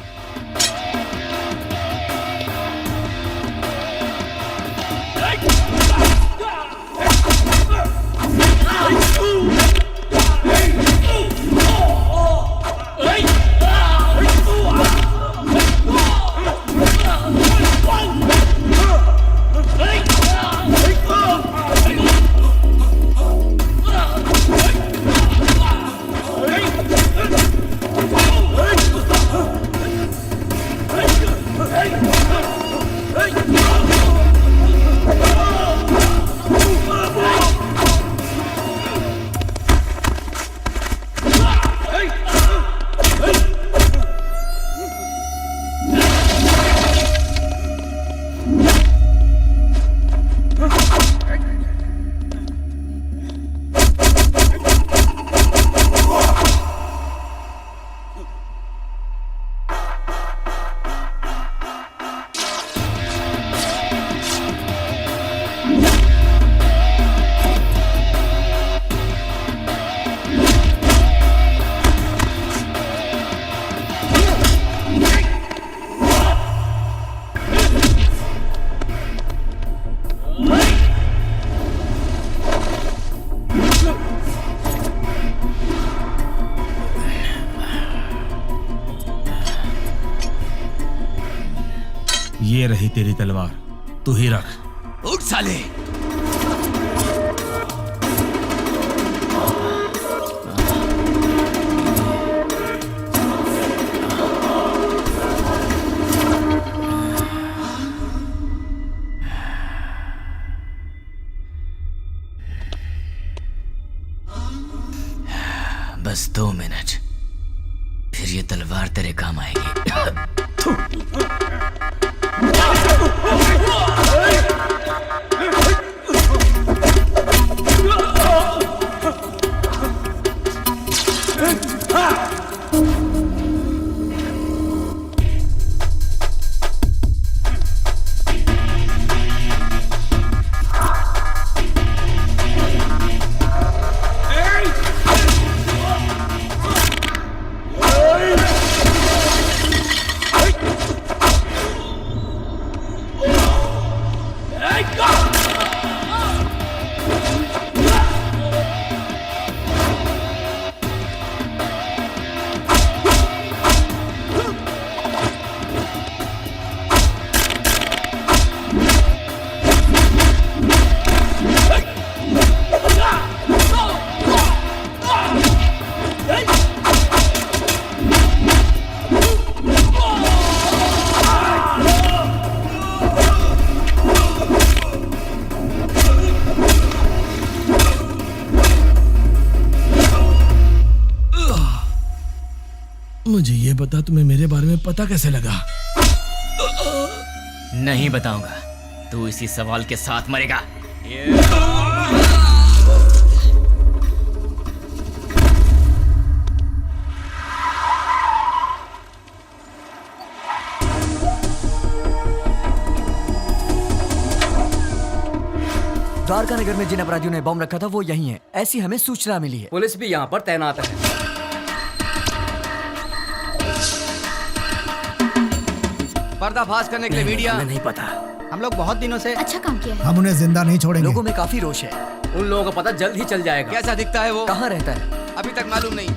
ये रही तेरी तलवार, तू ही रख। उठ साले। बस 2 मिनट, फिर ये तलवार तेरे काम आएगी। मुझे ये बता, तुम्हें मेरे बारे में पता कैसे लगा? नहीं बताऊंगा, तू इसी सवाल के साथ मरेगा। द्वारका नगर में जिन अपराधियों ने बम रखा था वो यही है, ऐसी हमें सूचना मिली है। पुलिस भी यहाँ पर तैनात है। पर्दाफाश करने के लिए मीडिया। हमें नहीं पता। हम लोग बहुत दिनों से अच्छा काम किया है। हम उन्हें जिंदा नहीं छोड़ेंगे। लोगों में काफी रोष है। उन लोगों को पता जल्द ही चल जाएगा। कैसा दिखता है वो? कहाँ रहता है? अभी तक मालूम नहीं।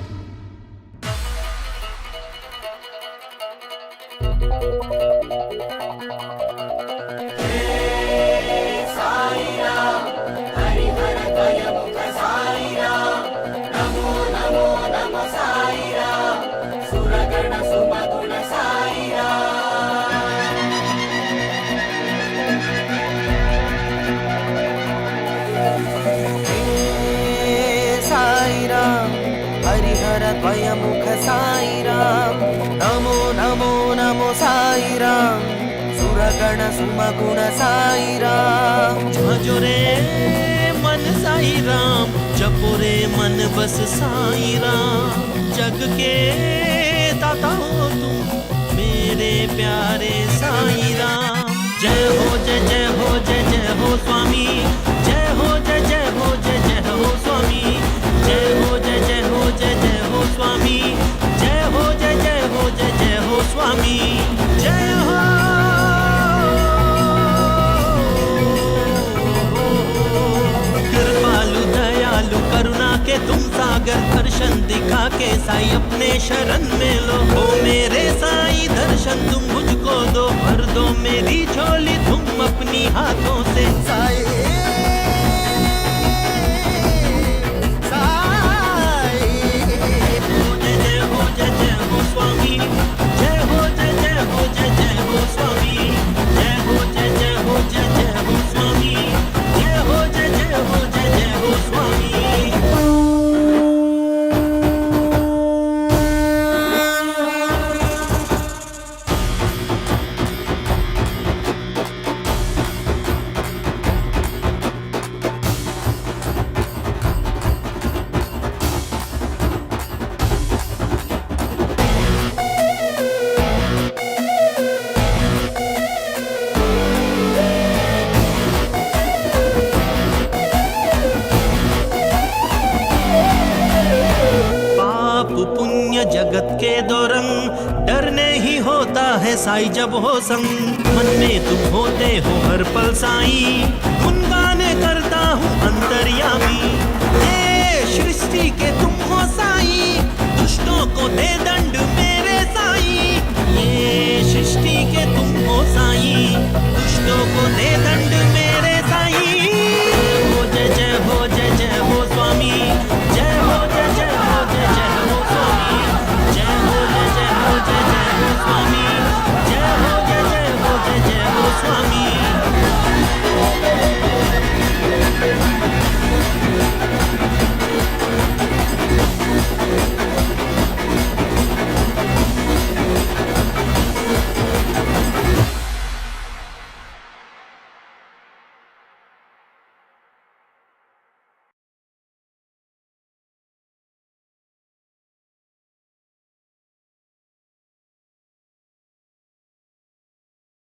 हरिहरद्वयमुख साईराम नमो नमो नमो साईराम सुरगण सुमगुण साईराम भजो रे मन साईराम जपो रे मन बस साईराम जग के दाता हो तुम मेरे प्यारे साईराम जय हो जय हो जय हो स्वामी जय हो जय हो जय हो स्वामी जय हो जय हो जय हो स्वामी जय हो जय हो जय हो स्वामी जय हो। कृपालु दयालु करुणा के तुम सागर दर्शन दिखा के साई अपने शरण में लो हो मेरे साई दर्शन तुम मुझको दो भर दो मेरी झोली तुम अपनी हाथों से साई स्वामी जय हो जय हो जय हो स्वामी जय हो जय हो जय हो स्वामी जय हो जय हो जय हो स्वामी। जगत के दो रंग डरने ही होता है साई जब हो संग मन में तुम होते हो हर पल साई